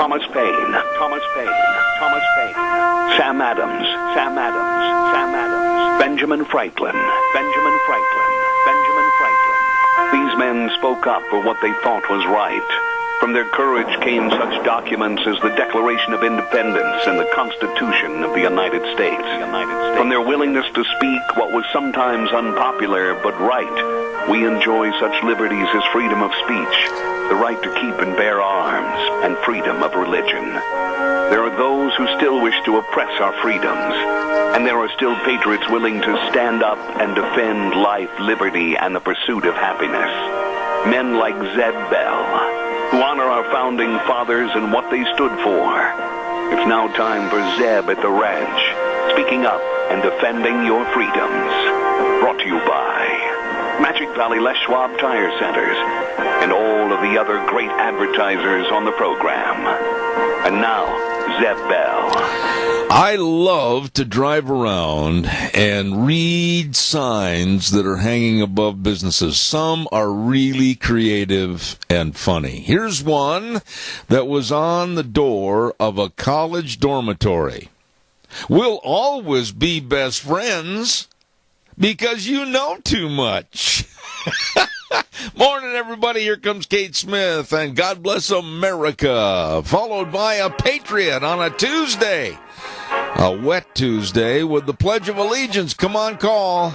Thomas Paine, Sam Adams, Benjamin Franklin. These men spoke up for what they thought was right. From their courage came such documents as the Declaration of Independence and the Constitution of the United States. From their willingness to speak what was sometimes unpopular but right, we enjoy such liberties as freedom of speech, the right to keep and bear arms, and freedom of religion. There are those who still wish to oppress our freedoms, and there are still patriots willing to stand up and defend life, liberty, and the pursuit of happiness. Men like Zeb Bell, who honor our founding fathers and what they stood for. It's now time for Zeb at the Ranch, speaking up and defending your freedoms. Brought to you by Magic Valley Les Schwab Tire Centers and all of the other great advertisers on the program. And now, Zeb Bell. I love to drive around and read signs that are hanging above businesses. Some are really creative and funny. Here's one that was on the door of a college dormitory. We'll always be best friends because you know too much. Morning, everybody. Here comes Kate Smith and God Bless America, followed by a Patriot on a Tuesday. A wet Tuesday with the Pledge of Allegiance. Come on, call.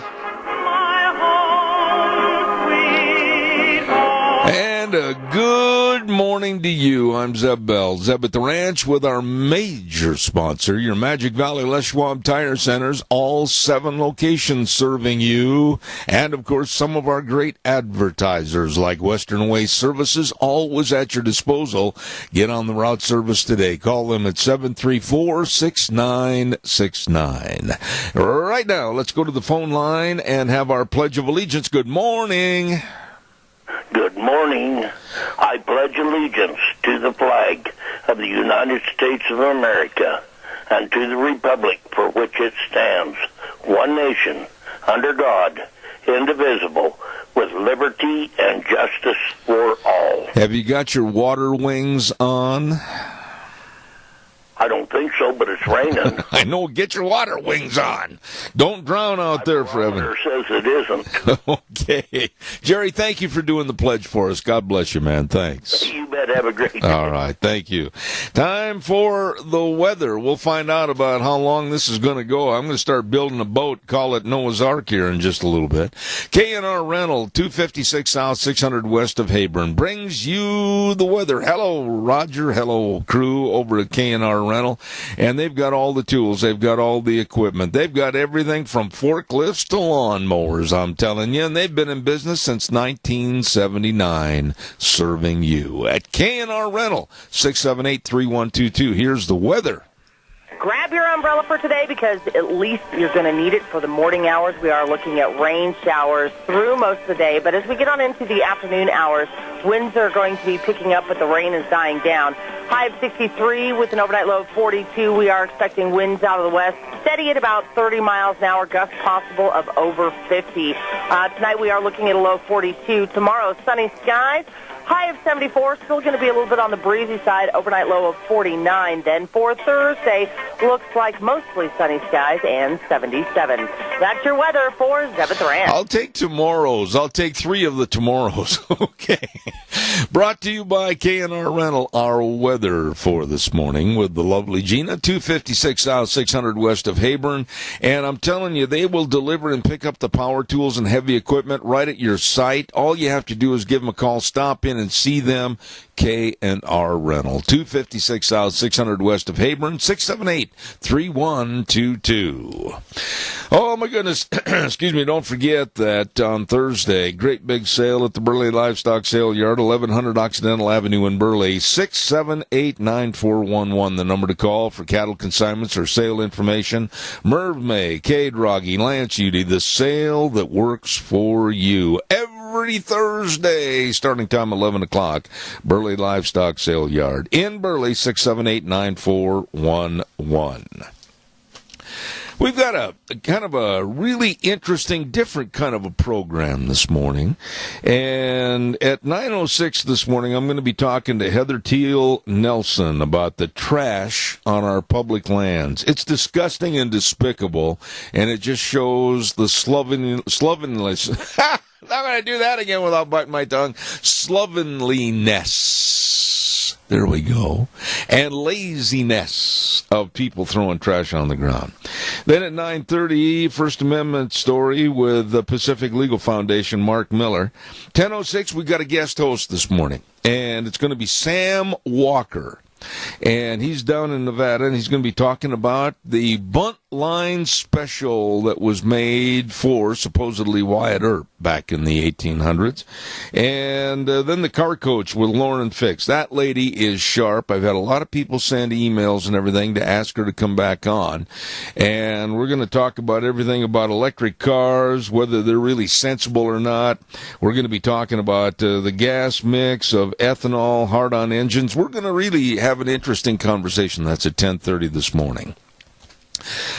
And a good morning to you. I'm Zeb Bell. Zeb at the Ranch with our major sponsor, your Magic Valley Les Schwab Tire Centers, all 7 locations serving you. And, of course, some of our great advertisers like Western Waste Services, always at your disposal. Get on the route service today. Call them at 734-6969. Right now, let's go to the phone line and have our Pledge of Allegiance. Good morning. Good morning. I pledge allegiance to the flag of the United States of America and to the republic for which it stands, one nation, under God, indivisible, with liberty and justice for all. Have you got your water wings on? I don't think so, but it's raining. I know. Get your water wings on. Don't drown out there, for heaven. Says it isn't. Okay. Jerry, thank you for doing the pledge for us. God bless you, man. Thanks. You bet. Have a great day. All right. Thank you. Time for the weather. We'll find out about how long this is going to go. I'm going to start building a boat, call it Noah's Ark here in just a little bit. K&R Rental, 256 South, 600 west of Hayburn, brings you the weather. Hello, Roger. Hello, crew over at K&R Rental, and they've got all the tools, they've got all the equipment, they've got everything from forklifts to lawnmowers, I'm telling you, and they've been in business since 1979, serving you at K&R Rental, 678-3122. Here's the weather. Grab your umbrella for today because at least you're going to need it for the morning hours. We are looking at rain showers through most of the day, but as we get on into the afternoon hours, winds are going to be picking up, but the rain is dying down. High of 63 with an overnight low of 42. We are expecting winds out of the west, steady at about 30 miles an hour, gusts possible of over 50. Tonight we are looking at a low of 42. Tomorrow, sunny skies. High of 74, still going to be a little bit on the breezy side, overnight low of 49. Then for Thursday, looks like mostly sunny skies and 77. That's your weather for Zeb at the Ranch. I'll take tomorrows. I'll take 3 of the tomorrows. Okay. Brought to you by K&R Rental, our weather for this morning with the lovely Gina, 256 South, 600 west of Hayburn. And I'm telling you, they will deliver and pick up the power tools and heavy equipment right at your site. All you have to do is give them a call, stop in and see them. K&R Rental, 256 South, 600 west of Hayburn, 678-3122. Oh, my goodness. Excuse me. Don't forget that on Thursday, great big sale at the Burley Livestock Sale Yard, 1100 Occidental Avenue in Burley, 678-9411, the number to call for cattle consignments or sale information. Merv May, K. Droggy, Lance Udy, the sale that works for you. Every Thursday, starting time 11 o'clock, Burley Livestock Sale Yard in Burley, 678-9411. We've got a kind of a really interesting, different kind of a program this morning. And at 9:06 this morning, I'm going to be talking to Heather Teal Nelson about the trash on our public lands. It's disgusting and despicable, and it just shows the slovenliness. I'm not going to do that again without biting my tongue. Slovenliness. There we go. And laziness of people throwing trash on the ground. Then at 9:30, First Amendment story with the Pacific Legal Foundation, Mark Miller. 10:06, we got a guest host this morning, and it's going to be Sam Walker. And he's down in Nevada, and he's going to be talking about the bunt line special that was made for supposedly Wyatt Earp back in the 1800s. And then the car coach with Lauren Fix. That lady is sharp. I've had a lot of people send emails and everything to ask her to come back on. And we're going to talk about everything about electric cars, whether they're really sensible or not. We're going to be talking about the gas mix of ethanol, hard-on engines. We're going to really have an interesting conversation. That's at 10:30 this morning.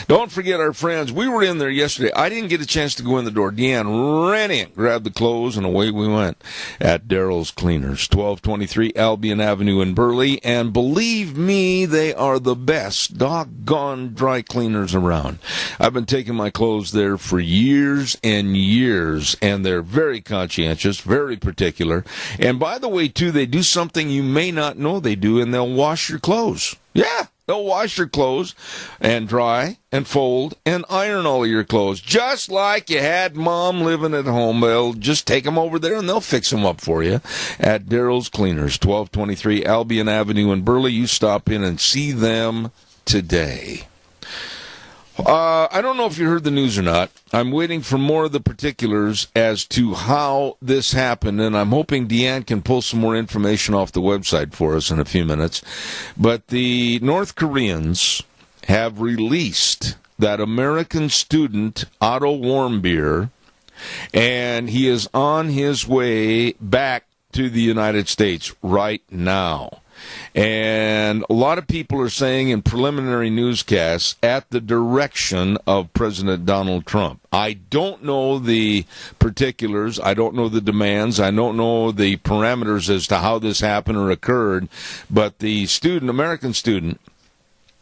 Don't forget our friends. We were in there yesterday. I didn't get a chance to go in the door. Deanne ran in, grabbed the clothes, and away we went at Daryl's Cleaners, 1223 Albion Avenue in Burley. And believe me, they are the best doggone dry cleaners around. I've been taking my clothes there for years and years, and they're very conscientious, very particular. And by the way, too, they do something you may not know they do, and they'll wash your clothes. Yeah. They'll wash your clothes and dry and fold and iron all of your clothes. Just like you had Mom living at home. They'll just take them over there and they'll fix them up for you at Daryl's Cleaners, 1223 Albion Avenue in Burley. You stop in and see them today. I don't know if you heard the news or not. I'm waiting for more of the particulars as to how this happened, and I'm hoping Deanne can pull some more information off the website for us in a few minutes. But the North Koreans have released that American student, Otto Warmbier, and he is on his way back to the United States right now. And a lot of people are saying in preliminary newscasts at the direction of President Donald Trump. I don't know the particulars. I don't know the demands. I don't know the parameters as to how this happened or occurred. But the student, American student,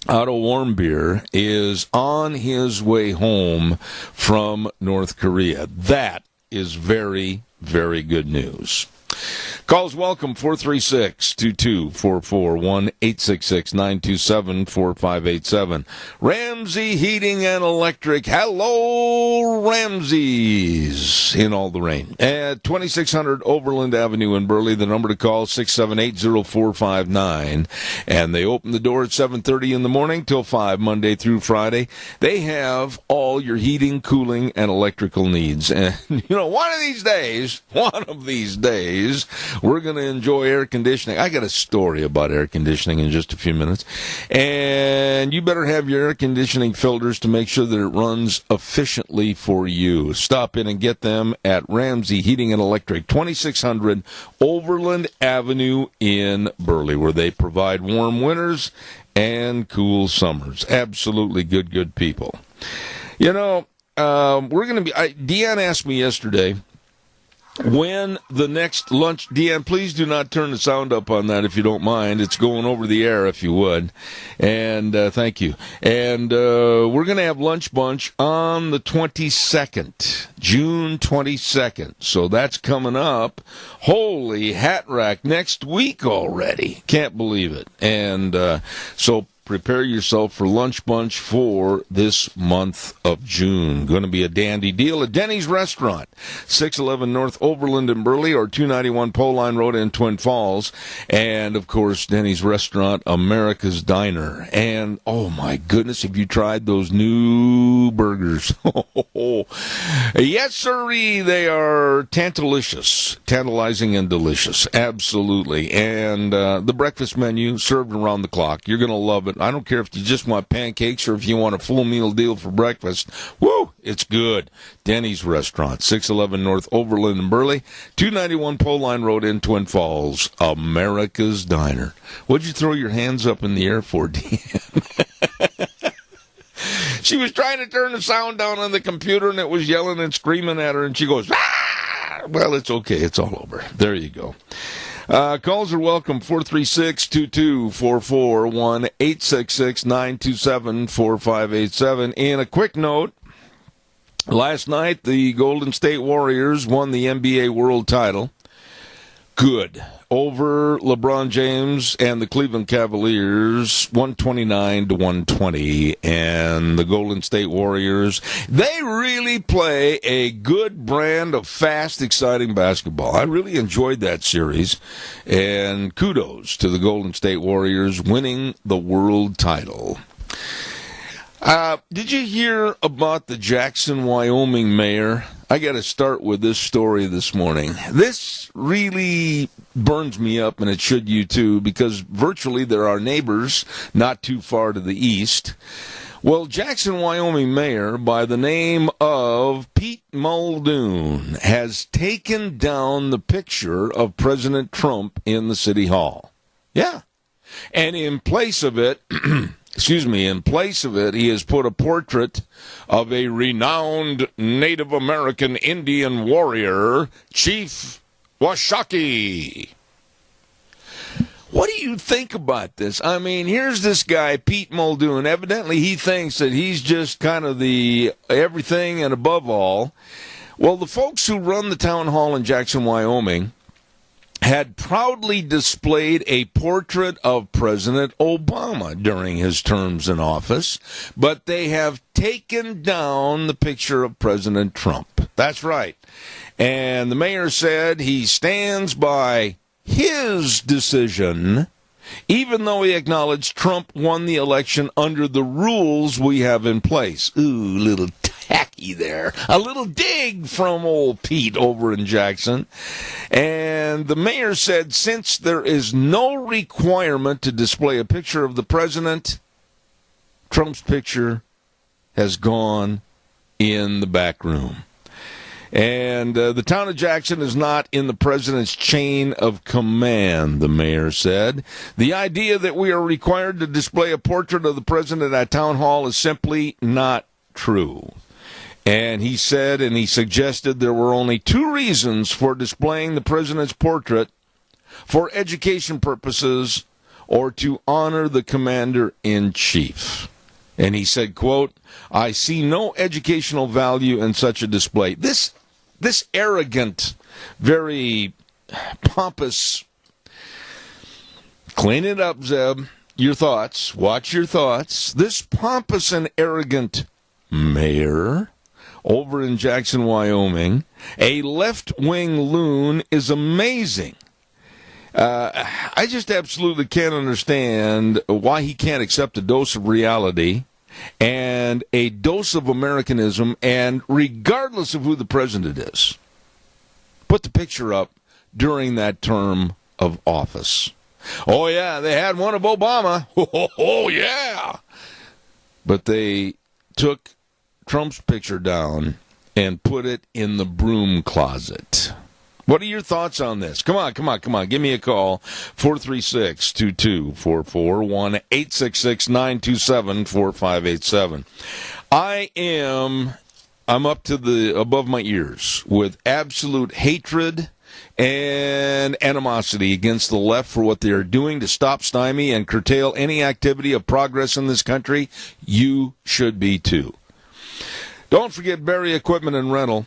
Otto Warmbier, is on his way home from North Korea. That is very, very good news. Calls welcome, 436-2244, 1-866-927-4587. Ramsey Heating and Electric. Hello, Ramsey's, in all the rain. At 2600 Overland Avenue in Burley, the number to call, 678-0459. And they open the door at 7:30 in the morning till 5, Monday through Friday. They have all your heating, cooling, and electrical needs. And, you know, one of these days, we're going to enjoy air conditioning. I got a story about air conditioning in just a few minutes. And you better have your air conditioning filters to make sure that it runs efficiently for you. Stop in and get them at Ramsey Heating and Electric, 2600 Overland Avenue in Burley, where they provide warm winters and cool summers. Absolutely good people. You know, we're going to be... Deanne asked me yesterday when the next lunch... Deanne, please do not turn the sound up on that if you don't mind. It's going over the air if you would. And thank you. And we're going to have Lunch Bunch on the 22nd, June 22nd. So that's coming up. Holy hat rack, next week already. Can't believe it. And so prepare yourself for Lunch Bunch for this month of June. Going to be a dandy deal at Denny's Restaurant, 611 North Overland in Burley, or 291 Pole Line Road in Twin Falls. And, of course, Denny's Restaurant, America's Diner. And, oh, my goodness, have you tried those new burgers? Yes, sirree, they are tantalizing and delicious. Absolutely. And the breakfast menu served around the clock. You're going to love it. I don't care if you just want pancakes or if you want a full meal deal for breakfast. Woo! It's good. Denny's Restaurant, 611 North Overland in Burley, 291 Pole Line Road in Twin Falls, America's Diner. What'd you throw your hands up in the air for, Deanne? She was trying to turn the sound down on the computer, and it was yelling and screaming at her, and she goes, ah! Well, it's okay. It's all over. There you go. Calls are welcome, 436-2244, 1-866-927-4587. And a quick note, last night the Golden State Warriors won the NBA World title. Good. Over LeBron James and the Cleveland Cavaliers, 129-120. And the Golden State Warriors, they really play a good brand of fast, exciting basketball. I really enjoyed that series. And kudos to the Golden State Warriors winning the world title. Did you hear about the Jackson, Wyoming mayor? I got to start with this story this morning. This really burns me up, and it should you too, because virtually there are neighbors not too far to the east. Well, Jackson, Wyoming mayor by the name of Pete Muldoon has taken down the picture of President Trump in the city hall. Yeah. And in place of it, in place of it, he has put a portrait of a renowned Native American Indian warrior, Chief Washakie. What do you think about this? I mean, here's this guy, Pete Muldoon. Evidently, he thinks that he's just kind of the everything and above all. Well, the folks who run the town hall in Jackson, Wyoming, had proudly displayed a portrait of President Obama during his terms in office, but they have taken down the picture of President Trump. That's right. And the mayor said he stands by his decision, even though he acknowledged Trump won the election under the rules we have in place. Ooh, little tacky there. A little dig from old Pete over in Jackson. And the mayor said since there is no requirement to display a picture of the president, Trump's picture has gone in the back room. And the town of Jackson is not in the president's chain of command, the mayor said. The idea that we are required to display a portrait of the president at town hall is simply not true. And he said, and he suggested there were only two reasons for displaying the president's portrait: for education purposes or to honor the commander-in-chief. And he said, quote, I see no educational value in such a display. This arrogant, very pompous, clean it up, Zeb, your thoughts, watch your thoughts. This pompous and arrogant mayor over in Jackson, Wyoming, a left-wing loon, is amazing. I just absolutely can't understand why he can't accept a dose of reality and a dose of Americanism, and regardless of who the president is, put the picture up during that term of office. Oh, yeah, they had one of Obama. Oh, yeah. But they took Trump's picture down and put it in the broom closet. What are your thoughts on this? Come on. Give me a call. 436-2244, 1-866-927-4587. I'm up to the above my ears with absolute hatred and animosity against the left for what they are doing to stop, stymie, and curtail any activity of progress in this country. You should be too. Don't forget Berry Equipment and Rental.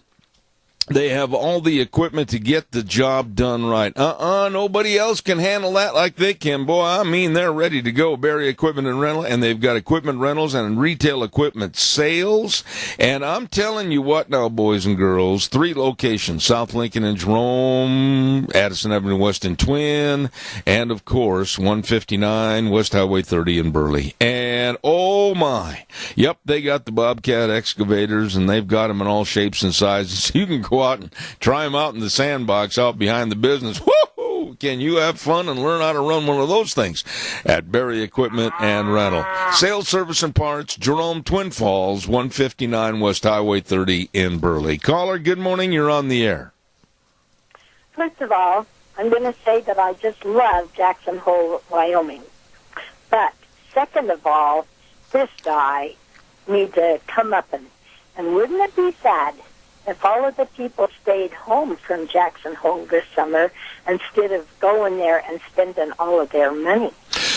They have all the equipment to get the job done right. Nobody else can handle that like they can. Boy, I mean, they're ready to go. Berry Equipment and Rental, and they've got equipment rentals and retail equipment sales. And I'm telling you what now, boys and girls, 3 locations: South Lincoln and Jerome, Addison Avenue West in Twin, and, of course, 159 West Highway 30 in Burley. And, oh, my. Yep, they got the Bobcat excavators, and they've got them in all shapes and sizes. You can go out and try them out in the sandbox out behind the business. Woo-hoo! Can you have fun and learn how to run one of those things at Berry Equipment and Rental. Sales, service, and parts, Jerome, Twin Falls, 159 West Highway 30 in Burley. Caller, good morning. You're on the air. First of all, I'm going to say that I just love Jackson Hole, Wyoming. But second of all, this guy me to come up and wouldn't it be sad if all of the people stayed home from Jackson Hole this summer instead of going there and spending all of their money?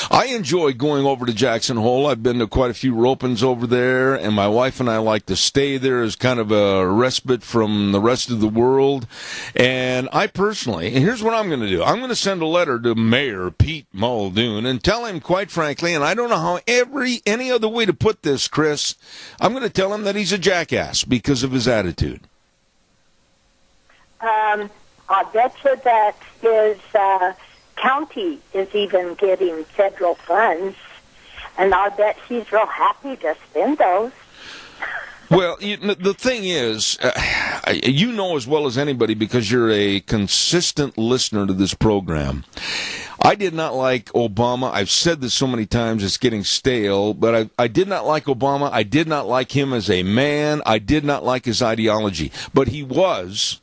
I enjoy going over to Jackson Hole. I've been to quite a few rope-ins over there, and my wife and I like to stay there as kind of a respite from the rest of the world. And I personally, and here's what I'm going to do. I'm going to send a letter to Mayor Pete Muldoon and tell him, quite frankly, and I don't know how any other way to put this, Chris, I'm going to tell him that he's a jackass because of his attitude. I bet you that his county is even getting federal funds, and I bet he's real happy to spend those. Well, the thing is, you know as well as anybody, because you're a consistent listener to this program, I did not like Obama. I've said this so many times, it's getting stale, but I did not like Obama. I did not like him as a man. I did not like his ideology. But he was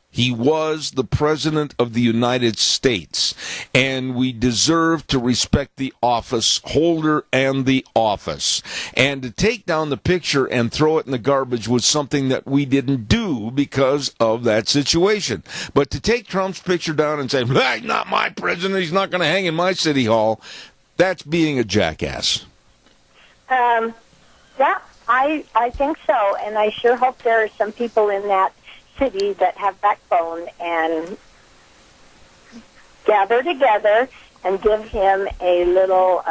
the president of the United States, and we deserve to respect the office holder and the office. And to take down the picture and throw it in the garbage was something that we didn't do because of that situation. But to take Trump's picture down and say, he's not my president, he's not going to hang in my city hall, that's being a jackass. Yeah, I think so, and I sure hope there are some people in that city that have backbone and gather together and give him a little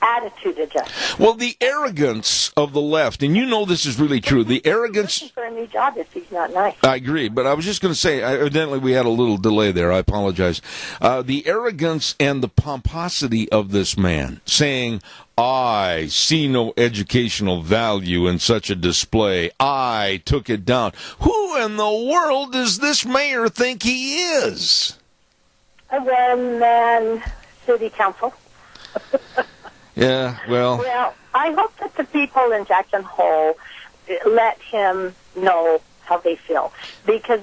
attitude adjustment. Well, the arrogance of the left, and you know this is really true, the arrogance... He's looking for a new job if he's not nice. I agree, but I was just going to say, evidently we had a little delay there, I apologize. The arrogance and the pomposity of this man, saying, I see no educational value in such a display. I took it down. Who in the world does this mayor think he is? A one-man city council. Yeah, well... Well, I hope that the people in Jackson Hole let him know how they feel. Because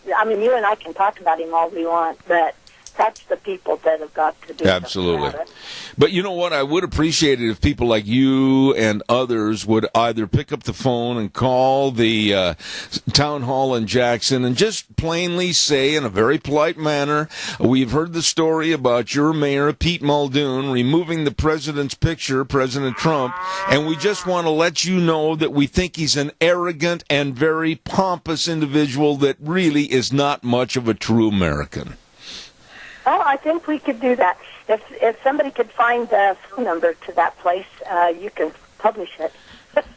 you and I can talk about him all we want, but that's the people that have got to do absolutely. About it. But you know what? I would appreciate it if people like you and others would either pick up the phone and call the town hall in Jackson and just plainly say in a very polite manner, we've heard the story about your mayor, Pete Muldoon, removing the president's picture, President Trump, and we just want to let you know that we think he's an arrogant and very pompous individual that really is not much of a true American. Oh, I think we could do that. If somebody could find the phone number to that place, you can publish it.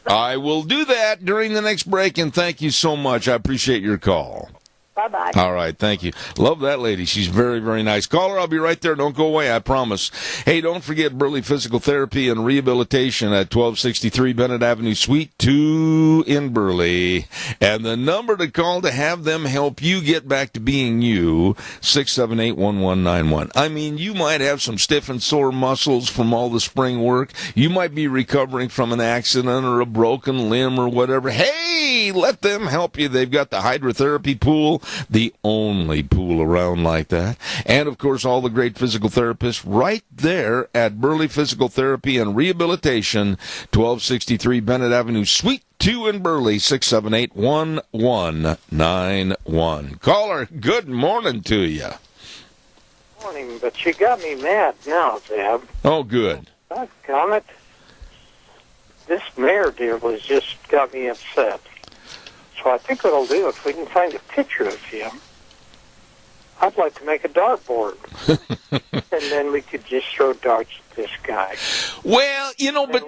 I will do that during the next break, and thank you so much. I appreciate your call. Bye-bye. All right, thank you. Love that lady. She's very, very nice. Caller, I'll be right there. Don't go away, I promise. Hey, don't forget Burley Physical Therapy and Rehabilitation at 1263 Bennett Avenue, Suite 2 in Burley. And the number to call to have them help you get back to being you, 678-1191. I mean, you might have some stiff and sore muscles from all the spring work. You might be recovering from an accident or a broken limb or whatever. Hey, let them help you. They've got the hydrotherapy pool, the only pool around like that. And, of course, all the great physical therapists right there at Burley Physical Therapy and Rehabilitation, 1263 Bennett Avenue, Suite 2 in Burley, 678-1191. Caller, good morning to you. Morning, but you got me mad now, Zeb. Oh, good. Doggone it. This mayor deal has just got me upset. So I think what I'll do, if we can find a picture of him, I'd like to make a dartboard. And then we could just throw darts at this guy. Well, but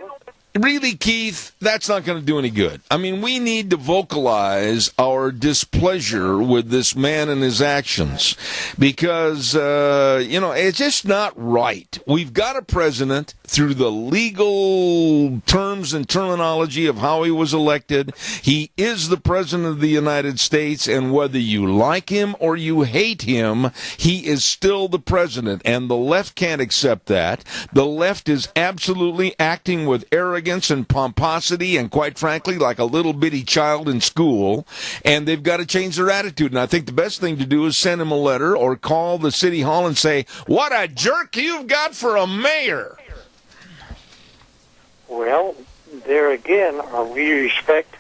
really, Keith, that's not going to do any good. I mean, we need to vocalize our displeasure with this man and his actions because, it's just not right. We've got a president through the legal terms and terminology of how he was elected. He is the president of the United States, and whether you like him or you hate him, he is still the president, and the left can't accept that. The left is absolutely acting with arrogance and pomposity and, quite frankly, like a little bitty child in school, and they've got to change their attitude. And I think the best thing to do is send him a letter or call the city hall and say, what a jerk you've got for a mayor. Well, there again, are we respect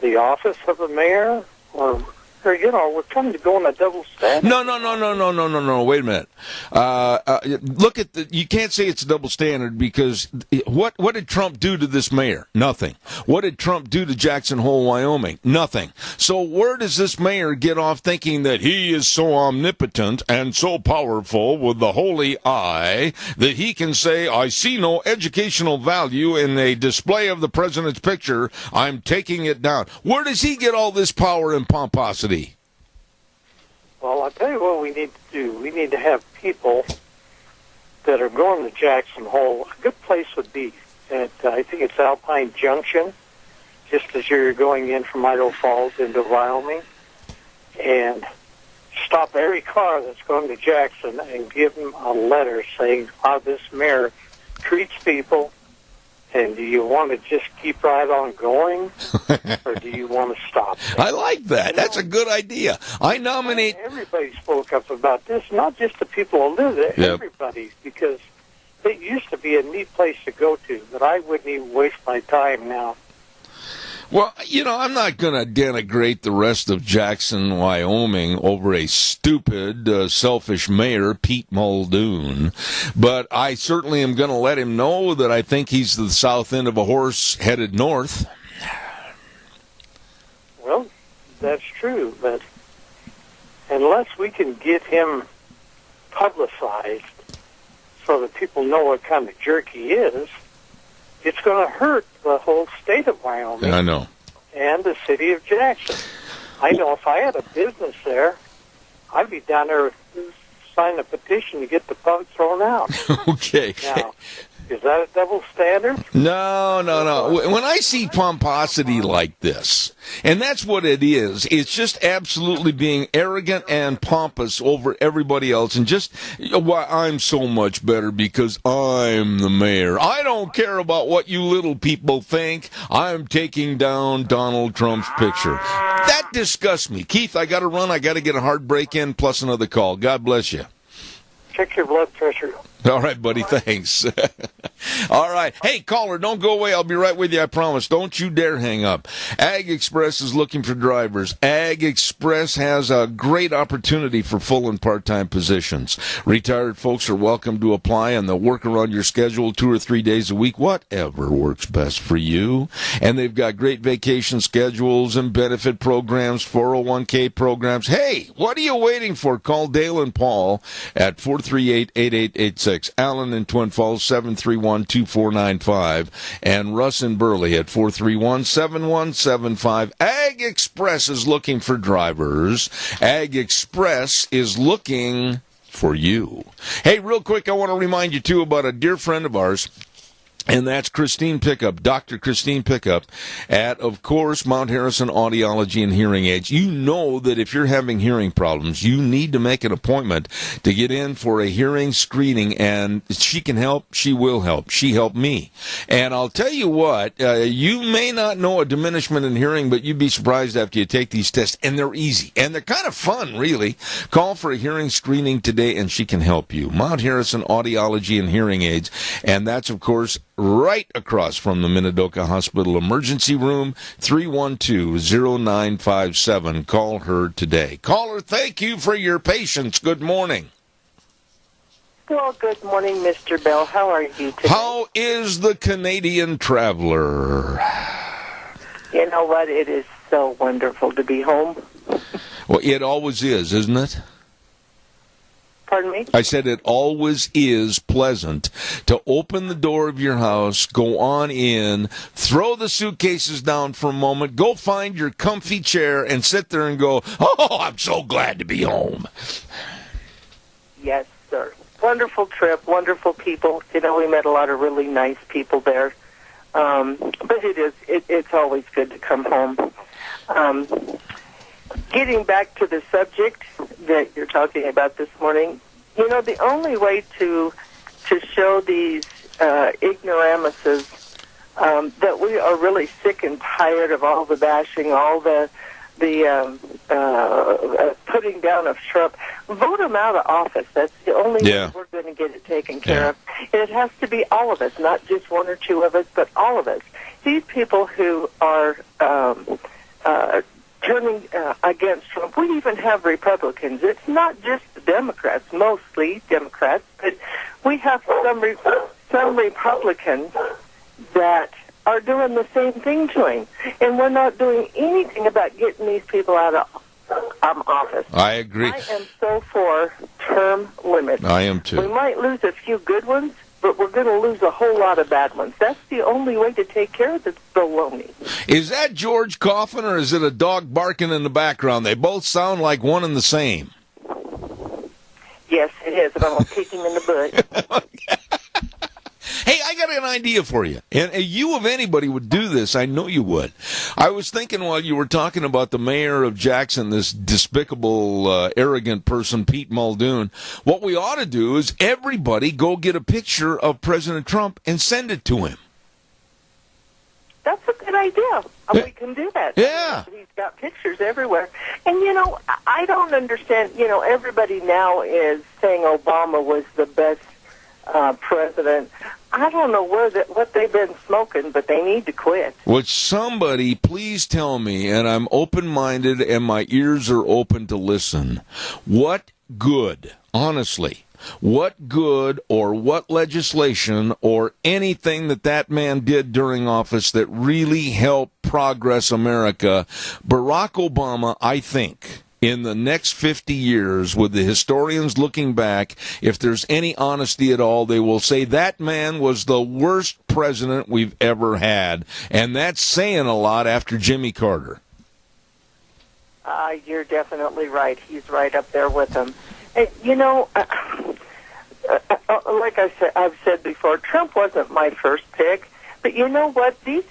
the office of the mayor, or we're trying to go on a double standard? No. Wait a minute. Look at you can't say it's a double standard because what did Trump do to this mayor? Nothing. What did Trump do to Jackson Hole, Wyoming? Nothing. So where does this mayor get off thinking that he is so omnipotent and so powerful with the holy eye that he can say, I see no educational value in a display of the president's picture, I'm taking it down? Where does he get all this power and pomposity? Well, I'll tell you what we need to do. We need to have people that are going to Jackson Hole. A good place would be at, I think it's Alpine Junction, just as you're going in from Idaho Falls into Wyoming, and stop every car that's going to Jackson and give them a letter saying how this mayor treats people. And do you want to just keep right on going, or do you want to stop? I like that. That's a good idea. I nominate... Everybody spoke up about this, not just the people who live there, everybody, because it used to be a neat place to go to, but I wouldn't even waste my time now. Well, I'm not going to denigrate the rest of Jackson, Wyoming over a stupid, selfish mayor, Pete Muldoon, but I certainly am going to let him know that I think he's the south end of a horse headed north. Well, that's true, but unless we can get him publicized so that people know what kind of jerk he is, it's going to hurt the whole state of Wyoming. I know. And the city of Jackson. I know if I had a business there, I'd be down there signing a petition to get the pub thrown out. Okay. Now, is that a double standard? No. When I see pomposity like this, and that's what it is, it's just absolutely being arrogant and pompous over everybody else, and just, why I'm so much better because I'm the mayor. I don't care about what you little people think. I'm taking down Donald Trump's picture. That disgusts me. Keith, I got to run. I got to get a hard break in plus another call. God bless you. Check your blood pressure. All right, buddy, thanks. All right. Hey, caller, don't go away. I'll be right with you, I promise. Don't you dare hang up. Ag Express is looking for drivers. Ag Express has a great opportunity for full and part-time positions. Retired folks are welcome to apply, and they'll work around your schedule 2 or 3 days a week, whatever works best for you. And they've got great vacation schedules and benefit programs, 401k programs. Hey, what are you waiting for? Call Dale and Paul at 438-8886. Alan in Twin Falls, 731-2495. And Russ in Burley at 431-7175. Ag Express is looking for drivers. Ag Express is looking for you. Hey, real quick, I want to remind you, too, about a dear friend of ours. And that's Christine Pickup, Dr. Christine Pickup at, of course, Mount Harrison Audiology and Hearing Aids. You know that if you're having hearing problems, you need to make an appointment to get in for a hearing screening, and she can help. She will help. She helped me. And I'll tell you what, you may not know a diminishment in hearing, but you'd be surprised after you take these tests, and they're easy. And they're kind of fun, really. Call for a hearing screening today, and she can help you. Mount Harrison Audiology and Hearing Aids, and that's, of course, right across from the Minidoka Hospital Emergency Room, 312-0957. Call her today. Caller, thank you for your patience. Good morning. Well, good morning, Mr. Bell. How are you today? How is the Canadian traveler? You know what? It is so wonderful to be home. Well, it always is, isn't it? Pardon me? I said it always is pleasant to open the door of your house, go on in, throw the suitcases down for a moment, go find your comfy chair, and sit there and go, oh, I'm so glad to be home. Yes, sir. Wonderful trip, wonderful people. You know, we met a lot of really nice people there. But it's always good to come home. Getting back to the subject that you're talking about this morning, you know, the only way to show these ignoramuses that we are really sick and tired of all the bashing, all the putting down of Trump, vote him out of office. That's the only way we're going to get it taken care of. And it has to be all of us, not just one or two of us, but all of us. these people who are turning against Trump, we even have Republicans. It's not just the Democrats, mostly Democrats, but we have some Republicans that are doing the same thing to him. And we're not doing anything about getting these people out of office. I agree. I am so for term limits. I am too. We might lose a few good ones, but we're going to lose a whole lot of bad ones. That's the only way to take care of this baloney. Is that George coughing, or is it a dog barking in the background? They both sound like one and the same. Yes, it is, and I'm going to kick him in the butt. Hey, I got an idea for you. And you, if anybody, would do this. I know you would. I was thinking while you were talking about the mayor of Jackson, this despicable, arrogant person, Pete Muldoon, what we ought to do is everybody go get a picture of President Trump and send it to him. That's a good idea. We can do that. Yeah. He's got pictures everywhere. And, I don't understand. Everybody now is saying Obama was the best president. I don't know what they've been smoking, but they need to quit. Would somebody please tell me, and I'm open-minded and my ears are open to listen, what good, honestly, what good or what legislation or anything that man did during office that really helped progress America, Barack Obama, I think, in the next 50 years, with the historians looking back, if there's any honesty at all, they will say that man was the worst president we've ever had. And that's saying a lot after Jimmy Carter. You're definitely right. He's right up there with him. And, like I've said before, Trump wasn't my first pick. But you know what? These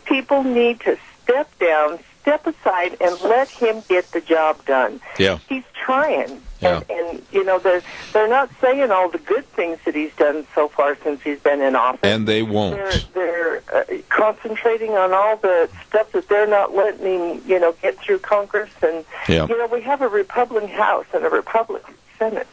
people need to step down, step aside, and let him get the job done. Yeah. He's trying. Yeah. And they're not saying all the good things that he's done so far since he's been in office. And they won't. They're concentrating on all the stuff that they're not letting him, get through Congress. And, we have a Republican House and a Republican Senate.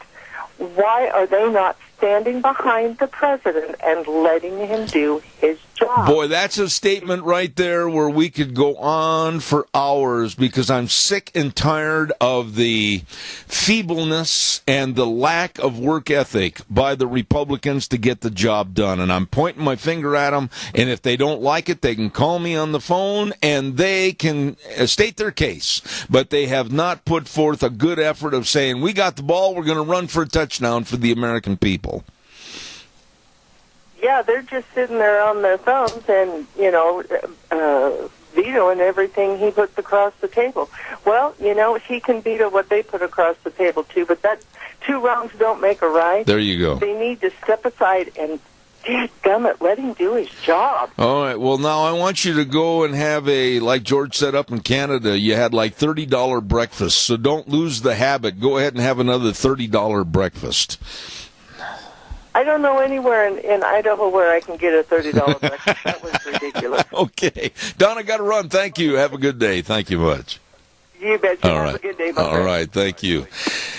Why are they not standing behind the president and letting him do his job? Boy, that's a statement right there where we could go on for hours, because I'm sick and tired of the feebleness and the lack of work ethic by the Republicans to get the job done. And I'm pointing my finger at them, and if they don't like it, they can call me on the phone and they can state their case. But they have not put forth a good effort of saying, we got the ball, we're going to run for a touchdown for the American people. Yeah, they're just sitting there on their thumbs and, vetoing everything he puts across the table. Well, he can veto what they put across the table, too, but that two wrongs don't make a right. There you go. They need to step aside and, dadgummit, let him do his job. All right, well, now I want you to go and have like George set up in Canada, you had like $30 breakfast, so don't lose the habit. Go ahead and have another $30 breakfast. I don't know anywhere in Idaho where I can get a $30 breakfast. That was ridiculous. Okay. Don, I got to run. Thank you. Have a good day. Thank you much. You bet. You All have right. a good day, my All friend. right. Thank you.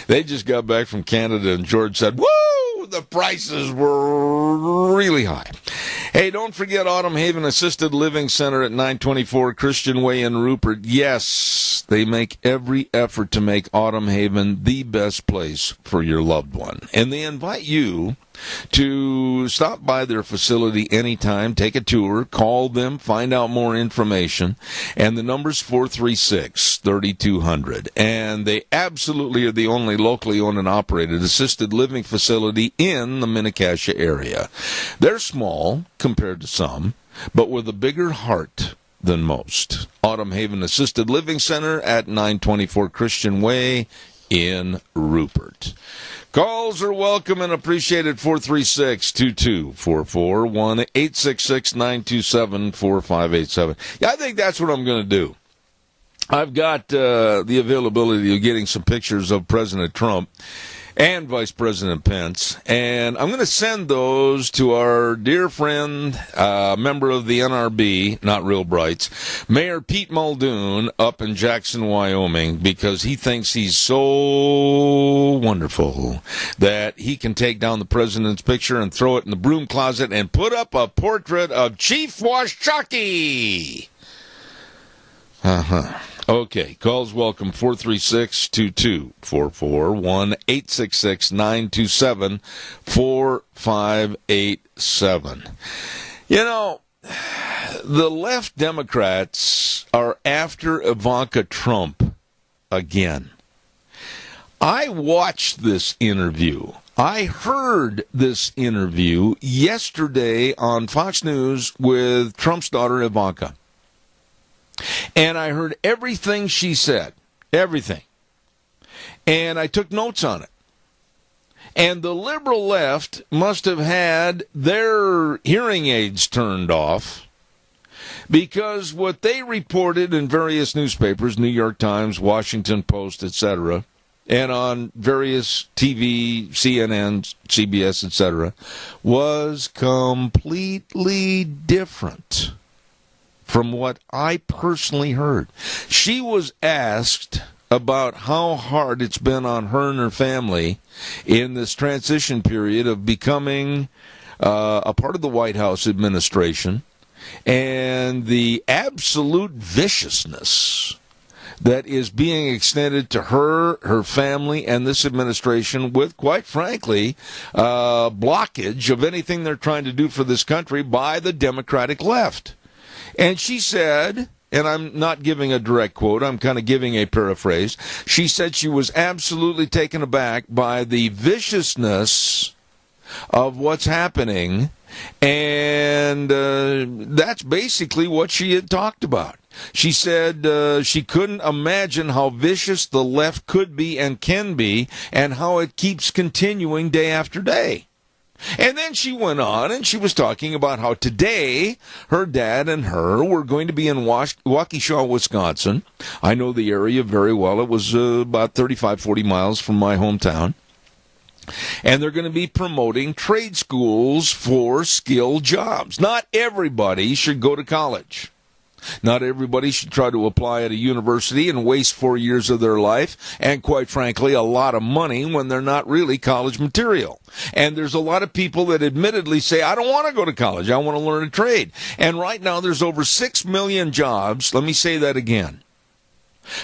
They just got back from Canada, and George said, woo, the prices were really high. Hey, don't forget Autumn Haven Assisted Living Center at 924 Christian Way in Rupert. Yes, they make every effort to make Autumn Haven the best place for your loved one. And they invite you to stop by their facility anytime, take a tour, call them, find out more information, and the number's 436-3200. And they absolutely are the only locally owned and operated assisted living facility in the Mini-Cassia area. They're small compared to some, but with a bigger heart than most. Autumn Haven Assisted Living Center at 924 Christian Way in Rupert. Calls are welcome and appreciated. 436-2244, 1-866-927-4587. Yeah, I think that's what I'm going to do. I've got the availability of getting some pictures of President Trump. and Vice President Pence. And I'm going to send those to our dear friend, member of the NRB, not Real Brights, Mayor Pete Muldoon up in Jackson, Wyoming, because he thinks he's so wonderful that he can take down the president's picture and throw it in the broom closet and put up a portrait of Chief Washakie. Okay, calls welcome, 436-2244, 1-866-927-4587. You know, the left Democrats are after Ivanka Trump again. I watched this interview. I heard this interview yesterday on Fox News with Trump's daughter, Ivanka. And I heard everything she said. Everything. And I took notes on it. And the liberal left must have had their hearing aids turned off, because what they reported in various newspapers, New York Times, Washington Post, etc., and on various TV, CNN, CBS, etc., was completely different from what I personally heard. She was asked about how hard it's been on her and her family in this transition period of becoming a part of the White House administration, and the absolute viciousness that is being extended to her, her family, and this administration with, quite frankly, blockage of anything they're trying to do for this country by the Democratic left. And she said, and I'm not giving a direct quote, I'm kind of giving a paraphrase, she said she was absolutely taken aback by the viciousness of what's happening, and that's basically what she had talked about. She said she couldn't imagine how vicious the left could be and can be, and how it keeps continuing day after day. And then she went on, and she was talking about how today her dad and her were going to be in Waukesha, Wisconsin. I know the area very well. It was about 35, 40 miles from my hometown. And they're going to be promoting trade schools for skilled jobs. Not everybody should go to college. Not everybody should try to apply at a university and waste 4 years of their life, and quite frankly, a lot of money when they're not really college material. And there's a lot of people that admittedly say, I don't want to go to college, I want to learn a trade. And right now there's over 6 million jobs. Let me say that again.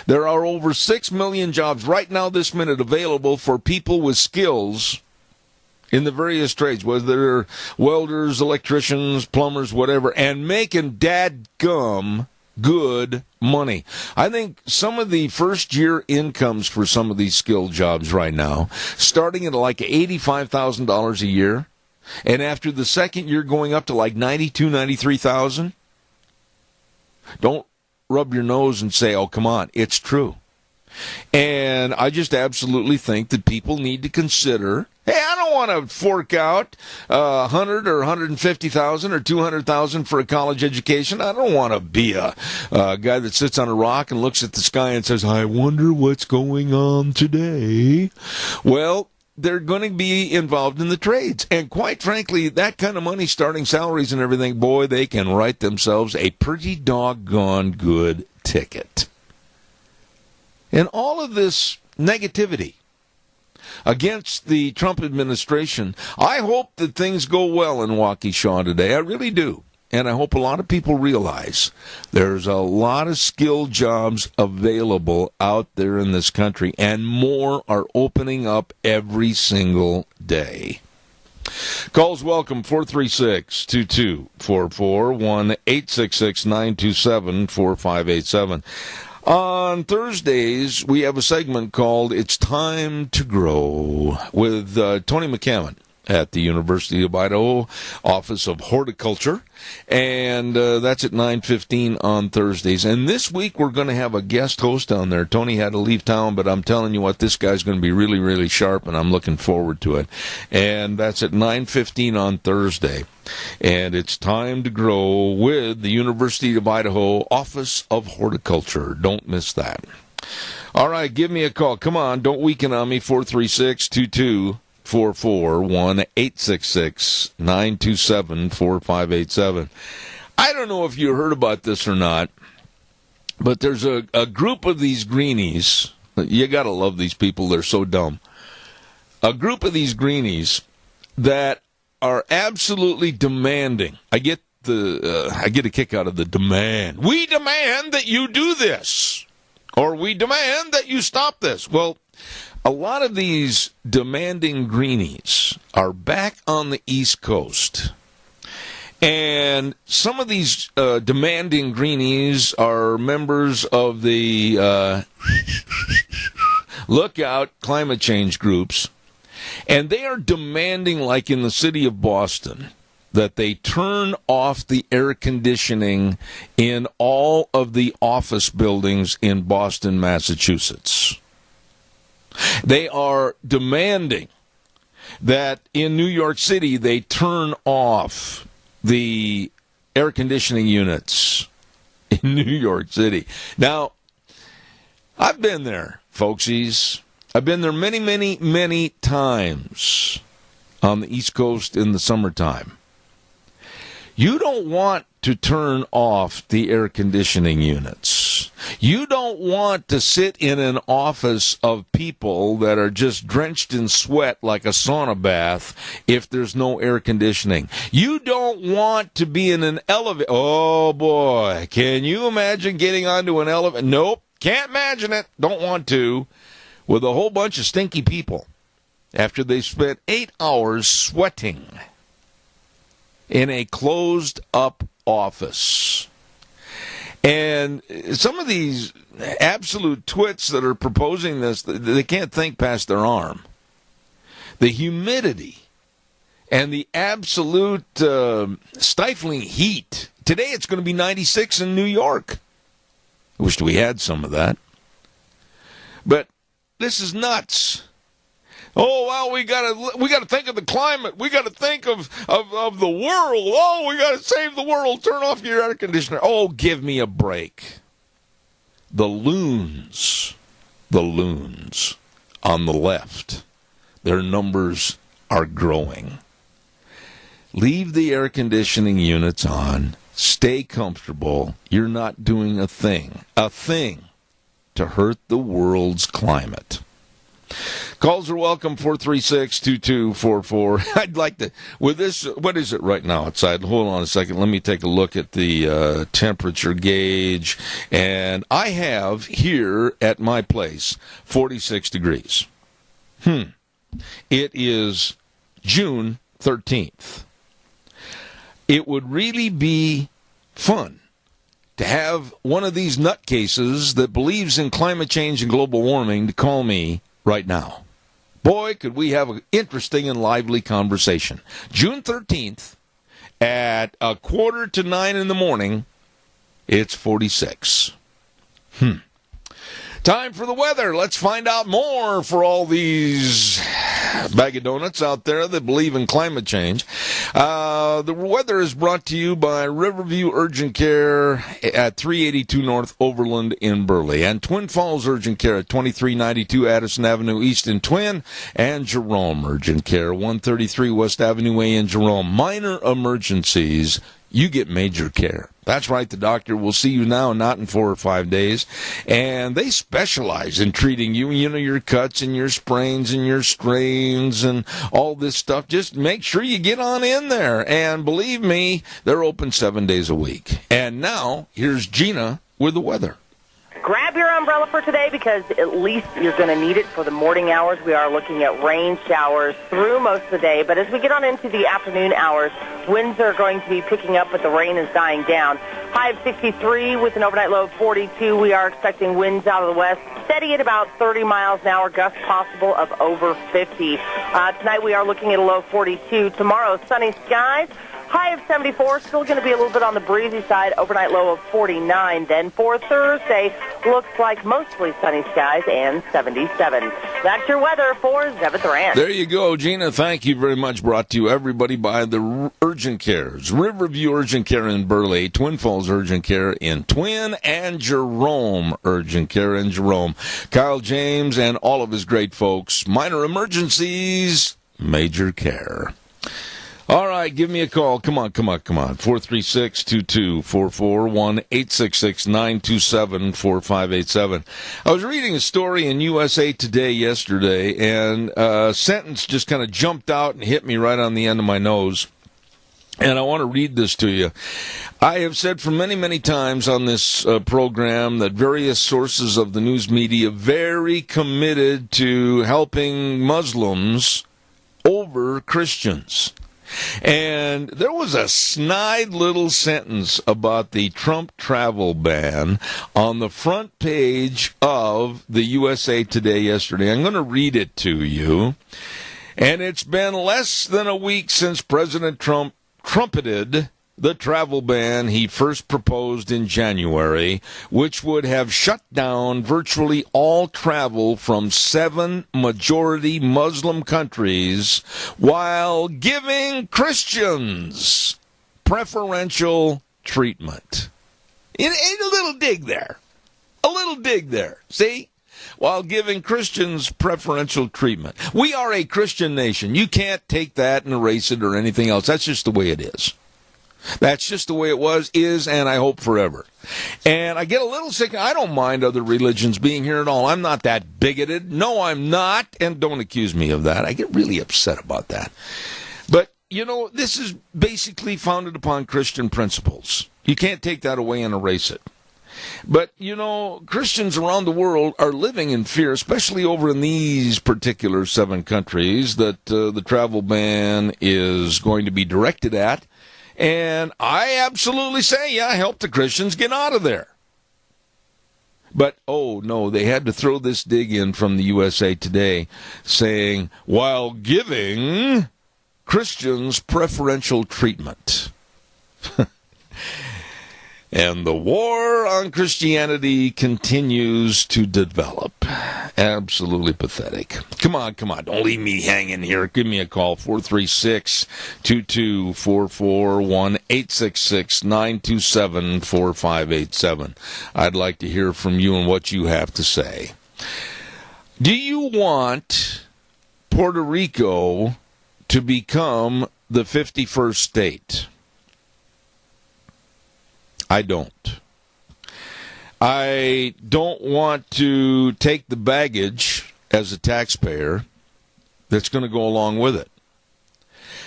There are over 6 million jobs right now this minute available for people with skills in the various trades, whether they're welders, electricians, plumbers, whatever, and making dadgum good money. I think some of the first-year incomes for some of these skilled jobs right now, starting at like $85,000 a year, and after the second year going up to like $92,000, $93,000. Don't rub your nose and say, oh, come on, it's true. And I just absolutely think that people need to consider, hey, I don't want to fork out $100,000 or $150,000 or $200,000 for a college education. I don't want to be a guy that sits on a rock and looks at the sky and says, I wonder what's going on today. Well, they're going to be involved in the trades. And quite frankly, that kind of money, starting salaries and everything, boy, they can write themselves a pretty doggone good ticket. And all of this negativity against the Trump administration, I hope that things go well in Waukesha today. I really do. And I hope a lot of people realize there's a lot of skilled jobs available out there in this country, and more are opening up every single day. Calls welcome, 436-2244, 1-866-927-4587. On Thursdays, we have a segment called It's Time to Grow with Tony McCammon at the University of Idaho Office of Horticulture, and that's at 9:15 on Thursdays. And this week, we're going to have a guest host on there. Tony had to leave town, but I'm telling you what, this guy's going to be really, really sharp, and I'm looking forward to it. And that's at 9:15 on Thursday. And it's time to grow with the University of Idaho Office of Horticulture. Don't miss that. All right, give me a call. Come on, don't weaken on me. 436-2244, 1-866-927-4587. I don't know if you heard about this or not, but there's a group of these greenies. You got to love these people. They're so dumb. A group of these greenies that are absolutely demanding. I get a kick out of the demand. We demand that you do this, or we demand that you stop this. Well, a lot of these demanding greenies are back on the East Coast. And some of these demanding greenies are members of the Lookout climate change groups. And they are demanding, like in the city of Boston, that they turn off the air conditioning in all of the office buildings in Boston, Massachusetts. They are demanding that in New York City they turn off the air conditioning units in New York City. Now, I've been there, folksies. I've been there many, many, many times on the East Coast in the summertime. You don't want to turn off the air conditioning units. You don't want to sit in an office of people that are just drenched in sweat like a sauna bath if there's no air conditioning. You don't want to be in an elevator. Oh, boy. Can you imagine getting onto an elevator? Nope. Can't imagine it. Don't want to. With a whole bunch of stinky people after they spent 8 hours sweating in a closed-up office. And some of these absolute twits that are proposing this, they can't think past their arm. The humidity and the absolute stifling heat. Today it's going to be 96 in New York. I wish we had some of that. But this is nuts. Oh, well, we gotta think of the climate. We gotta think of the world. Oh, we gotta save the world. Turn off your air conditioner. Oh, give me a break. The loons on the left, their numbers are growing. Leave the air conditioning units on. Stay comfortable. You're not doing a thing to hurt the world's climate. Calls are welcome, 436-2244. I'd like to, with this, what is it right now outside? Hold on a second. Let me take a look at the temperature gauge. And I have here at my place 46 degrees. It is June 13th. It would really be fun to have one of these nutcases that believes in climate change and global warming to call me right now. Boy, could we have an interesting and lively conversation. June 13th at 8:45 in the morning, it's 46. Time for the weather. Let's find out more for all these bag of donuts out there that believe in climate change. The weather is brought to you by Riverview Urgent Care at 382 North Overland in Burley, and Twin Falls Urgent Care at 2392 Addison Avenue East in Twin, and Jerome Urgent Care, 133 West Avenue A in Jerome. Minor emergencies, you get major care. That's right, the doctor will see you now, not in 4 or 5 days. And they specialize in treating you, your cuts and your sprains and your strains and all this stuff. Just make sure you get on in there. And believe me, they're open 7 days a week. And now, here's Gina with the weather. Grab your umbrella for today because at least you're going to need it for the morning hours. We are looking at rain showers through most of the day. But as we get on into the afternoon hours, winds are going to be picking up, but the rain is dying down. High of 63 with an overnight low of 42. We are expecting winds out of the west, steady at about 30 miles an hour, gusts possible of over 50. Tonight we are looking at a low of 42. Tomorrow, sunny skies. High of 74, still going to be a little bit on the breezy side. Overnight low of 49. Then for Thursday, looks like mostly sunny skies and 77. That's your weather for Zevith Ranch. There you go, Gina. Thank you very much. Brought to you, everybody, by the Urgent Cares. Riverview Urgent Care in Burley, Twin Falls Urgent Care in Twin, and Jerome Urgent Care in Jerome. Kyle James and all of his great folks. Minor emergencies, major care. All right, give me a call. Come on. 436-2244, 1-866-927-4587. I was reading a story in USA Today yesterday, and a sentence just kind of jumped out and hit me right on the end of my nose. And I want to read this to you. I have said for many, many times on this program that various sources of the news media very committed to helping Muslims over Christians. And there was a snide little sentence about the Trump travel ban on the front page of the USA Today yesterday. I'm going to read it to you. And it's been less than a week since President Trump trumpeted the travel ban he first proposed in January, which would have shut down virtually all travel from 7 majority Muslim countries while giving Christians preferential treatment. A little dig there. See? While giving Christians preferential treatment. We are a Christian nation. You can't take that and erase it or anything else. That's just the way it is. That's just the way it was, is, and I hope forever. And I get a little sick. I don't mind other religions being here at all. I'm not that bigoted. No, I'm not, and don't accuse me of that. I get really upset about that. But, this is basically founded upon Christian principles. You can't take that away and erase it. But, Christians around the world are living in fear, especially over in these particular 7 countries that the travel ban is going to be directed at. And I absolutely say, help the Christians get out of there. But, oh, no, they had to throw this dig in from the USA Today saying, while giving Christians preferential treatment. And the war on Christianity continues to develop. Absolutely pathetic. Come on. Don't leave me hanging here. Give me a call, 436-2244, 1-866-927-4587. I'd like to hear from you and what you have to say. Do you want Puerto Rico to become the 51st state? I don't. I don't want to take the baggage as a taxpayer that's going to go along with it.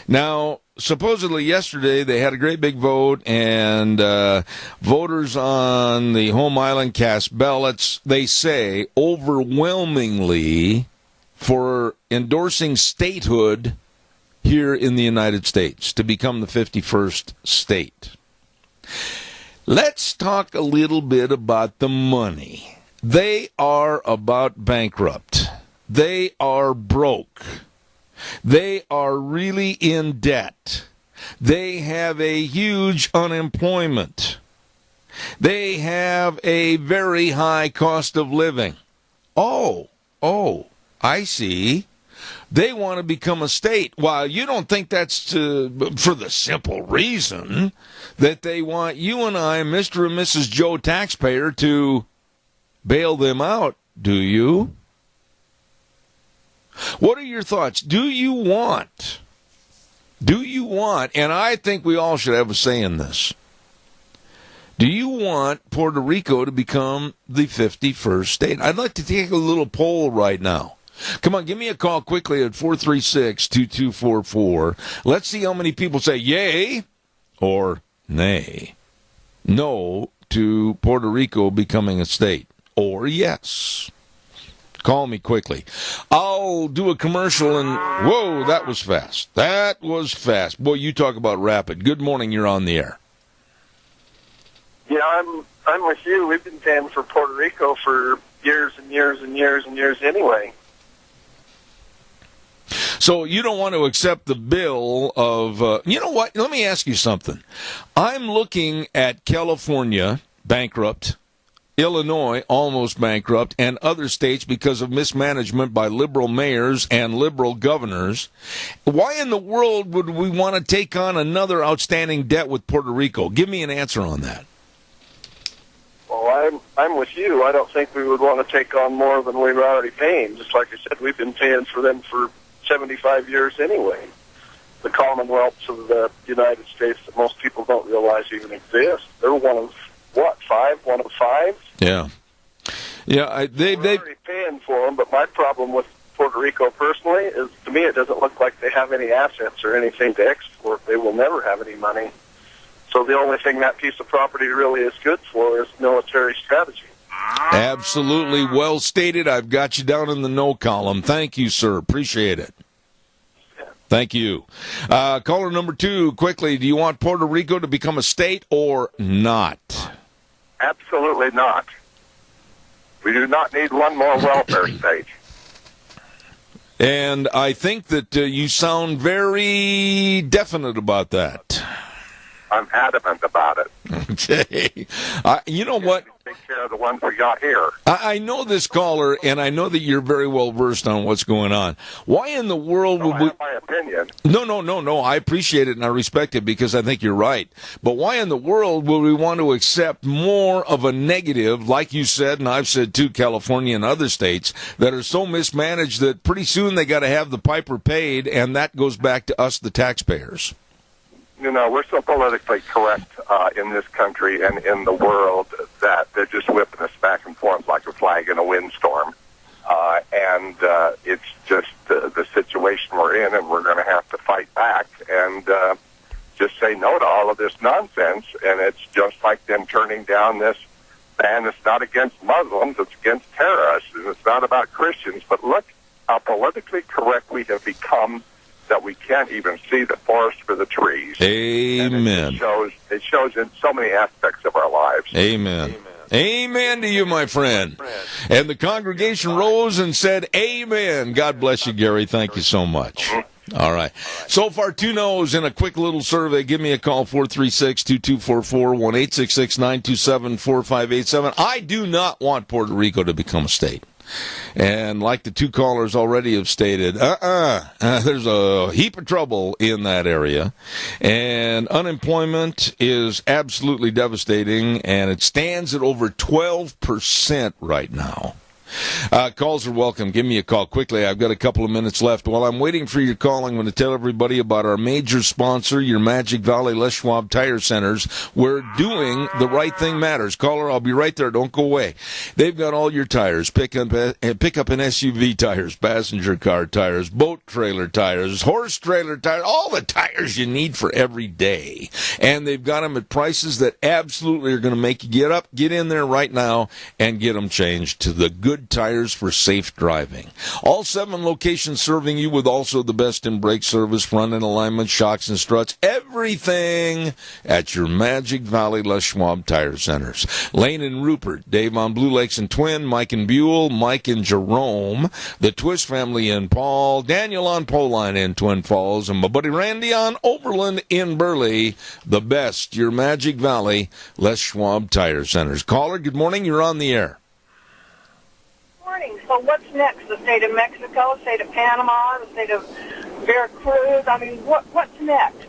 Now, supposedly yesterday they had a great big vote, and voters on the home island cast ballots, they say, overwhelmingly for endorsing statehood here in the United States to become the 51st state. Let's talk a little bit about the money. They are about bankrupt. They are broke. They are really in debt. They have a huge unemployment. They have a very high cost of living. Oh, I see. They want to become a state. While you don't think that's for the simple reason that they want you and I, Mr. and Mrs. Joe taxpayer, to bail them out, do you? What are your thoughts? Do you want, and I think we all should have a say in this, do you want Puerto Rico to become the 51st state? I'd like to take a little poll right now. Come on, give me a call quickly at 436-2244. Let's see how many people say yay or nay. No to Puerto Rico becoming a state. Or yes. Call me quickly. I'll do a commercial and, whoa, that was fast. Boy, you talk about rapid. Good morning, you're on the air. I'm with you. We've been paying for Puerto Rico for years and years and years and years anyway. So you don't want to accept the bill of, you know what? Let me ask you something. I'm looking at California bankrupt, Illinois almost bankrupt, and other states because of mismanagement by liberal mayors and liberal governors. Why in the world would we want to take on another outstanding debt with Puerto Rico? Give me an answer on that. Well, I'm with you. I don't think we would want to take on more than we were already paying. Just like I said, we've been paying for them for 75 years anyway. The commonwealths of the United States that most people don't realize even exist. They're one of, what, one of five? Yeah. Yeah, we're already paying for them, but my problem with Puerto Rico personally is, to me, it doesn't look like they have any assets or anything to export. They will never have any money. So the only thing that piece of property really is good for is military strategy. Absolutely well stated. I've got you down in the no column. Thank you, sir. Appreciate it. Thank you. Caller number 2, quickly, do you want Puerto Rico to become a state or not? Absolutely not. We do not need one more welfare state. And I think that you sound very definite about that. I'm adamant about it. Okay. You know what? Take care of the ones we got here. I know this caller, and I know that you're very well versed on what's going on. Why in the world would we... I have my opinion. No. I appreciate it and I respect it because I think you're right. But why in the world would we want to accept more of a negative, like you said, and I've said too, California and other states, that are so mismanaged that pretty soon they got to have the piper paid, and that goes back to us, the taxpayers? You know, we're so politically correct in this country and in the world that they're just whipping us back and forth like a flag in a windstorm. And it's just the situation we're in, and we're going to have to fight back and just say no to all of this nonsense. And it's just like them turning down this ban. It's not against Muslims, it's against terrorists, and it's not about Christians. But look how politically correct we have become, that we can't even see the forest for the trees. Amen. It shows in so many aspects of our lives. Amen. Amen to you, my friend. And the congregation rose and said, amen. God bless you, Gary. Thank you so much. All right. So far, 2 no's in a quick little survey. Give me a call, 436-2244, 1-866-927-4587. I do not want Puerto Rico to become a state. And like the 2 callers already have stated, there's a heap of trouble in that area. And unemployment is absolutely devastating, and it stands at over 12% right now. Calls are welcome. Give me a call quickly. I've got a couple of minutes left. While I'm waiting for your call, I'm going to tell everybody about our major sponsor, your Magic Valley Les Schwab Tire Centers, where doing the right thing matters. Caller, I'll be right there. Don't go away. They've got all your tires. Pick up and SUV tires, passenger car tires, boat trailer tires, horse trailer tires, all the tires you need for every day. And they've got them at prices that absolutely are going to make you get in there right now and get them changed to the good tires for safe driving. All 7 locations serving you with also the best in brake service, front end alignment, shocks and struts, everything at your Magic Valley Les Schwab Tire Centers. Lane and Rupert, Dave on Blue Lakes and Twin, Mike and Buell, Mike and Jerome, the Twist family in Paul, Daniel on Poline in Twin Falls, and my buddy Randy on Overland in Burley. The best, your Magic Valley Les Schwab Tire Centers. Caller, good morning. You're on the air. So what's next? The state of Mexico, the state of Panama, the state of Veracruz? I mean, what's next?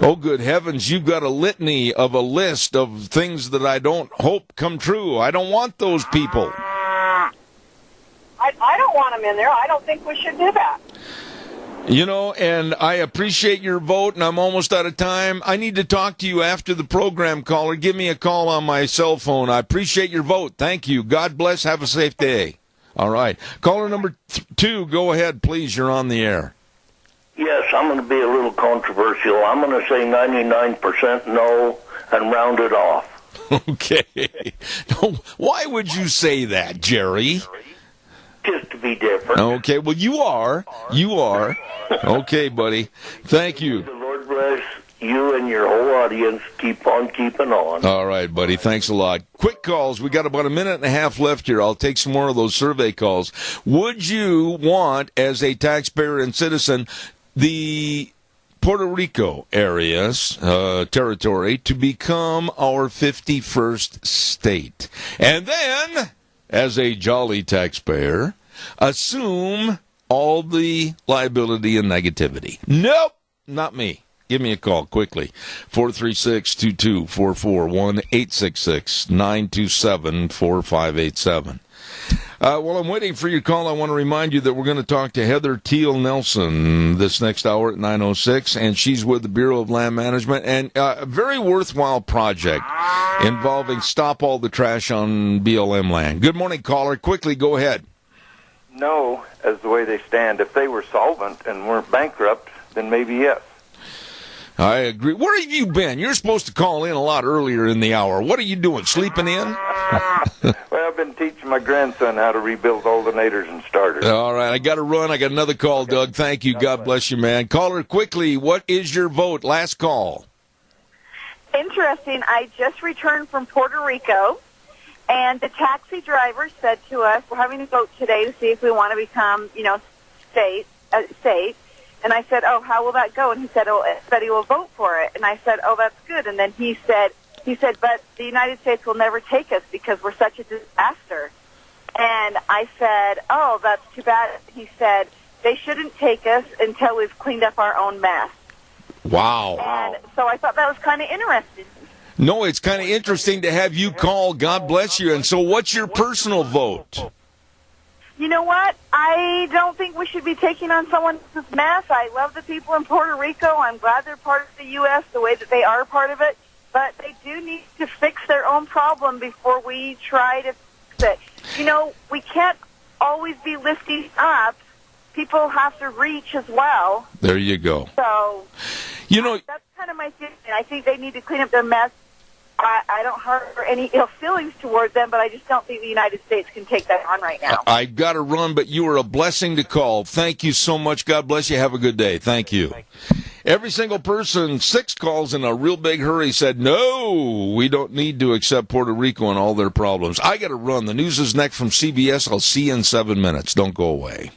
Oh, good heavens, you've got a litany of a list of things that I don't hope come true. I don't want those people. I don't want them in there. I don't think we should do that. You know, and I appreciate your vote, and I'm almost out of time. I need to talk to you after the program, caller. Give me a call on my cell phone. I appreciate your vote. Thank you. God bless. Have a safe day. All right. Caller number 2, go ahead, please. You're on the air. Yes, I'm going to be a little controversial. I'm going to say 99% no and round it off. Okay. Why would you say that, Jerry? Just to be different. Okay, well, you are. You are. Okay, buddy. Thank you. The Lord bless you and your whole audience keep on keeping on. All right, buddy. Thanks a lot. Quick calls. We got about a minute and a half left here. I'll take some more of those survey calls. Would you want, as a taxpayer and citizen, the Puerto Rico area's territory to become our 51st state? And then, as a jolly taxpayer, assume all the liability and negativity. Nope, not me. Give me a call quickly. 436-2244, 1-866-927-4587. While I'm waiting for your call, I want to remind you that we're going to talk to Heather Teal Nelson this next hour at 9:06, and she's with the Bureau of Land Management, and a very worthwhile project involving Stop All the Trash on BLM land. Good morning, caller. Quickly, go ahead. No, as the way they stand. If they were solvent and weren't bankrupt, then maybe yes. I agree. Where have you been? You're supposed to call in a lot earlier in the hour. What are you doing, sleeping in? Well, I've been teaching my grandson how to rebuild alternators and starters. All right, I got to run. I got another call, okay. Doug. Thank you. God bless you, man. Caller, quickly, what is your vote? Last call. Interesting. I just returned from Puerto Rico, and the taxi driver said to us, we're having a vote today to see if we want to become, state. And I said, oh, how will that go? And he said, oh, everybody will vote for it. And I said, oh, that's good. And then he said, but the United States will never take us because we're such a disaster. And I said, oh, that's too bad. He said, they shouldn't take us until we've cleaned up our own mess. Wow. And so I thought that was kind of interesting. No, it's kind of interesting to have you call. God bless you. And so what's your personal vote? You know what? I don't think we should be taking on someone else's mess. I love the people in Puerto Rico. I'm glad they're part of the U.S. the way that they are part of it. But they do need to fix their own problem before we try to fix it. We can't always be lifting up. People have to reach as well. There you go. So, that's kind of my feeling. I think they need to clean up their mess. I don't harbor any ill feelings towards them, but I just don't think the United States can take that on right now. I've got to run, but you were a blessing to call. Thank you so much. God bless you. Have a good day. Thank you. Every single person, 6 calls in a real big hurry, said, no, we don't need to accept Puerto Rico and all their problems. I got to run. The news is next from CBS. I'll see you in 7 minutes. Don't go away.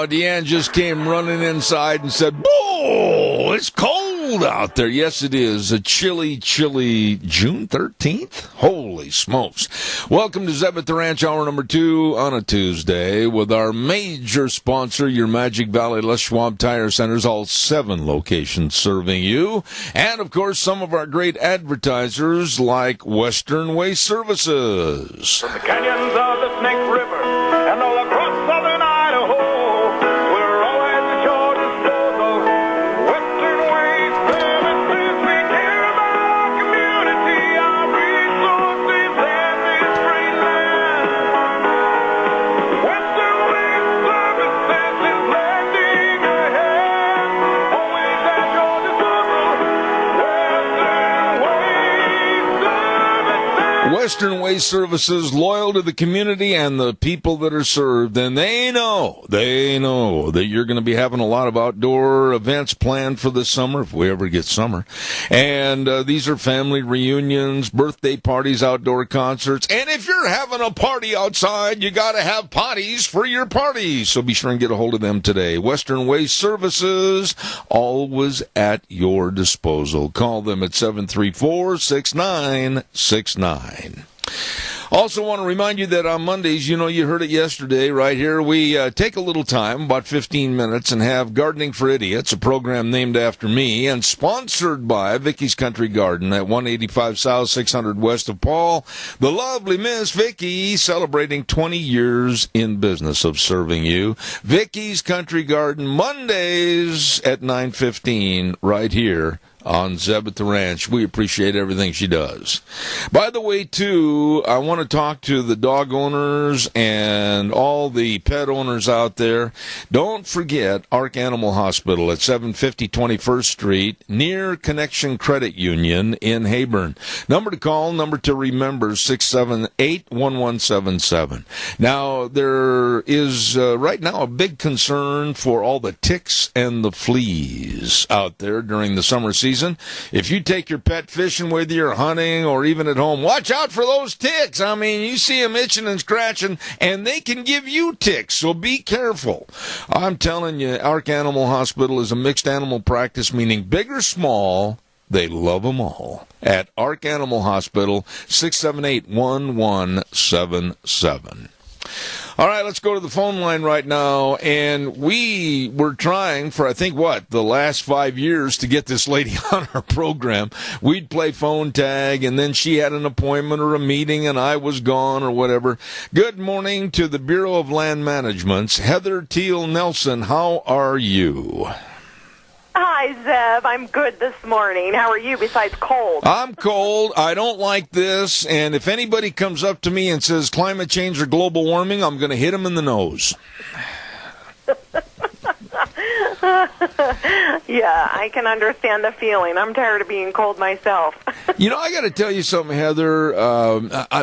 Deanne just came running inside and said, "Oh, it's cold out there." Yes, it is. A chilly June 13th. Holy smokes. Welcome to Zeb at the Ranch, hour number 2 on a Tuesday with our major sponsor, your Magic Valley Les Schwab Tire Centers, all 7 locations serving you. And, of course, some of our great advertisers like Western Waste Services. From the canyons of the Snake River and all across southern Idaho, Western Waste Services, loyal to the community and the people that are served, and they know that you're going to be having a lot of outdoor events planned for this summer, if we ever get summer. And these are family reunions, birthday parties, outdoor concerts, and if you're having a party outside, you got to have potties for your parties. So be sure and get a hold of them today. Western Waste Services, always at your disposal. Call them at 734-6969. Also want to remind you that on Mondays, you heard it yesterday right here, we take a little time, about 15 minutes, and have Gardening for Idiots, a program named after me and sponsored by Vicky's Country Garden at 185 South, 600 West of Paul. The lovely Miss Vicky celebrating 20 years in business of serving you. Vicky's Country Garden, Mondays at 9:15 right here on Zeb at the Ranch. We appreciate everything she does. By the way, too, I want to talk to the dog owners and all the pet owners out there. Don't forget Ark Animal Hospital at 750 21st Street, near Connection Credit Union in Heyburn. Number to call, number to remember, 678-1177. Now, there is right now a big concern for all the ticks and the fleas out there during the summer season. If you take your pet fishing with you or hunting or even at home, watch out for those ticks. I mean, you see them itching and scratching, and they can give you ticks, so be careful. I'm telling you, Ark Animal Hospital is a mixed animal practice, meaning big or small, they love them all. At Ark Animal Hospital, 678-1177. All right, let's go to the phone line right now. And we were trying for, I think, the last 5 years to get this lady on our program. We'd play phone tag, and then she had an appointment or a meeting, and I was gone or whatever. Good morning to the Bureau of Land Management's Heather Teal Nelson. How are you? Hi, Zeb. I'm good this morning. How are you besides cold? I'm cold. I don't like this. And if anybody comes up to me and says climate change or global warming, I'm going to hit them in the nose. Yeah, I can understand the feeling. I'm tired of being cold myself. You know, I got to tell you something, Heather.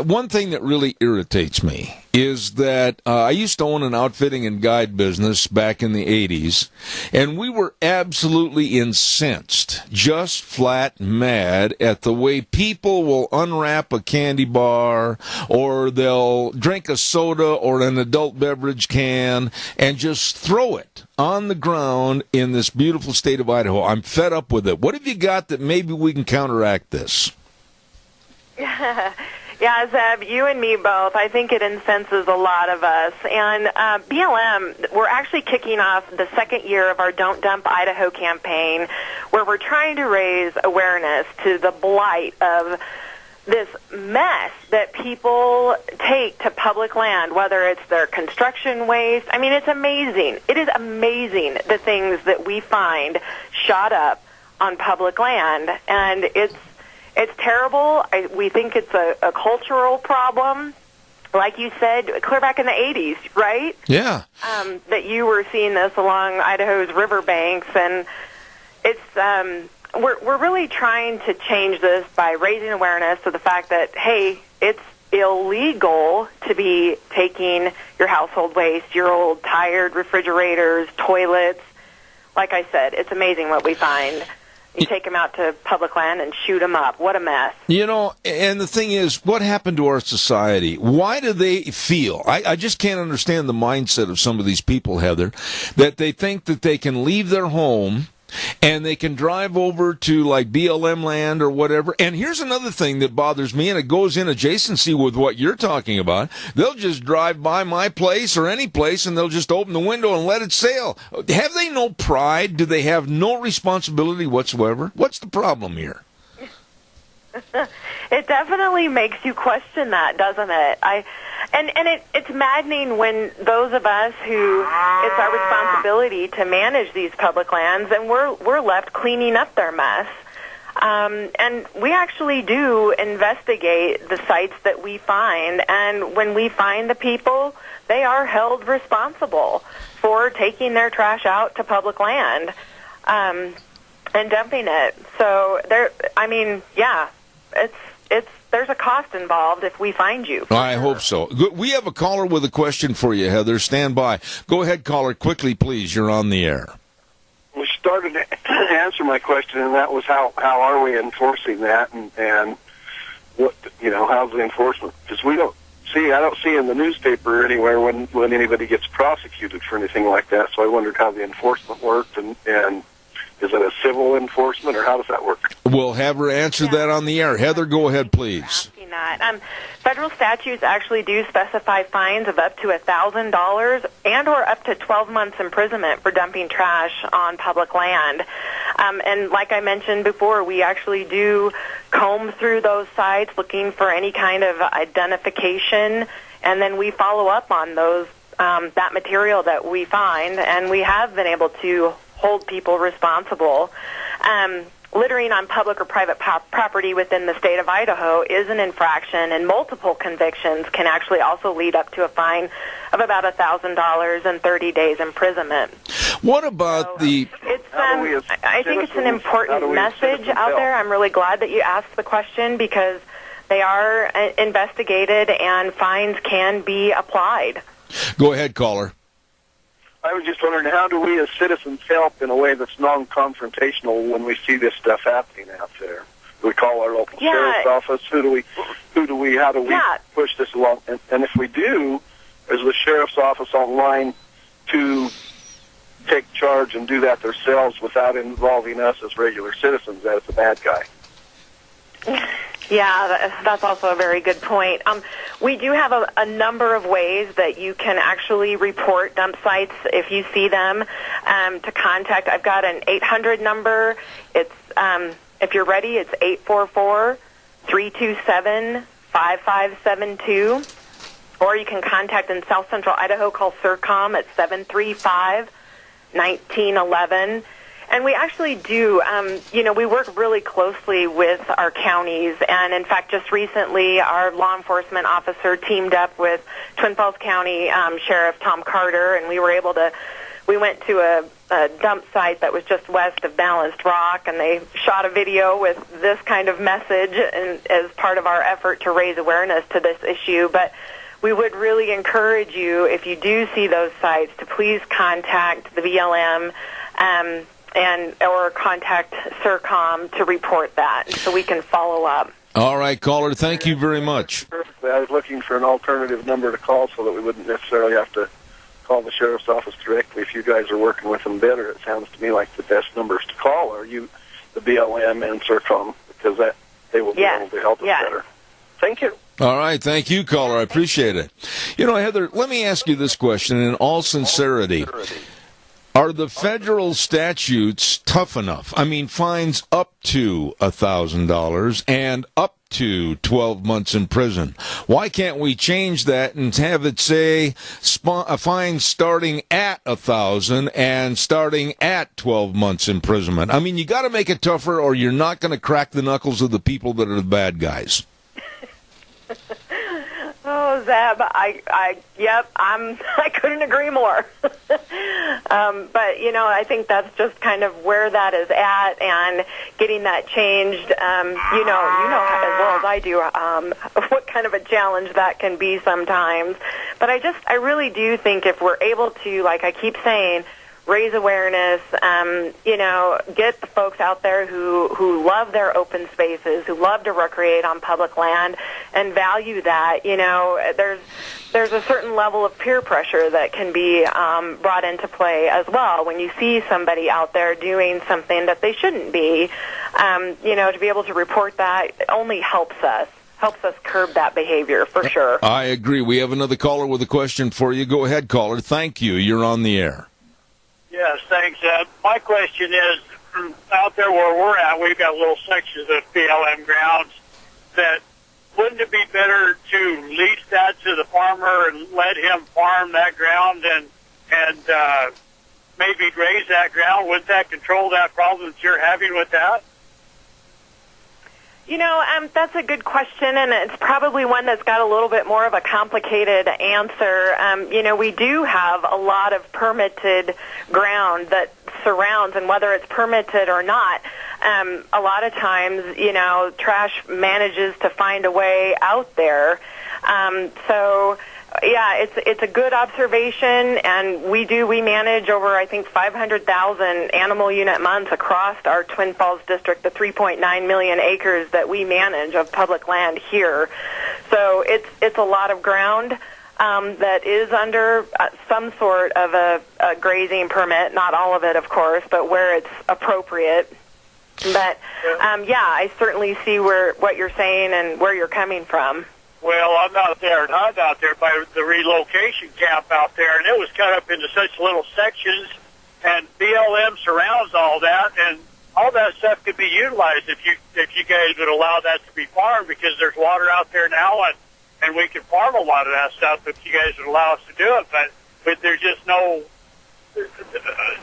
One thing that really irritates me is that I used to own an outfitting and guide business back in the 80s, and we were absolutely incensed, just flat mad at the way people will unwrap a candy bar or they'll drink a soda or an adult beverage can and just throw it on the ground in this beautiful state of Idaho. I'm fed up with it. What have you got that maybe we can counteract this? Yeah, Zeb, you and me both. I think it incenses a lot of us. And BLM, we're actually kicking off the second year of our Don't Dump Idaho campaign, where we're trying to raise awareness to the blight of this mess that people take to public land, whether it's their construction waste. I mean, it's amazing. It is amazing the things that we find shot up on public land, and it's terrible. We think it's a cultural problem, like you said, clear back in the 80s, right? Yeah. That you were seeing this along Idaho's riverbanks, and it's we're really trying to change this by raising awareness to the fact that, hey, it's illegal to be taking your household waste, your old tired refrigerators, toilets. Like I said, it's amazing what we find. You take them out to public land and shoot them up. What a mess. You know, and the thing is, what happened to our society? Why do they feel? I just can't understand the mindset of some of these people, Heather, that they think that they can leave their home and they can drive over to like BLM land or whatever. And here's another thing that bothers me, and it goes in adjacency with what you're talking about. They'll just drive by my place or any place and they'll just open the window and let it sail. Have they no pride? Do they have no responsibility whatsoever? What's the problem here? It definitely makes you question that, doesn't it? It's maddening when those of us who it's our responsibility to manage these public lands, and we're left cleaning up their mess. And we actually do investigate the sites that we find, and when we find the people, they are held responsible for taking their trash out to public land and dumping it. So there's a cost involved if we find you. I hope so. We have a caller with a question for you, Heather. Stand by. Go ahead, caller, quickly, please. You're on the air. We started to answer my question, and that was how are we enforcing that, and what, how's the enforcement? Because I don't see in the newspaper anywhere when anybody gets prosecuted for anything like that. So I wondered how the enforcement worked, and is it a civil enforcement, or how does that work? We'll have her answer that on the air. Heather, go ahead, please. Federal statutes actually do specify fines of up to $1,000 and or up to 12 months imprisonment for dumping trash on public land. And like I mentioned before, we actually do comb through those sites looking for any kind of identification, and then we follow up on those that material that we find, and we have been able to hold people responsible. littering on public or private property within the state of Idaho is an infraction, and multiple convictions can actually also lead up to a fine of about $1,000 and 30 days imprisonment. What about I think it's an important message out there. I'm really glad that you asked the question because they are investigated and fines can be applied. Go ahead, caller. I was just wondering, how do we as citizens help in a way that's non-confrontational when we see this stuff happening out there? Do we call our local sheriff's office? How do we push this along? And if we do, is the sheriff's office online to take charge and do that themselves without involving us as regular citizens as the bad guy? Yeah, that's also a very good point. We do have a number of ways that you can actually report dump sites if you see them to contact. I've got an 800 number. It's if you're ready, it's 844-327-5572. Or you can contact in South Central Idaho, call CERCOM at 735-1911. And we actually do, we work really closely with our counties. And, in fact, just recently our law enforcement officer teamed up with Twin Falls County Sheriff Tom Carter, and we went to a dump site that was just west of Balanced Rock, and they shot a video with this kind of message and as part of our effort to raise awareness to this issue. But we would really encourage you, if you do see those sites, to please contact the BLM or contact CERCOM to report that so we can follow up. All right, caller, thank you very much. I was looking for an alternative number to call so that we wouldn't necessarily have to call the sheriff's office directly. If you guys are working with them better, it sounds to me like the best numbers to call are the BLM and CERCOM, because they will be able to help us better. Thank you. All right, thank you, caller. I appreciate it. Heather, let me ask you this question in all sincerity. Are the federal statutes tough enough? I mean, fines up to $1,000 and up to 12 months in prison. Why can't we change that and have it say a fine starting at $1,000 and starting at 12 months imprisonment? I mean, you got to make it tougher, or you're not going to crack the knuckles of the people that are the bad guys. Oh, Zeb, I couldn't agree more. But, I think that's just kind of where that is at, and getting that changed, you know as well as I do what kind of a challenge that can be sometimes. But I really do think if we're able to, like I keep saying, raise awareness, get the folks out there who love their open spaces, who love to recreate on public land and value that. There's a certain level of peer pressure that can be brought into play as well when you see somebody out there doing something that they shouldn't be. To be able to report that only helps us curb that behavior for sure. I agree. We have another caller with a question for you. Go ahead, caller. Thank you. You're on the air. Yes, thanks. My question is, out there where we're at, we've got little sections of BLM grounds that wouldn't it be better to lease that to the farmer and let him farm that ground and maybe graze that ground? Wouldn't that control that problem that you're having with that? That's a good question, and it's probably one that's got a little bit more of a complicated answer. We do have a lot of permitted ground that surrounds, and whether it's permitted or not, a lot of times, trash manages to find a way out there. Yeah, it's a good observation, and we manage over, I think, 500,000 animal unit months across our Twin Falls district, the 3.9 million acres that we manage of public land here. So it's a lot of ground that is under some sort of a grazing permit, not all of it, of course, but where it's appropriate. But, I certainly see what you're saying and where you're coming from. Well, I'm out there by the relocation camp out there, and it was cut up into such little sections, and BLM surrounds all that, and all that stuff could be utilized if you guys would allow that to be farmed, because there's water out there now, and we can farm a lot of that stuff if you guys would allow us to do it. But there's just no,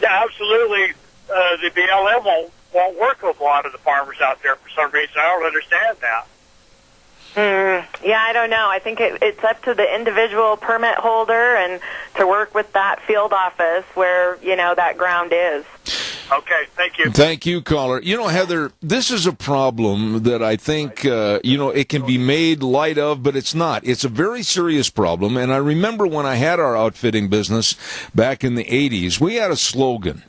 absolutely, the BLM won't work with a lot of the farmers out there for some reason. I don't understand that. Yeah, I don't know. I think it's up to the individual permit holder and to work with that field office where, that ground is. Okay, thank you. Thank you, caller. Heather, this is a problem that I think, it can be made light of, but it's not. It's a very serious problem, and I remember when I had our outfitting business back in the 80s, we had a slogan.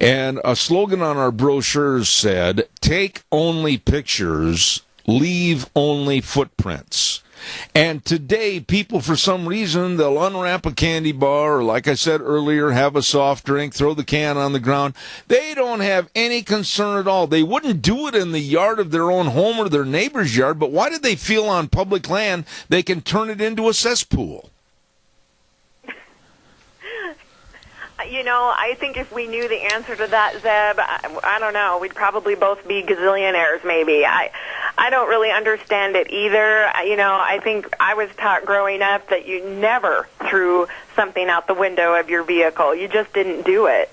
And a slogan on our brochures said, "Take only pictures, leave only footprints." And today, people, for some reason, they'll unwrap a candy bar, or like I said earlier, have a soft drink, throw the can on the ground. They don't have any concern at all. They wouldn't do it in the yard of their own home or their neighbor's yard, but why do they feel on public land they can turn it into a cesspool? I think if we knew the answer to that, Zeb, I don't know, we'd probably both be gazillionaires maybe. I don't really understand it either. I think I was taught growing up that you never threw something out the window of your vehicle. You just didn't do it.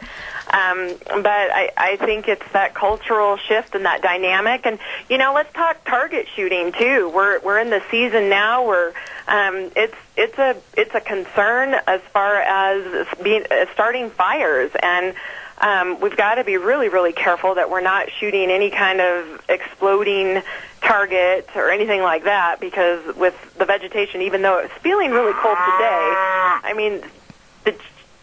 But I think it's that cultural shift and that dynamic. And, let's talk target shooting, too. We're in the season now where it's a concern as far as starting fires. And we've got to be really, really careful that we're not shooting any kind of exploding target or anything like that, because with the vegetation, even though it's feeling really cold today,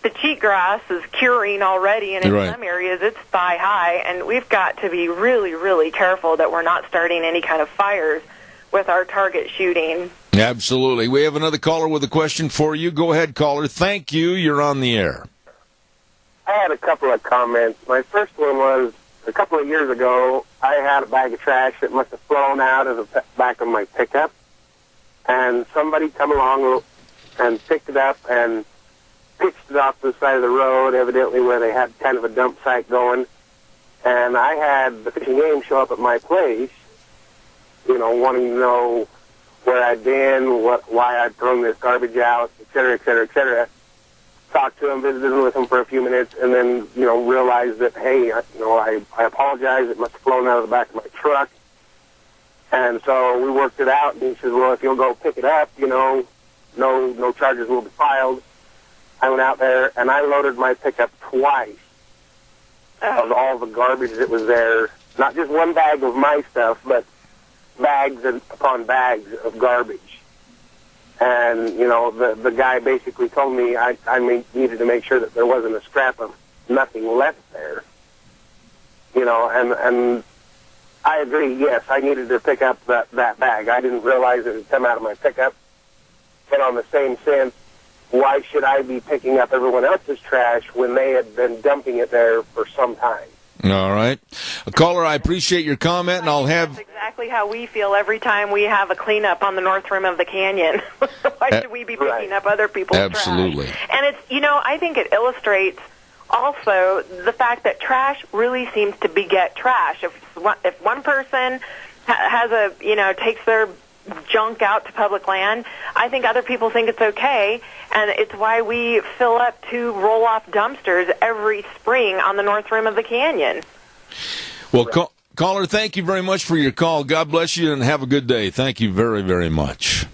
the cheatgrass is curing already, and in some areas it's thigh high, and we've got to be really, really careful that we're not starting any kind of fires with our target shooting. Absolutely. We have another caller with a question for you. Go ahead, caller. Thank you. You're on the air. I had a couple of comments. My first one was, a couple of years ago, I had a bag of trash that must have flown out of the back of my pickup, and somebody come along and picked it up and pitched it off the side of the road, evidently where they had kind of a dump site going. And I had the Fish and Game show up at my place, wanting to know where I'd been, why I'd thrown this garbage out, et cetera, et cetera, et cetera. Talked to him, visited with him for a few minutes, and then, realized that, hey, I apologize. It must have flown out of the back of my truck. And so we worked it out, and he said, well, if you'll go pick it up, no charges will be filed. I went out there, and I loaded my pickup twice of all the garbage that was there. Not just one bag of my stuff, but bags upon bags of garbage. And, the guy basically told me I needed to make sure that there wasn't a scrap of nothing left there. And I agree, yes, I needed to pick up that bag. I didn't realize it had come out of my pickup. And on the same sense, why should I be picking up everyone else's trash when they had been dumping it there for some time? All right. Caller, I appreciate your comment, and I'll have... That's exactly how we feel every time we have a cleanup on the north rim of the canyon. Why should we be picking up other people's trash? Absolutely. And it's, I think it illustrates also the fact that trash really seems to beget trash. If one person has takes their junk out to public land, I think other people think it's okay, and it's why we fill up 2 roll-off dumpsters every spring on the north rim of the canyon. Well, caller, thank you very much for your call. God bless you, and have a good day. Thank you very, very much.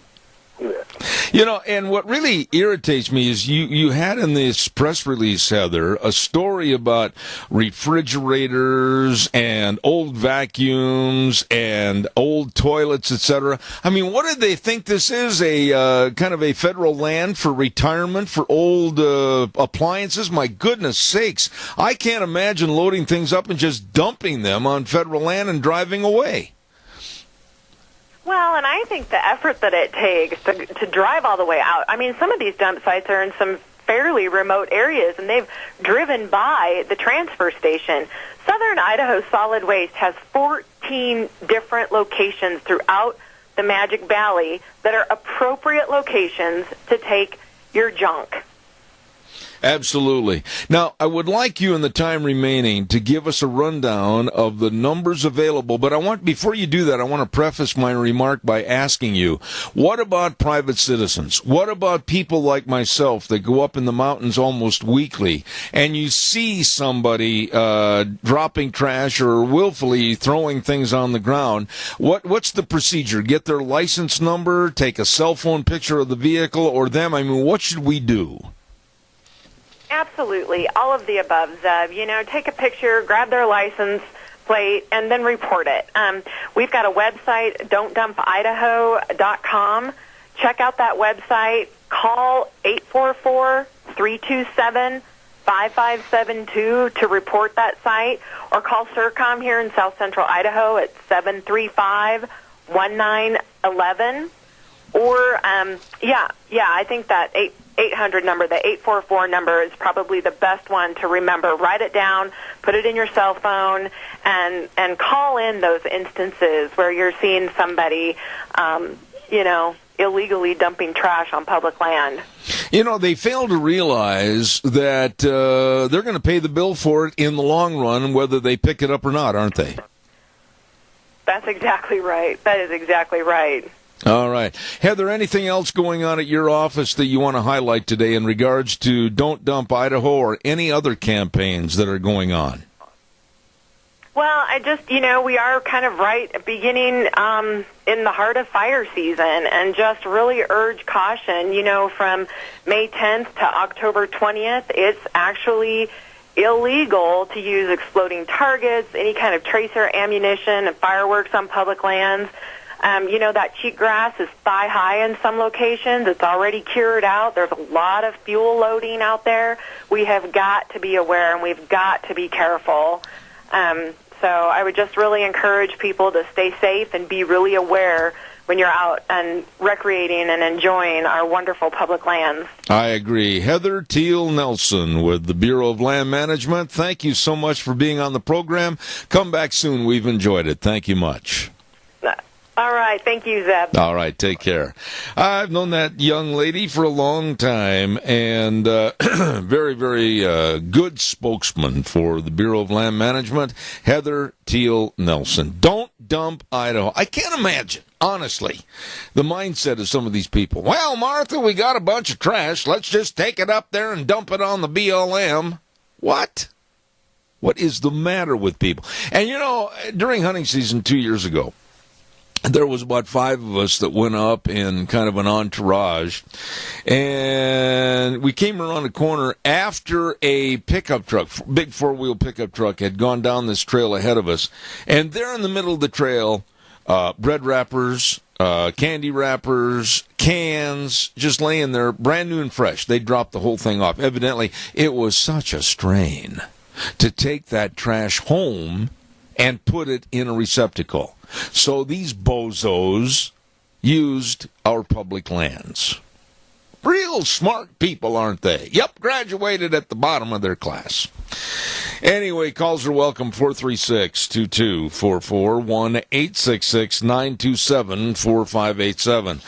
And what really irritates me is you had in this press release, Heather, a story about refrigerators and old vacuums and old toilets, etc. I mean, what do they think this is, a kind of a federal land for retirement for old appliances? My goodness sakes, I can't imagine loading things up and just dumping them on federal land and driving away. Well, and I think the effort that it takes to drive all the way out. I mean, some of these dump sites are in some fairly remote areas, and they've driven by the transfer station. Southern Idaho Solid Waste has 14 different locations throughout the Magic Valley that are appropriate locations to take your junk. Absolutely. Now, I would like you in the time remaining to give us a rundown of the numbers available, but before you do that, I want to preface my remark by asking you, what about private citizens? What about people like myself that go up in the mountains almost weekly, and you see somebody dropping trash or willfully throwing things on the ground? What's the procedure? Get their license number, take a cell phone picture of the vehicle or them? I mean, what should we do? Absolutely. All of the above, Zeb. Take a picture, grab their license plate, and then report it. We've got a website, don'tdumpidaho.com. Check out that website. Call 844-327-5572 to report that site, or call CERCOM here in South Central Idaho at 735-1911. Or, I think that 800 number, the 844 number, is probably the best one to remember. Write it down, put it in your cell phone, and call in those instances where you're seeing somebody, illegally dumping trash on public land. They fail to realize that they're going to pay the bill for it in the long run, whether they pick it up or not, aren't they? That's exactly right. That is exactly right. All right. Heather, anything else going on at your office that you want to highlight today in regards to Don't Dump Idaho or any other campaigns that are going on? Well, we are kind of beginning in the heart of fire season, and just really urge caution. From May 10th to October 20th, it's actually illegal to use exploding targets, any kind of tracer ammunition, and fireworks on public lands. That cheatgrass is thigh-high in some locations. It's already cured out. There's a lot of fuel loading out there. We have got to be aware, and we've got to be careful. So I would just really encourage people to stay safe and be really aware when you're out and recreating and enjoying our wonderful public lands. I agree. Heather Teal Nelson with the Bureau of Land Management, thank you so much for being on the program. Come back soon. We've enjoyed it. Thank you much. All right. Thank you, Zeb. All right. Take care. I've known that young lady for a long time, and very, very good spokesman for the Bureau of Land Management, Heather Teal Nelson. Don't dump Idaho. I can't imagine, honestly, the mindset of some of these people. Well, Martha, we got a bunch of trash. Let's just take it up there and dump it on the BLM. What? What is the matter with people? And, during hunting season 2 years ago, there was about 5 of us that went up in kind of an entourage, and we came around a corner after a pickup truck, big four-wheel pickup truck, had gone down this trail ahead of us, and there in the middle of the trail, bread wrappers, candy wrappers, cans, just laying there, brand new and fresh. They dropped the whole thing off. Evidently, it was such a strain to take that trash home and put it in a receptacle. So these bozos used our public lands. Real smart people, aren't they? Yep, graduated at the bottom of their class. Anyway, calls are welcome, 436-2244, 1-866-927-4587.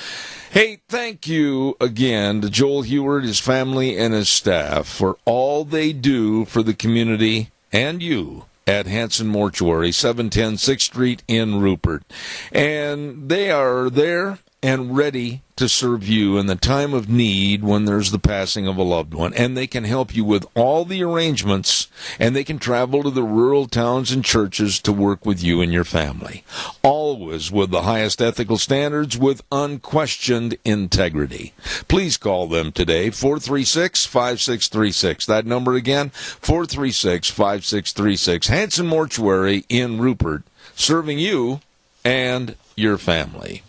Hey, thank you again to Joel Heward, his family, and his staff for all they do for the community and you at Hanson Mortuary, 710 6th Street in Rupert. And they are there and ready to serve you in the time of need when there's the passing of a loved one. And they can help you with all the arrangements, and they can travel to the rural towns and churches to work with you and your family. Always with the highest ethical standards, with unquestioned integrity. Please call them today, 436-5636. That number again, 436-5636. Hanson Mortuary in Rupert, serving you and your family.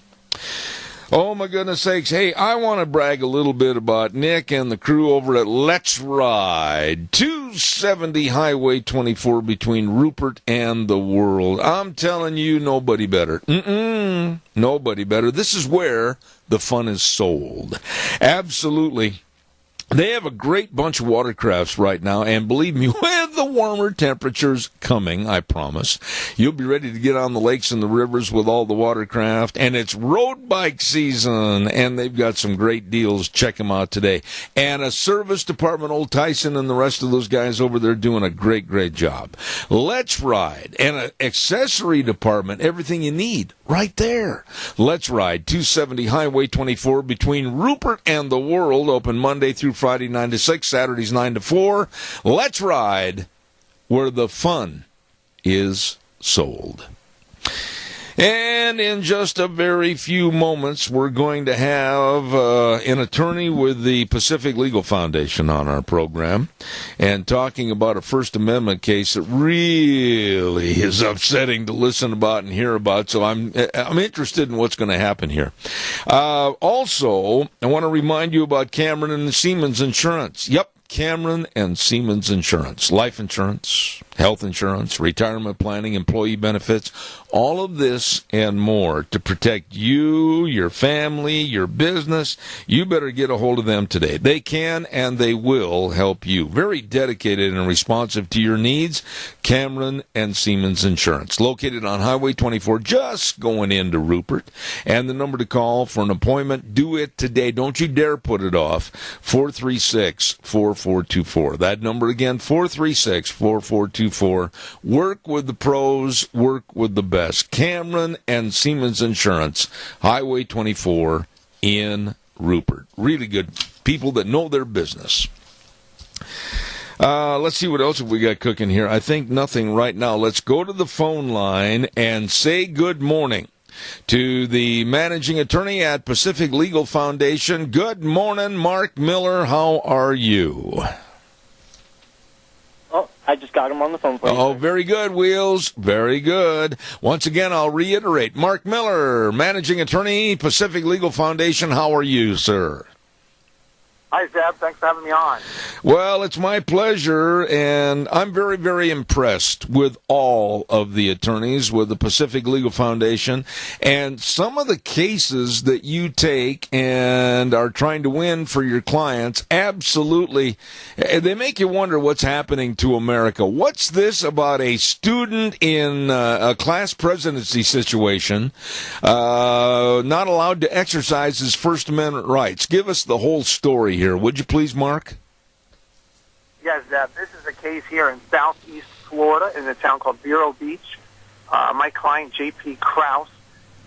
Oh, my goodness sakes. Hey, I want to brag a little bit about Nick and the crew over at Let's Ride, 270 Highway 24 between Rupert and the World. I'm telling you, nobody better. Nobody better. This is where the fun is sold. Absolutely. They have a great bunch of watercrafts right now, and believe me, with the warmer temperatures coming, I promise, you'll be ready to get on the lakes and the rivers with all the watercraft, and it's road bike season, and they've got some great deals. Check them out today. And a service department, Old Tyson and the rest of those guys over there doing a great, great job. Let's Ride, and an accessory department, everything you need right there. Let's Ride, 270 Highway 24 between Rupert and the World, open Monday through Friday 9 to 6, Saturdays 9 to 4. Let's Ride, where the fun is sold. And in just a very few moments, we're going to have an attorney with the Pacific Legal Foundation on our program and talking about a First Amendment case that really is upsetting to listen about and hear about. So I'm interested in what's going to happen here. Also, I want to remind you about Cameron and Siemens Insurance. Yep. Cameron and Siemens Insurance, life insurance, health insurance, retirement planning, employee benefits, all of this and more to protect you, your family, your business. You better get a hold of them today. They can and they will help you. Very dedicated and responsive to your needs. Cameron and Siemens Insurance, located on Highway 24, just going into Rupert. And the number to call for an appointment, do it today. Don't you dare put it off. 436-4424. That number again, 436-4424. Work with the pros, work with the best. Cameron and Siemens Insurance, Highway 24 in Rupert. Really good people that know their business. Let's see what else have we got cooking here. I think nothing right now. Let's go to the phone line and say good morning to the managing attorney at Pacific Legal Foundation. Good morning, Mark Miller. How are you? Oh, I just got him on the phone for you. Oh, very good, Wheels. Very good. Once again, I'll reiterate. Mark Miller, managing attorney, Pacific Legal Foundation. How are you, sir? Hi, Zeb. Thanks for having me on. Well, it's my pleasure, and I'm very, very impressed with all of the attorneys with the Pacific Legal Foundation and some of the cases that you take and are trying to win for your clients. Absolutely. They make you wonder what's happening to America. What's this about a student in a class presidency situation not allowed to exercise his First Amendment rights? Give us the whole story here, would you please, Mark? Yes, Zeb. This is a case here in southeast Florida in a town called Vero Beach. My client, J.P. Krause,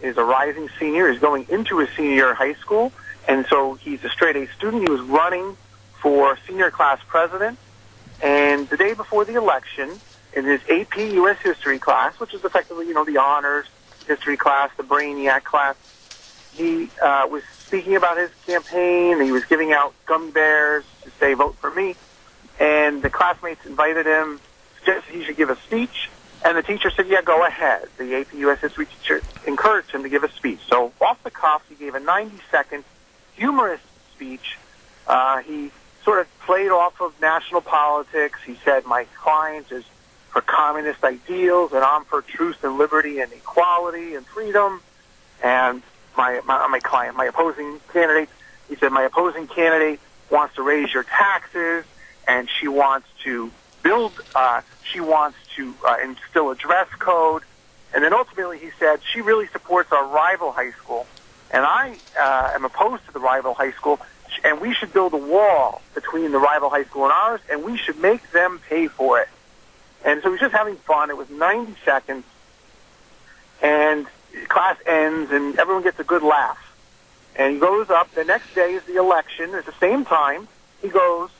is a rising senior. He's going into his senior year of high school, and so he's a straight-A student. He was running for senior class president, and the day before the election, in his AP U.S. history class, which is effectively, the honors history class, the Brainiac class, he was speaking about his campaign. He was giving out gummy bears to say, vote for me. And the classmates invited him, suggested he should give a speech. And the teacher said, yeah, go ahead. The AP U.S. history teacher encouraged him to give a speech. So off the cuff, he gave a 90-second humorous speech. He sort of played off of national politics. He said, my client is for communist ideals, and I'm for truth and liberty and equality and freedom. And my opposing candidate, he said, my opposing candidate wants to raise your taxes, and she wants to build, instill a dress code. And then ultimately he said, she really supports our rival high school, and I am opposed to the rival high school, and we should build a wall between the rival high school and ours, and we should make them pay for it. And so he was just having fun. It was 90 seconds, and class ends, and everyone gets a good laugh. And he goes up. The next day is the election. At the same time, he goes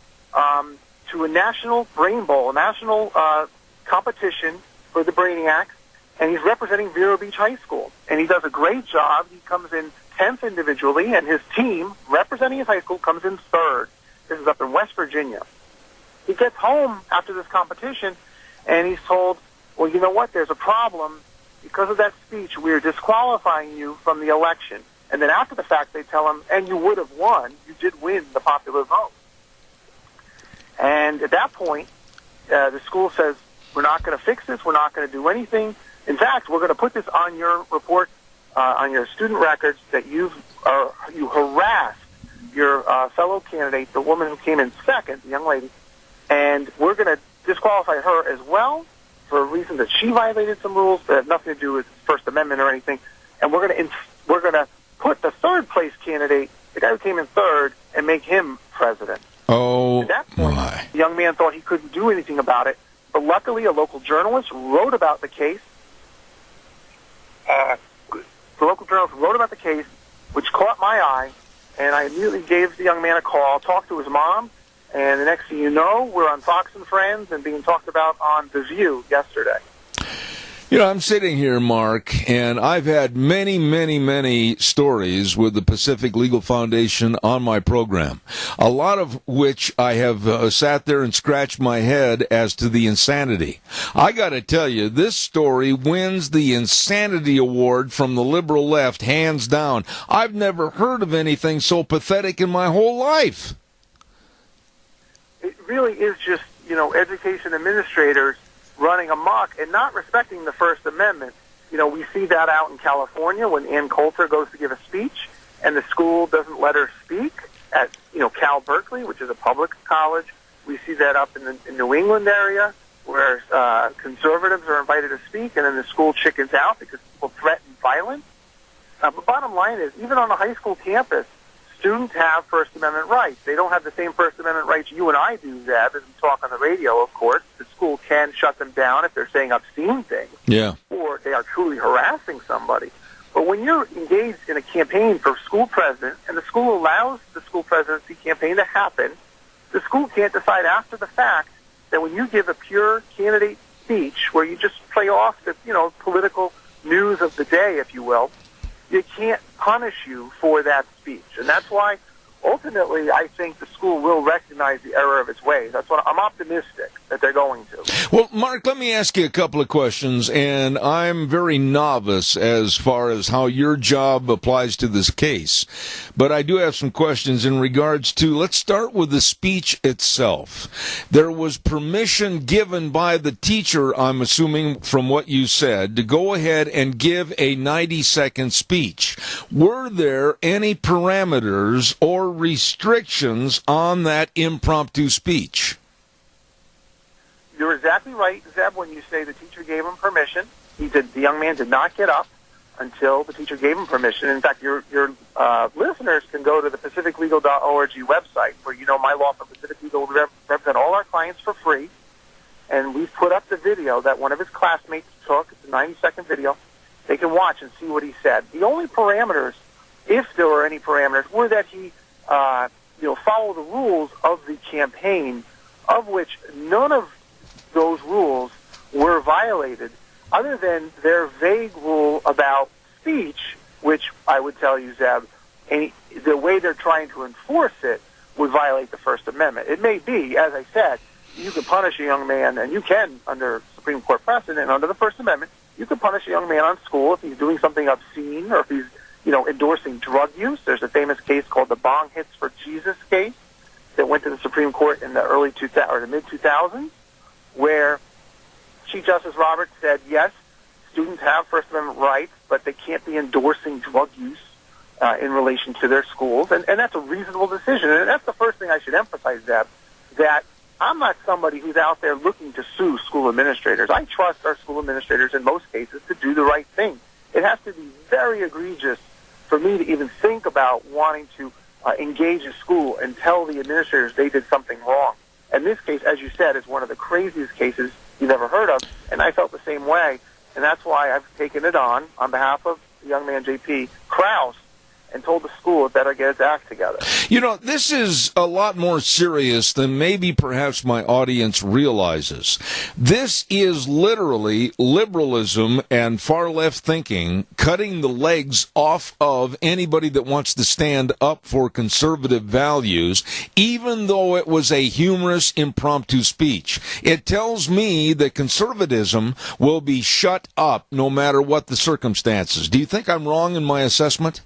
to a national brain bowl, a national competition for the Brainiacs, and he's representing Vero Beach High School. And he does a great job. He comes in 10th individually, and his team, representing his high school, comes in 3rd. This is up in West Virginia. He gets home after this competition, and he's told, well, you know what, there's a problem. Because of that speech, we're disqualifying you from the election. And then after the fact, they tell him, and you would have won. You did win the popular vote. And at that point, the school says, we're not going to fix this. We're not going to do anything. In fact, we're going to put this on your report, on your student records, that you harassed your fellow candidate, the woman who came in second, the young lady, and we're going to disqualify her as well for a reason that she violated some rules that have nothing to do with First Amendment or anything. And we're going to put the third place candidate, the guy who came in third, and make him president. Oh, at that point, the young man thought he couldn't do anything about it, but luckily a local journalist wrote about the case. Which caught my eye, and I immediately gave the young man a call, talked to his mom, and the next thing you know, we're on Fox and Friends and being talked about on The View yesterday. You know, I'm sitting here, Mark, and I've had many, many, many stories with the Pacific Legal Foundation on my program, a lot of which I have sat there and scratched my head as to the insanity. I got to tell you, this story wins the Insanity Award from the liberal left, hands down. I've never heard of anything so pathetic in my whole life. It really is just, education administrators running amok and not respecting the First Amendment. We see that out in California when Ann Coulter goes to give a speech and the school doesn't let her speak at, Cal Berkeley, which is a public college. We see that up in the New England area where conservatives are invited to speak and then the school chickens out because people threaten violence. But bottom line is, even on a high school campus, students have First Amendment rights. They don't have the same First Amendment rights you and I do, Zeb, as we talk on the radio, of course. The school can shut them down if they're saying obscene things. Yeah. Or they are truly harassing somebody. But when you're engaged in a campaign for school president, and the school allows the school presidency campaign to happen, the school can't decide after the fact that when you give a pure candidate speech where you just play off the, political news of the day, if you will, you can't punish you for that speech. And that's why, ultimately, I think the school will recognize the error of its ways. That's what I'm optimistic that they're going to. Well, Mark, let me ask you a couple of questions, and I'm very novice as far as how your job applies to this case. But I do have some questions in regards to, let's start with the speech itself. There was permission given by the teacher, I'm assuming from what you said, to go ahead and give a 90-second speech. Were there any parameters or restrictions on that impromptu speech? You're exactly right, Zeb, when you say the teacher gave him permission. The young man did not get up until the teacher gave him permission. In fact, your listeners can go to the pacificlegal.org website where, my law firm Pacific Legal will represent all our clients for free. And we've put up the video that one of his classmates took. It's a 90-second video. They can watch and see what he said. The only parameters, if there were any parameters, were that he follow the rules of the campaign, of which none of those rules were violated, other than their vague rule about speech, which I would tell you, Zeb, the way they're trying to enforce it would violate the First Amendment. It may be, as I said, you can punish a young man, and you can, under Supreme Court precedent, under the First Amendment, you can punish a young man on school if he's doing something obscene or if he's endorsing drug use. There's a famous case called the Bong Hits for Jesus case that went to the Supreme Court in the the mid-2000s, where Chief Justice Roberts said, yes, students have First Amendment rights, but they can't be endorsing drug use in relation to their schools. And that's a reasonable decision. And that's the first thing I should emphasize, that I'm not somebody who's out there looking to sue school administrators. I trust our school administrators in most cases to do the right thing. It has to be very egregious for me to even think about wanting to engage a school and tell the administrators they did something wrong. And this case, as you said, is one of the craziest cases you've ever heard of, and I felt the same way. And that's why I've taken it on behalf of the young man, J.P. Krause, and told the school it better get its act together. This is a lot more serious than maybe perhaps my audience realizes. This is literally liberalism and far-left thinking cutting the legs off of anybody that wants to stand up for conservative values, even though it was a humorous, impromptu speech. It tells me that conservatism will be shut up no matter what the circumstances. Do you think I'm wrong in my assessment?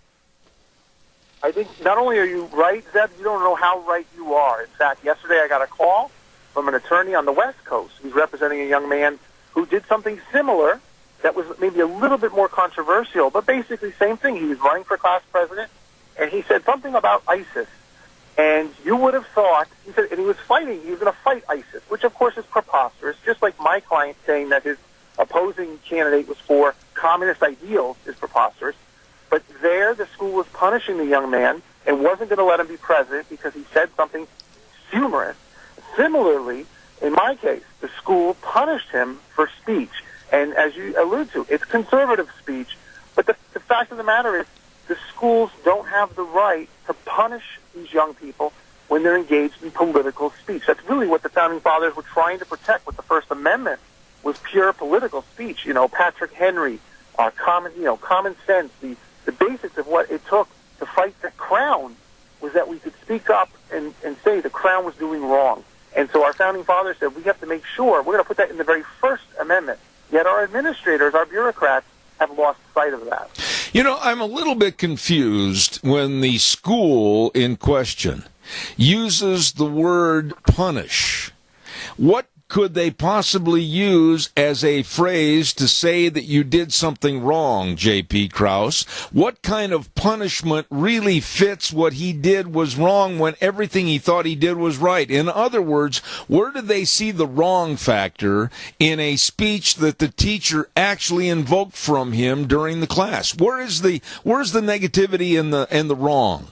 I think not only are you right, Zeb, you don't know how right you are. In fact, yesterday I got a call from an attorney on the West Coast who's representing a young man who did something similar that was maybe a little bit more controversial, but basically same thing. He was running for class president, and he said something about ISIS. And you would have thought, he said, and he was fighting, he was going to fight ISIS, which of course is preposterous, just like my client saying that his opposing candidate was for communist ideals is preposterous. But there, the school was punishing the young man and wasn't going to let him be president because he said something humorous. Similarly, in my case, the school punished him for speech. And as you allude to, it's conservative speech. But the fact of the matter is, the schools don't have the right to punish these young people when they're engaged in political speech. That's really what the Founding Fathers were trying to protect with the First Amendment, was pure political speech. You know, Patrick Henry, common sense, the basics of what it took to fight the crown was that we could speak up and say the crown was doing wrong. And so our Founding Fathers said we have to make sure, we're going to put that in the very First Amendment. Yet our administrators, our bureaucrats, have lost sight of that. You know, I'm a little bit confused when the school in question uses the word punish. What could they possibly use as a phrase to say that you did something wrong, J.P. Krause? What kind of punishment really fits what he did was wrong when everything he thought he did was right? In other words, where did they see the wrong factor in a speech that the teacher actually invoked from him during the class? Where's the negativity and the wrong?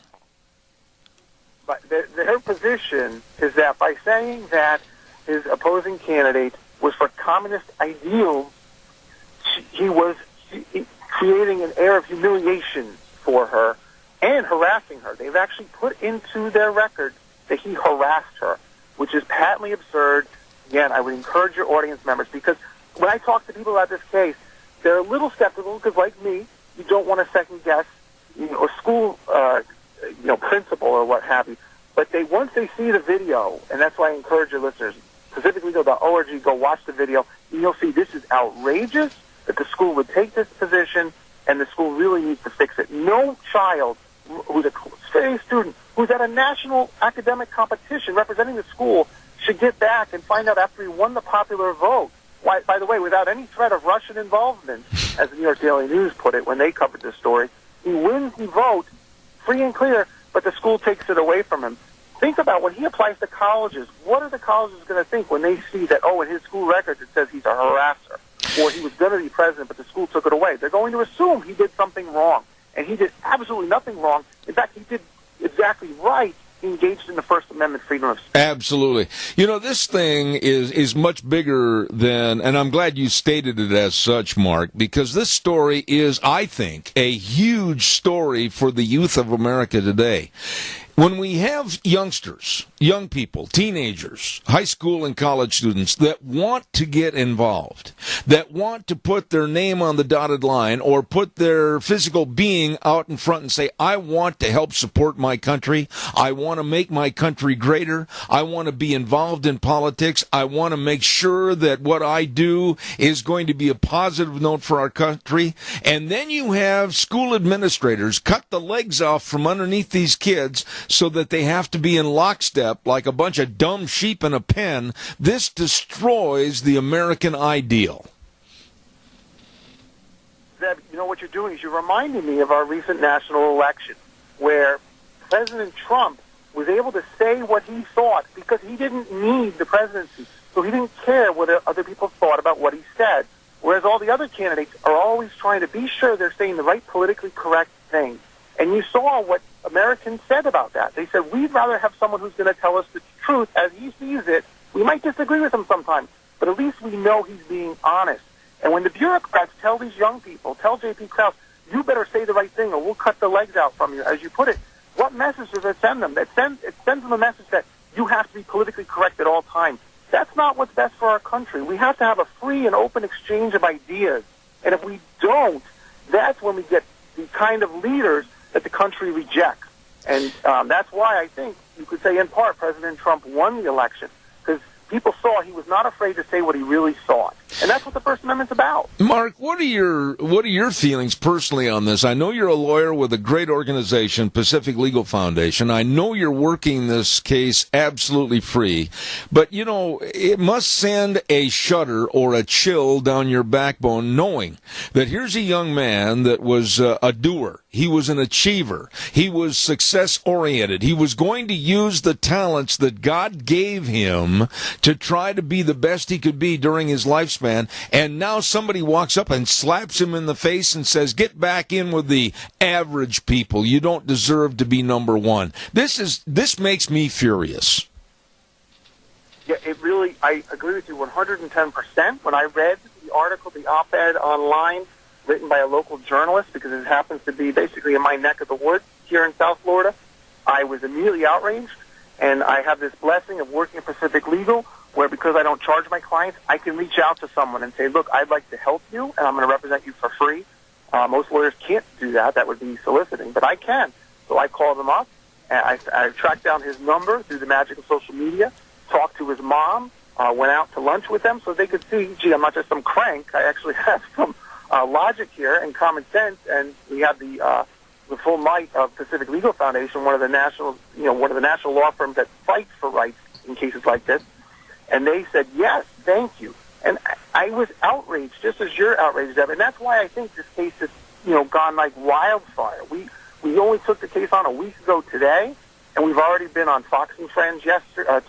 But their position is that by saying that his opposing candidate was for communist ideals, he was creating an air of humiliation for her and harassing her. They've actually put into their record that he harassed her, which is patently absurd. Again, I would encourage your audience members, because when I talk to people about this case, they're a little skeptical because, like me, you don't want to second guess, a school, principal or what have you. But once they see the video, and that's why I encourage your listeners, specifically go.org, go watch the video, and you'll see this is outrageous that the school would take this position, and the school really needs to fix it. No child who's a straight student who's at a national academic competition representing the school should get back and find out after he won the popular vote. Why, by the way, without any threat of Russian involvement, as the New York Daily News put it when they covered this story, he wins the vote free and clear, but the school takes it away from him. Think about when he applies to colleges, what are the colleges going to think when they see that, in his school records it says he's a harasser, or he was going to be president but the school took it away? They're going to assume he did something wrong, and he did absolutely nothing wrong. In fact, he did exactly right. He engaged in the First Amendment freedom of speech. Absolutely. This thing is much bigger than, and I'm glad you stated it as such, Mark, because this story is, I think, a huge story for the youth of America today. When we have youngsters, young people, teenagers, high school and college students that want to get involved, that want to put their name on the dotted line or put their physical being out in front and say, I want to help support my country, I want to make my country greater, I want to be involved in politics, I want to make sure that what I do is going to be a positive note for our country, and then you have school administrators cut the legs off from underneath these kids so that they have to be in lockstep like a bunch of dumb sheep in a pen. This destroys the American ideal. Zeb, what you're doing is you're reminding me of our recent national election, where President Trump was able to say what he thought because he didn't need the presidency. So he didn't care what other people thought about what he said. Whereas all the other candidates are always trying to be sure they're saying the right politically correct thing. And you saw what Americans said about that. They said, we'd rather have someone who's going to tell us the truth as he sees it. We might disagree with him sometimes, but at least we know he's being honest. And when the bureaucrats tell these young people, tell J.P. Krause, you better say the right thing or we'll cut the legs out from you, as you put it, what message does it send them? It sends them a message that you have to be politically correct at all times. That's not what's best for our country. We have to have a free and open exchange of ideas. And if we don't, that's when we get the kind of leaders that the country rejects. And that's why I think you could say, in part, President Trump won the election, because people saw he was not afraid to say what he really thought. And that's what the First Amendment's about. Mark, what are your feelings personally on this? I know you're a lawyer with a great organization, Pacific Legal Foundation. I know you're working this case absolutely free, but you know, it must send a shudder or a chill down your backbone knowing that here's a young man that was a doer. He was an achiever. He was success-oriented. He was going to use the talents that God gave him to try to be the best he could be during his lifespan. And now somebody walks up and slaps him in the face and says, get back in with the average people. You don't deserve to be number one. This makes me furious. Yeah, I agree with you 110%. When I read the article, the op-ed online, written by a local journalist, because it happens to be basically in my neck of the woods here in South Florida, I was immediately outraged, and I have this blessing of working at Pacific Legal, where because I don't charge my clients, I can reach out to someone and say, look, I'd like to help you, and I'm going to represent you for free. Most lawyers can't do that. That would be soliciting, but I can. So I call them up, and I tracked down his number through the magic of social media, talked to his mom, went out to lunch with them so they could see, gee, I'm not just some crank. I actually have some logic here and common sense, and we have the full might of Pacific Legal Foundation, one of the national law firms that fights for rights in cases like this. And they said, yes, thank you. And I was outraged, just as you're outraged, Deb. And that's why I think this case has, gone like wildfire. We only took the case on a week ago today, and we've already been on Fox and Friends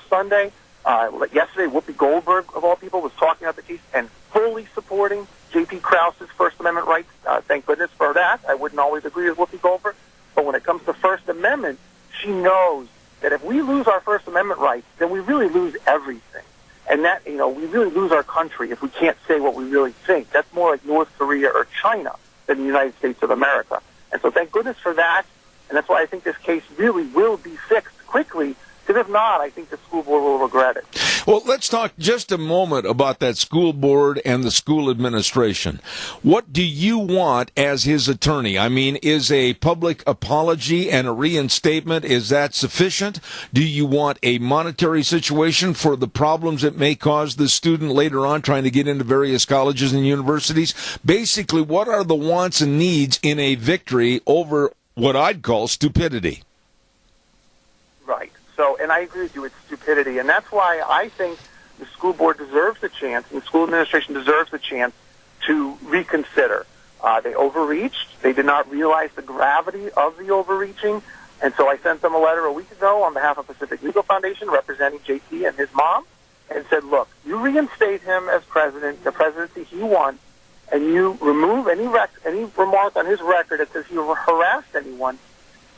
Sunday. Yesterday, Whoopi Goldberg, of all people, was talking about the case and fully supporting J.P. Krause's First Amendment rights. Thank goodness for that. I wouldn't always agree with Whoopi Goldberg. But when it comes to First Amendment, she knows that if we lose our First Amendment rights, then we really lose everything. And that, we really lose our country if we can't say what we really think. That's more like North Korea or China than the United States of America. And so thank goodness for that. And that's why I think this case really will be fixed quickly. Because if not, I think the school board will regret it. Well, let's talk just a moment about that school board and the school administration. What do you want as his attorney? I mean, is a public apology and a reinstatement, is that sufficient? Do you want a monetary situation for the problems it may cause the student later on trying to get into various colleges and universities? Basically, what are the wants and needs in a victory over what I'd call stupidity? Right. So, and I agree with you, it's stupidity. And that's why I think the school board deserves the chance, and the school administration deserves the chance to reconsider. They overreached. They did not realize the gravity of the overreaching. And so I sent them a letter a week ago on behalf of Pacific Legal Foundation representing JP and his mom and said, look, you reinstate him as president, the presidency he won, and you remove any remark on his record that says he harassed anyone,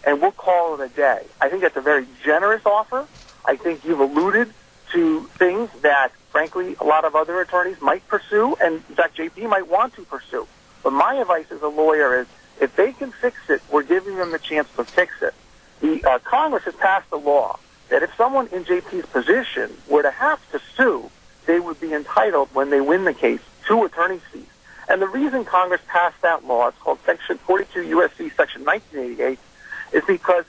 and we'll call it a day. I think that's a very generous offer. I think you've alluded to things that, frankly, a lot of other attorneys might pursue, and, in fact, JP might want to pursue. But my advice as a lawyer is, if they can fix it, we're giving them the chance to fix it. The Congress has passed a law that if someone in JP's position were to have to sue, they would be entitled, when they win the case, to attorney's fees. And the reason Congress passed that law, it's called Section 42 U.S.C. Section 1988, is because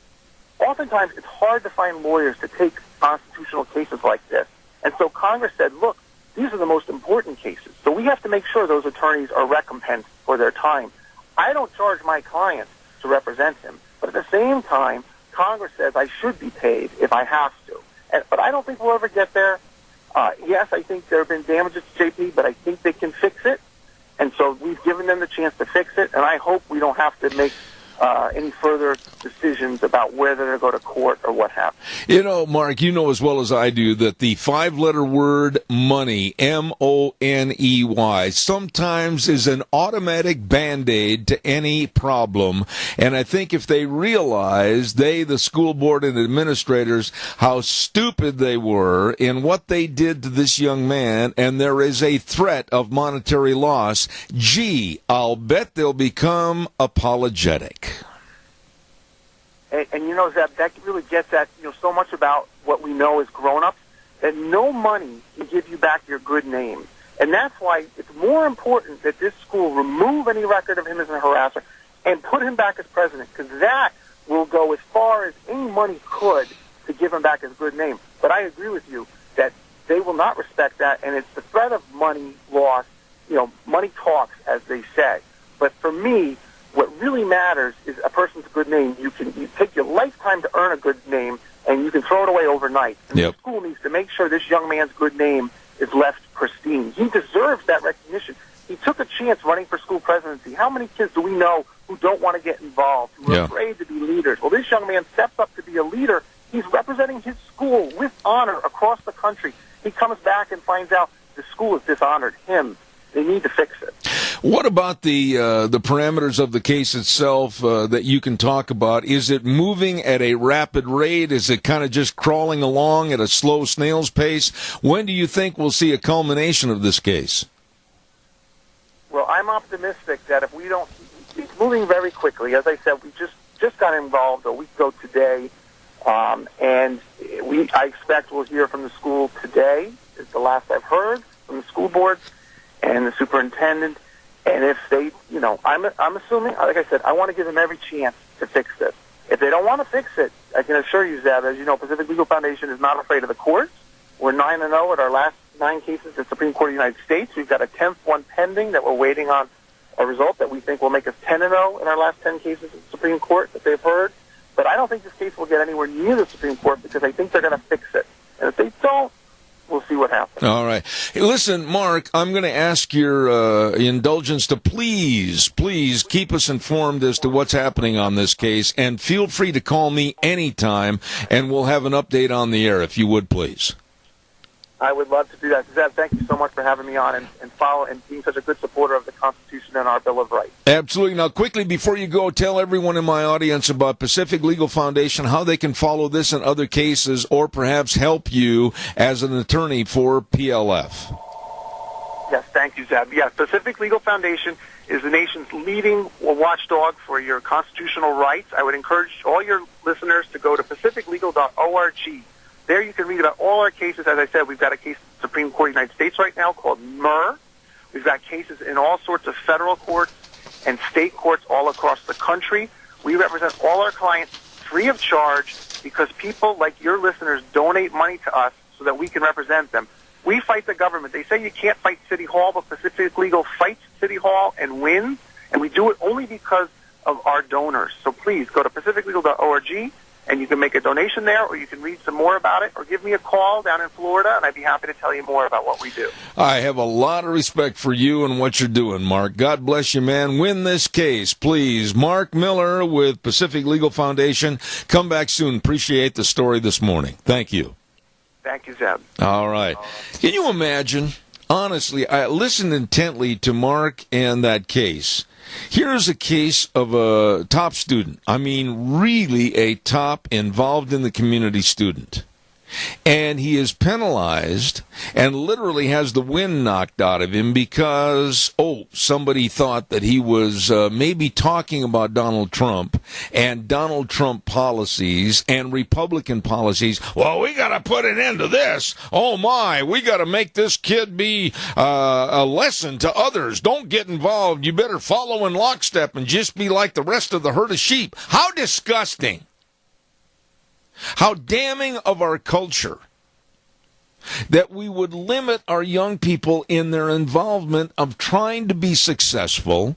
oftentimes it's hard to find lawyers to take constitutional cases like this. And so Congress said, look, these are the most important cases. So we have to make sure those attorneys are recompensed for their time. I don't charge my clients to represent him. But at the same time, Congress says I should be paid if I have to. But I don't think we'll ever get there. Yes, I think there have been damages to JP, but I think they can fix it. And so we've given them the chance to fix it. And I hope we don't have to make any further decisions about whether to go to court or what happens. You know, Mark, you know as well as I do that the five-letter word money, M-O-N-E-Y, sometimes is an automatic Band-Aid to any problem. And I think if they realize, the school board and administrators, how stupid they were in what they did to this young man, and there is a threat of monetary loss, gee, I'll bet they'll become apologetic. And you know, Zeb, that really gets at, so much about what we know as grown-ups, that no money can give you back your good name. And that's why it's more important that this school remove any record of him as a harasser and put him back as president, because that will go as far as any money could to give him back his good name. But I agree with you that they will not respect that, and it's the threat of money loss money talks, as they say. But for me, what really matters is a person's good name. You take your lifetime to earn a good name, and you can throw it away overnight. And the school needs to make sure this young man's good name is left pristine. He deserves that recognition. He took a chance running for school presidency. How many kids do we know who don't want to get involved, who are afraid to be leaders? Well, this young man steps up to be a leader. He's representing his school with honor across the country. He comes back and finds out the school has dishonored him. They need to fix it. What about the parameters of the case itself that you can talk about? Is it moving at a rapid rate? Is it kind of just crawling along at a slow snail's pace? When do you think we'll see a culmination of this case? Well, I'm optimistic that if we don't, it's moving very quickly. As I said, we just got involved a week ago today, and I expect we'll hear from the school today. Is the last I've heard from the school board and the superintendent. And if they, I'm assuming, like I said, I want to give them every chance to fix this. If they don't want to fix it, I can assure you, Zeb, as you know, Pacific Legal Foundation is not afraid of the courts. We're 9-0 at our last 9 cases at the Supreme Court of the United States. We've got a 10th one pending that we're waiting on a result that we think will make us 10-0 in our last 10 cases at the Supreme Court that they've heard. But I don't think this case will get anywhere near the Supreme Court because I think they're going to fix it. And if they don't, we'll see what happens. All right. Hey, listen, Mark, I'm going to ask your indulgence to please keep us informed as to what's happening on this case, and feel free to call me anytime, and we'll have an update on the air, if you would, please. I would love to do that. Zeb, thank you so much for having me on and follow and being such a good supporter of the Constitution and our Bill of Rights. Absolutely. Now, quickly, before you go, tell everyone in my audience about Pacific Legal Foundation, how they can follow this and other cases, or perhaps help you as an attorney for PLF. Yes, thank you, Zeb. Yes, Pacific Legal Foundation is the nation's leading watchdog for your constitutional rights. I would encourage all your listeners to go to pacificlegal.org. There you can read about all our cases. As I said, we've got a case in the Supreme Court of the United States right now called Murr. We've got cases in all sorts of federal courts and state courts all across the country. We represent all our clients free of charge because people like your listeners donate money to us so that we can represent them. We fight the government. They say you can't fight City Hall, but Pacific Legal fights City Hall and wins, and we do it only because of our donors. So please go to pacificlegal.org. And you can make a donation there, or you can read some more about it, or give me a call down in Florida, and I'd be happy to tell you more about what we do. I have a lot of respect for you and what you're doing, Mark. God bless you, man. Win this case, please. Mark Miller with Pacific Legal Foundation. Come back soon. Appreciate the story this morning. Thank you. Thank you, Zeb. All right. Can you imagine? Honestly, I listened intently to Mark and that case. Here's a case of a top student. I mean, really a top involved in the community student. And he is penalized and literally has the wind knocked out of him because, somebody thought that he was maybe talking about Donald Trump and Donald Trump policies and Republican policies. Well, we got to put an end to this. Oh, my, we got to make this kid be a lesson to others. Don't get involved. You better follow in lockstep and just be like the rest of the herd of sheep. How disgusting. How damning of our culture that we would limit our young people in their involvement of trying to be successful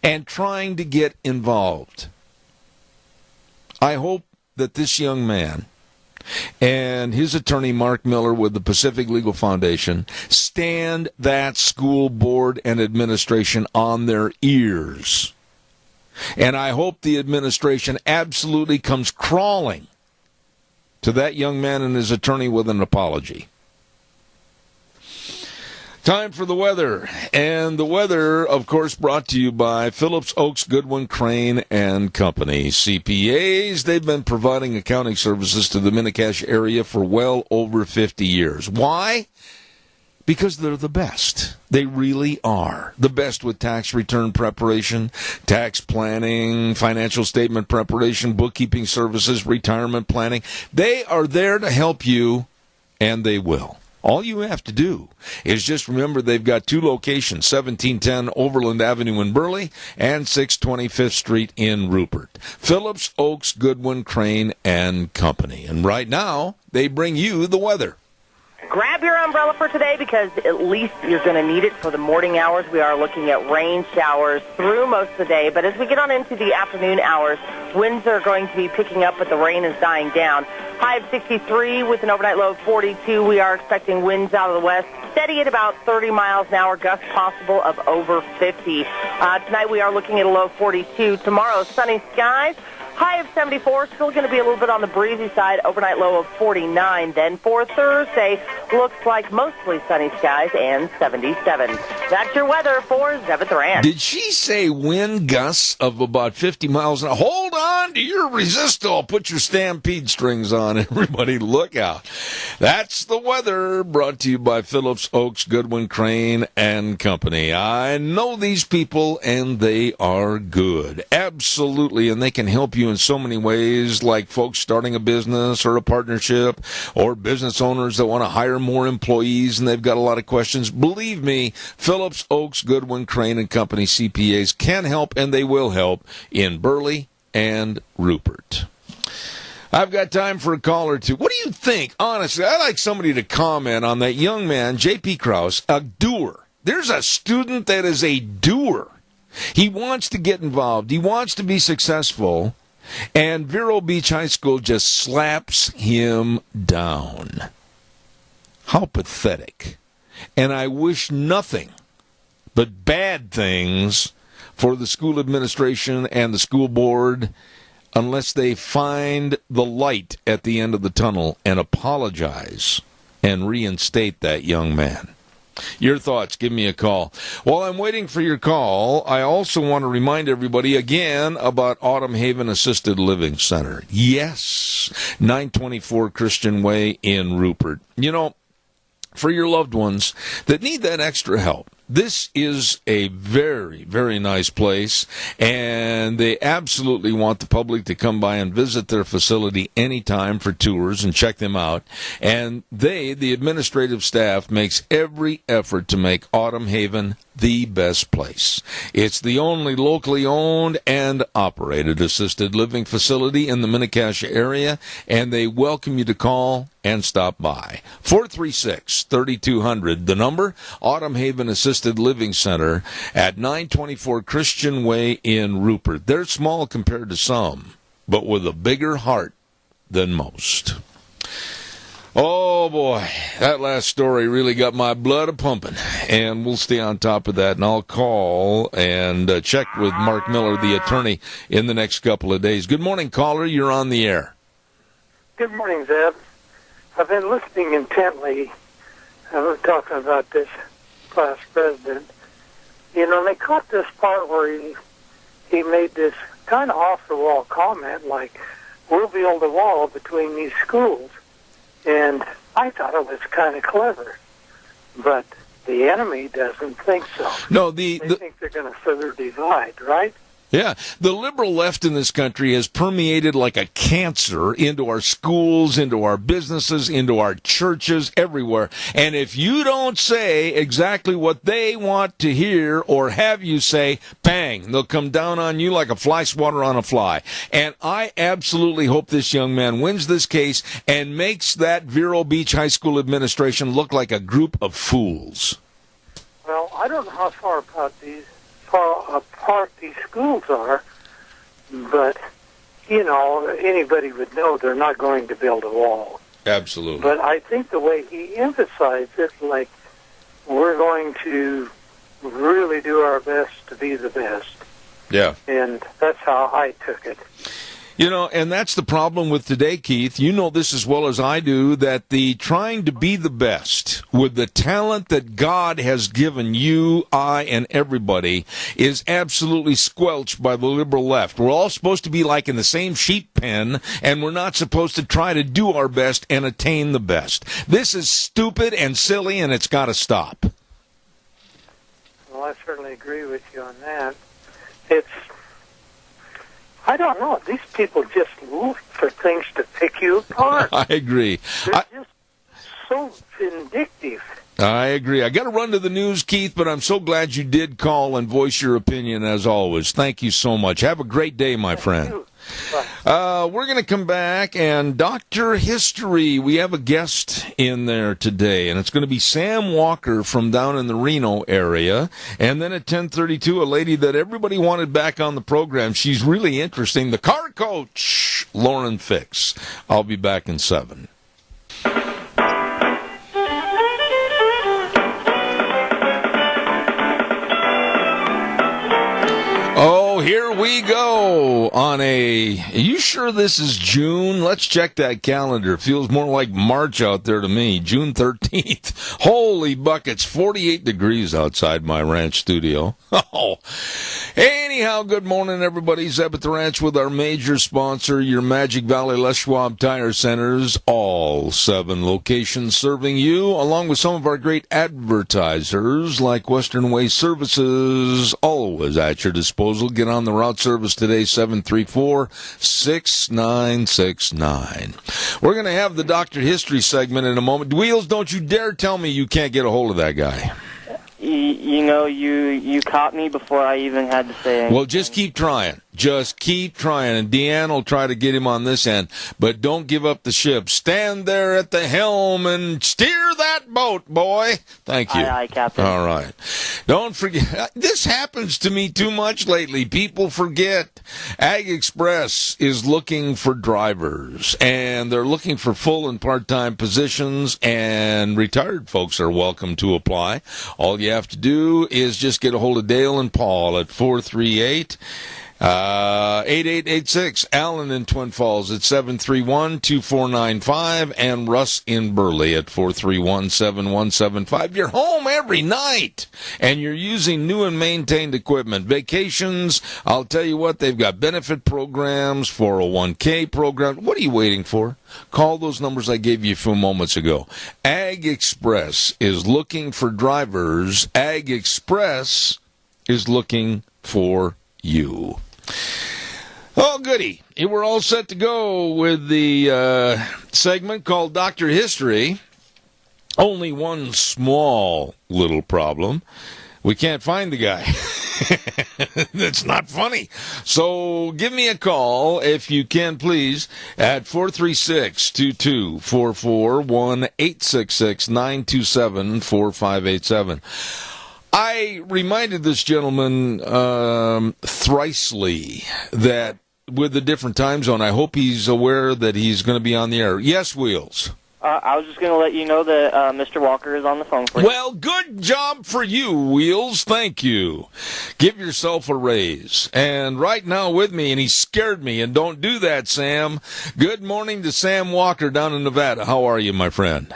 and trying to get involved. I hope that this young man and his attorney, Mark Miller, with the Pacific Legal Foundation, stand that school board and administration on their ears. And I hope the administration absolutely comes crawling to that young man and his attorney with an apology. Time for the weather. And the weather, of course, brought to you by Phillips, Oaks, Goodwin, Crane, and Company. CPAs, they've been providing accounting services to the Mini-Cash area for well over 50 years. Why? Because they're the best. They really are. The best with tax return preparation, tax planning, financial statement preparation, bookkeeping services, retirement planning. They are there to help you, and they will. All you have to do is just remember they've got 2 locations, 1710 Overland Avenue in Burley and 625th Street in Rupert. Phillips, Oaks, Goodwin, Crane, and Company. And right now, they bring you the weather. grab your umbrella for today because at least you're going to need it for the morning hours. We are looking at rain showers through most of the day, but as we get on into the afternoon hours, winds are going to be picking up, but the rain is dying down. High of 63 with an overnight low of 42. We are expecting winds out of the west, steady at about 30 miles an hour, gusts possible of over 50. Tonight we are looking at a low of 42. Tomorrow, sunny skies. High of 74, still going to be a little bit on the breezy side, overnight low of 49. Then for Thursday, looks like mostly sunny skies and 77. That's your weather for Zevith Rand. Did she say wind gusts of about 50 miles an hour? Hold on to your resistor. Put your stampede strings on, everybody. Look out. That's the weather, brought to you by Phillips Oaks, Goodwin, Crane, and Company. I know these people, and they are good. Absolutely, and they can help you in so many ways, like folks starting a business or a partnership, or business owners that want to hire more employees and they've got a lot of questions. Believe me, Phillips Oaks, Goodwin, Crane, and Company CPAs can help, and they will help in Burley and Rupert. I've got time for a call or two. What do you think? Honestly, I'd like somebody to comment on that young man, J.P. Krause, a doer. There's a student that is a doer. He wants to get involved. He wants to be successful. And Vero Beach High School just slaps him down. How pathetic. And I wish nothing but bad things for the school administration and the school board unless they find the light at the end of the tunnel and apologize and reinstate that young man. Your thoughts, give me a call. While I'm waiting for your call, I also want to remind everybody again about Autumn Haven Assisted Living Center. Yes, 924 Christian Way in Rupert. You know, for your loved ones that need that extra help, this is a very, very nice place, and they absolutely want the public to come by and visit their facility anytime for tours and check them out. And they, the administrative staff, makes every effort to make Autumn Haven the best place. It's the only locally owned and operated assisted living facility in the Mini-Cassia area, and they welcome you to call and stop by. 436-3200, the number, Autumn Haven Assisted Living Center at 924 Christian Way in Rupert. They're small compared to some, but with a bigger heart than most. Oh, boy, that last story really got my blood a-pumping, and we'll stay on top of that, and I'll call and check with Mark Miller, the attorney, in the next couple of days. Good morning, caller. You're on the air. Good morning, Zeb. I've been listening intently. We're talking about this class president. You know, they caught this part where he made this kind of off-the-wall comment like, we'll build a wall between these schools. And I thought it was kind of clever. But the enemy doesn't think so. No, they think they're going to further divide, right? Yeah, the liberal left in this country has permeated like a cancer into our schools, into our businesses, into our churches, everywhere. And if you don't say exactly what they want to hear or have you say, bang, they'll come down on you like a fly swatter on a fly. And I absolutely hope this young man wins this case and makes that Vero Beach High School administration look like a group of fools. Well, I don't know how far apart these schools are, but, you know, anybody would know they're not going to build a wall. Absolutely. But I think the way he emphasized it, like, we're going to really do our best to be the best. Yeah. And that's how I took it. You know, and that's the problem with today, Keith. You know this as well as I do, that the trying to be the best with the talent that God has given you, I, and everybody is absolutely squelched by the liberal left. We're all supposed to be like in the same sheep pen, and we're not supposed to try to do our best and attain the best. This is stupid and silly, and it's got to stop. Well, I certainly agree with you on that. I don't know. These people just look for things to pick you apart. I agree. They're just so vindictive. I agree. I got to run to the news, Keith, but I'm so glad you did call and voice your opinion as always. Thank you so much. Have a great day, my friend. We're going to come back and Dr. History. We have a guest in there today, and it's going to be Sam Walker from down in the Reno area. And then at 10:32, a lady that everybody wanted back on the program. She's really interesting. The car coach, Lauren Fix. I'll be back in 7. Oh, here we go on a... Are you sure this is June? Let's check that calendar. It feels more like March out there to me. June 13th. Holy buckets. 48 degrees outside my ranch studio. Oh. Anyhow, good morning, everybody. Zeb at the Ranch with our major sponsor, your Magic Valley Les Schwab Tire Centers. All 7 locations serving you, along with some of our great advertisers like Western Way Services, always at your disposal. Get on the route service today, 734-6969. We're going to have the Dr. History segment in a moment. Wheels, don't you dare tell me you can't get a hold of that guy. You know, you caught me before I even had to say anything. Well, just keep trying. Just keep trying, and Deanne will try to get him on this end. But don't give up the ship. Stand there at the helm and steer that boat, boy. Thank you. Aye, Captain. All right. Don't forget. This happens to me too much lately. People forget. Ag Express is looking for drivers, and they're looking for full and part-time positions, and retired folks are welcome to apply. All you have to do is just get a hold of Dale and Paul at 438 8886. Alan in Twin Falls at 731-2495, and Russ in Burley at 431-7175. You're home every night, and you're using new and maintained equipment. Vacations, I'll tell you what, they've got benefit programs, 401k programs. What are you waiting for? Call those numbers I gave you a few moments ago. Ag Express is looking for drivers. Ag Express is looking for you. Oh, goody. We're all set to go with the segment called Dr. History. Only one small little problem. We can't find the guy. That's not funny. So give me a call, if you can, please, at 436-2244, 1-866-927-4587. I reminded this gentleman thrisely that with the different time zone, I hope he's aware that he's going to be on the air. Yes, Wheels. I was just going to let you know that Mr. Walker is on the phone for you. Well, good job for you, Wheels. Thank you. Give yourself a raise. And right now with me, and he scared me, and don't do that, Sam. Good morning to Sam Walker down in Nevada. How are you, my friend?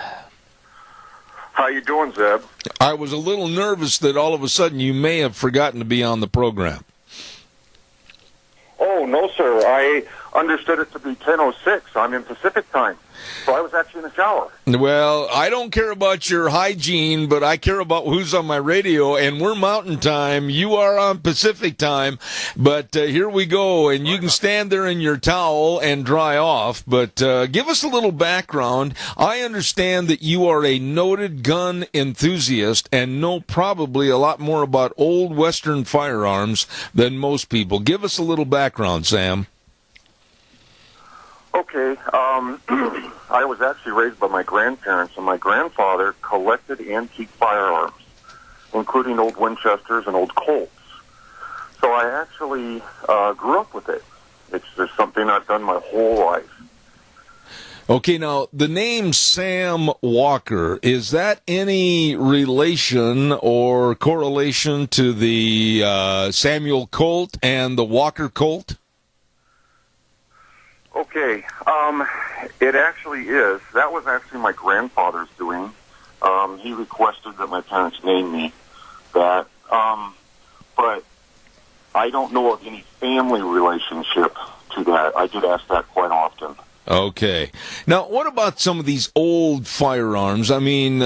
How you doing, Zeb? I was a little nervous that all of a sudden you may have forgotten to be on the program. Oh, no, sir. I understood it to be 10:06. I'm in Pacific time. So I was actually in the shower. Well, I don't care about your hygiene, but I care about who's on my radio, and we're Mountain Time. You are on Pacific Time, but here we go, and you can stand there in your towel and dry off, but give us a little background. I understand that you are a noted gun enthusiast and know probably a lot more about old Western firearms than most people. Give us a little background, Sam. Okay, I was actually raised by my grandparents, and my grandfather collected antique firearms, including old Winchesters and old Colts. So I actually grew up with it. It's just something I've done my whole life. Okay, now, the name Sam Walker, is that any relation or correlation to the Samuel Colt and the Walker Colt? Okay, it actually is. That was actually my grandfather's doing. He requested that my parents name me that, but I don't know of any family relationship to that. I did ask that quite often. Okay. Now, what about some of these old firearms? I mean,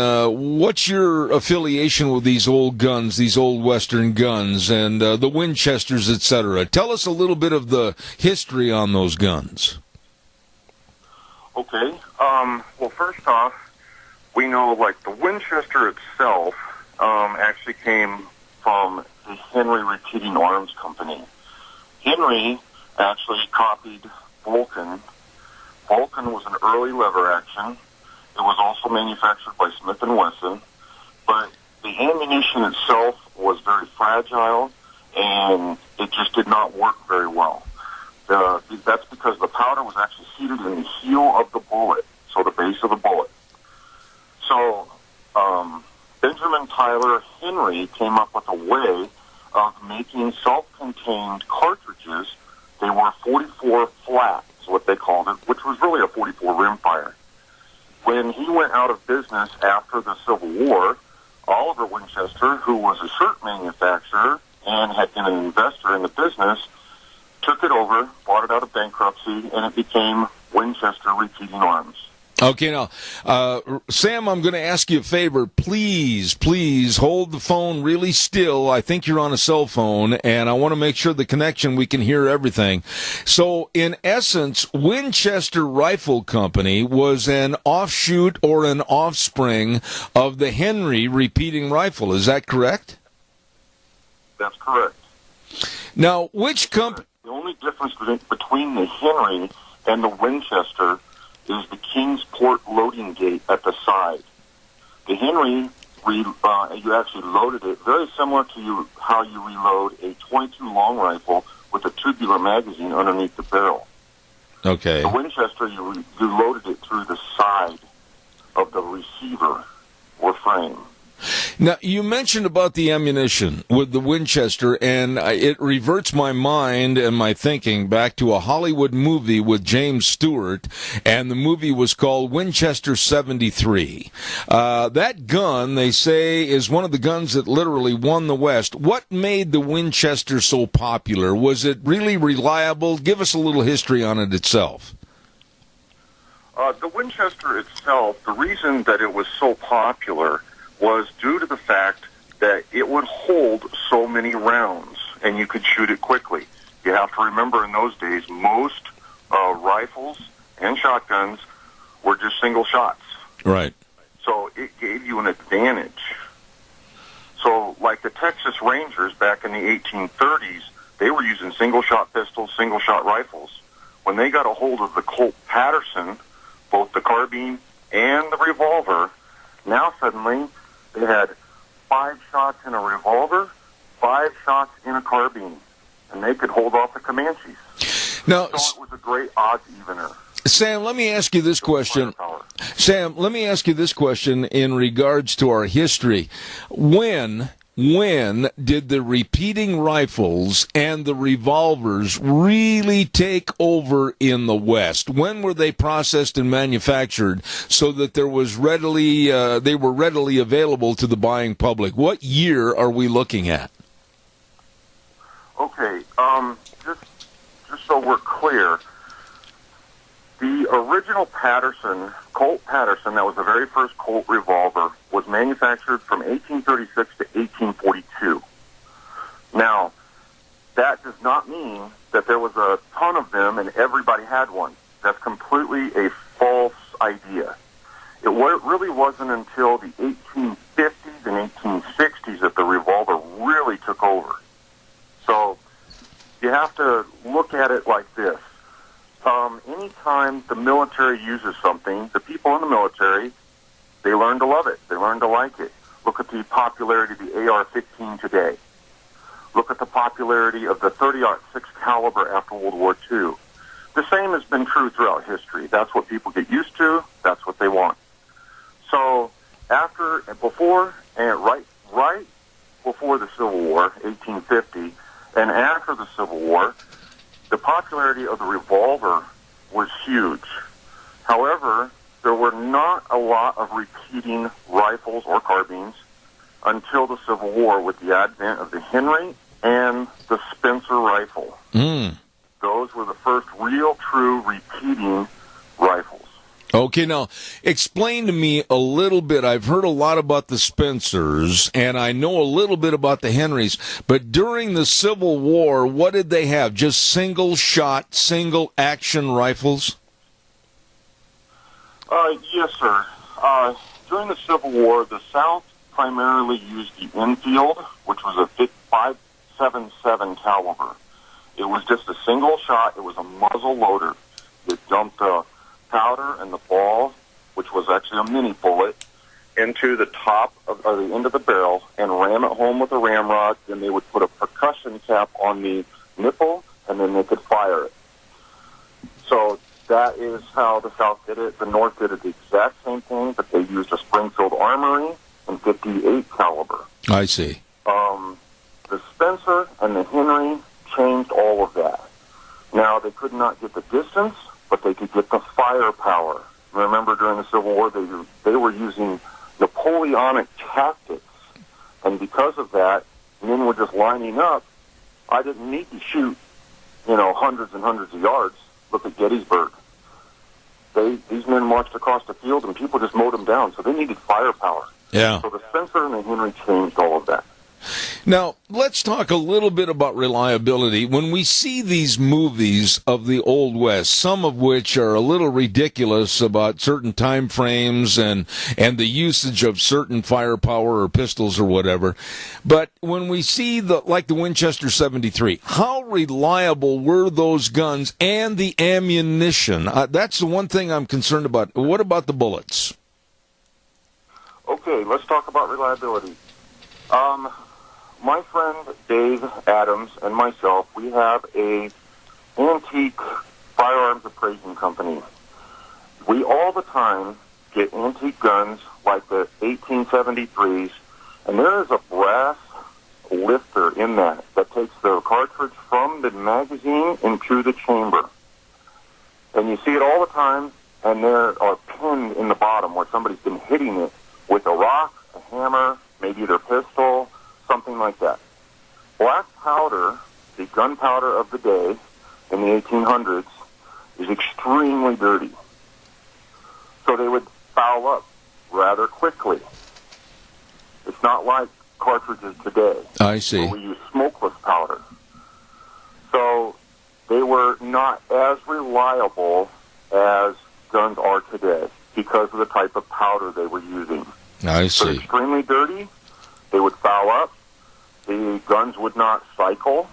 what's your affiliation with these old guns, these old Western guns, and the Winchesters, etc.? Tell us a little bit of the history on those guns. Okay. Well, first off, we know, like, the Winchester itself actually came from the Henry Repeating Arms Company. Henry actually copied Vulcan. Vulcan was an early lever action. It was also manufactured by Smith & Wesson, but the ammunition itself was very fragile, and it just did not work very well. That's because the powder was actually seated in the heel of the bullet, so the base of the bullet. So Benjamin Tyler Henry came up with a way of making self-contained cartridges. They were 44 flat, is what they called it, which was really a 44 rimfire. When he went out of business after the Civil War, Oliver Winchester, who was a shirt manufacturer and had been an investor in the business, took it over, bought it out of bankruptcy, and it became Winchester Repeating Arms. Okay, now, Sam, I'm going to ask you a favor. Please hold the phone really still. I think you're on a cell phone, and I want to make sure the connection, we can hear everything. So, in essence, Winchester Rifle Company was an offshoot or an offspring of the Henry repeating rifle. Is that correct? That's correct. Now, which company... The only difference between the Henry and the Winchester is the Kingsport loading gate at the side. The Henry, you actually loaded it very similar to how you reload a .22 long rifle with a tubular magazine underneath the barrel. Okay. The Winchester, you loaded it through the side of the receiver or frame. Now, you mentioned about the ammunition with the Winchester, and it reverts my mind and my thinking back to a Hollywood movie with James Stewart, and the movie was called Winchester 73. That gun, they say, is one of the guns that literally won the West. What made the Winchester so popular? Was it really reliable? Give us a little history on it itself. The Winchester itself, the reason that it was so popular was due to the fact that it would hold so many rounds, and you could shoot it quickly. You have to remember, in those days, most rifles and shotguns were just single shots. Right. So it gave you an advantage. So, like the Texas Rangers back in the 1830s, they were using single-shot pistols, single-shot rifles. When they got a hold of the Colt Patterson, both the carbine and the revolver, now suddenly they had 5 shots in a revolver, 5 shots in a carbine, and they could hold off the Comanches. Now, so it was a great odds evener. Sam, let me ask you this question. Sam, let me ask you this question in regards to our history. When did the repeating rifles and the revolvers really take over in the West? When were they processed and manufactured so that they were readily available to the buying public? What year are we looking at? Okay, just so we're clear, the original Colt Patterson, that was the very first Colt revolver, was manufactured from 1836 to 1842. Now, that does not mean that there was a ton of them and everybody had one. That's completely a false idea. It really wasn't until the 1850s and 1860s that the revolver really took over. So you have to look at it like this. Anytime the military uses something, the people in the military, they learn to love it. They learn to like it. Look at the popularity of the AR-15 today. Look at the popularity of the .30-06 caliber after World War II. The same has been true throughout history. That's what people get used to. That's what they want. So before the Civil War, 1850, and after the Civil War, the popularity of the revolver was huge. However, there were not a lot of repeating rifles or carbines until the Civil War with the advent of the Henry and the Spencer rifle. Those were the first real, true repeating rifles. Okay, now, explain to me a little bit. I've heard a lot about the Spencers, and I know a little bit about the Henrys, but during the Civil War, what did they have? Just single-shot, single-action rifles? Yes, sir. During the Civil War, the South primarily used the Enfield, which was a .577 caliber. It was just a single shot. It was a muzzle loader. It dumped the powder and the ball, which was actually a mini bullet, into the top of, or the end of the barrel and ram it home with a ramrod. Then they would put a percussion cap on the nipple, and then they could fire it. So that is how the South did it. The North did it the exact same thing, but they used a Springfield Armory and 58 caliber. I see. The Spencer and the Henry changed all of that. Now, they could not get the distance, but they could get the firepower. Remember, during the Civil War, they were using Napoleonic tactics, and because of that, men were just lining up. I didn't need to shoot, hundreds and hundreds of yards. Look at Gettysburg. These men marched across the field, and people just mowed them down, so they needed firepower. Yeah. So the Spencer and the Henry changed all of that. Now, let's talk a little bit about reliability. When we see these movies of the Old West, some of which are a little ridiculous about certain time frames and the usage of certain firepower or pistols or whatever, but when we see like the Winchester 73, how reliable were those guns and the ammunition? That's the one thing I'm concerned about. What about the bullets? Okay, let's talk about reliability. My friend Dave Adams and myself, we have a antique firearms appraising company. We all the time get antique guns like the 1873s, and there is a brass lifter in that takes the cartridge from the magazine into the chamber. And you see it all the time, and there are pins in the bottom where somebody's been hitting it with a rock, a hammer, maybe their pistol, something like that. Black powder, the gunpowder of the day in the 1800s, is extremely dirty. So they would foul up rather quickly. It's not like cartridges today. I see. Where we use smokeless powder. So they were not as reliable as guns are today because of the type of powder they were using. I see. They're extremely dirty. They would foul up. The guns would not cycle,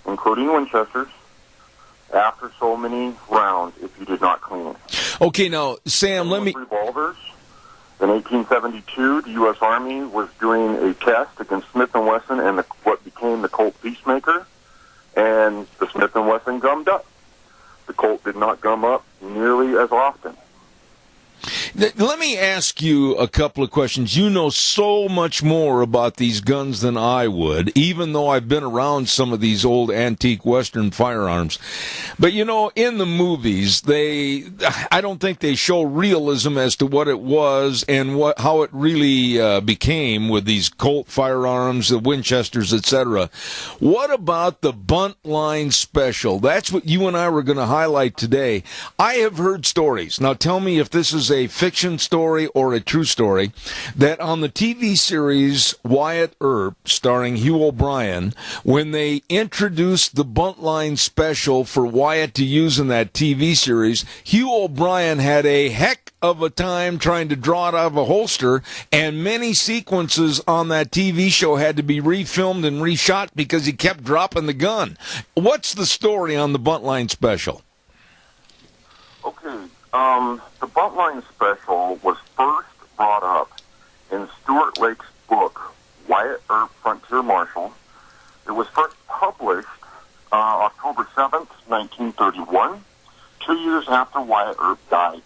including Winchesters, after so many rounds if you did not clean it. Okay, now, Sam, let me... Revolvers. In 1872, the U.S. Army was doing a test against Smith & Wesson and what became the Colt Peacemaker, and the Smith & Wesson gummed up. The Colt did not gum up nearly as often. Let me ask you a couple of questions. You know so much more about these guns than I would, even though I've been around some of these old antique Western firearms. But, you know, in the movies, I don't think they show realism as to what it was and how it really became with these Colt firearms, the Winchesters, etc. What about the Buntline Special? That's what you and I were going to highlight today. I have heard stories. Now, tell me if this is a fiction story or a true story, that on the TV series Wyatt Earp, starring Hugh O'Brien, when they introduced the Buntline Special for Wyatt to use in that TV series, Hugh O'Brien had a heck of a time trying to draw it out of a holster, and many sequences on that TV show had to be refilmed and reshot because he kept dropping the gun. What's the story on the Buntline Special? Okay. The Buntline Special was first brought up in Stuart Lake's book, Wyatt Earp, Frontier Marshal. It was first published October 7th, 1931, 2 years after Wyatt Earp died.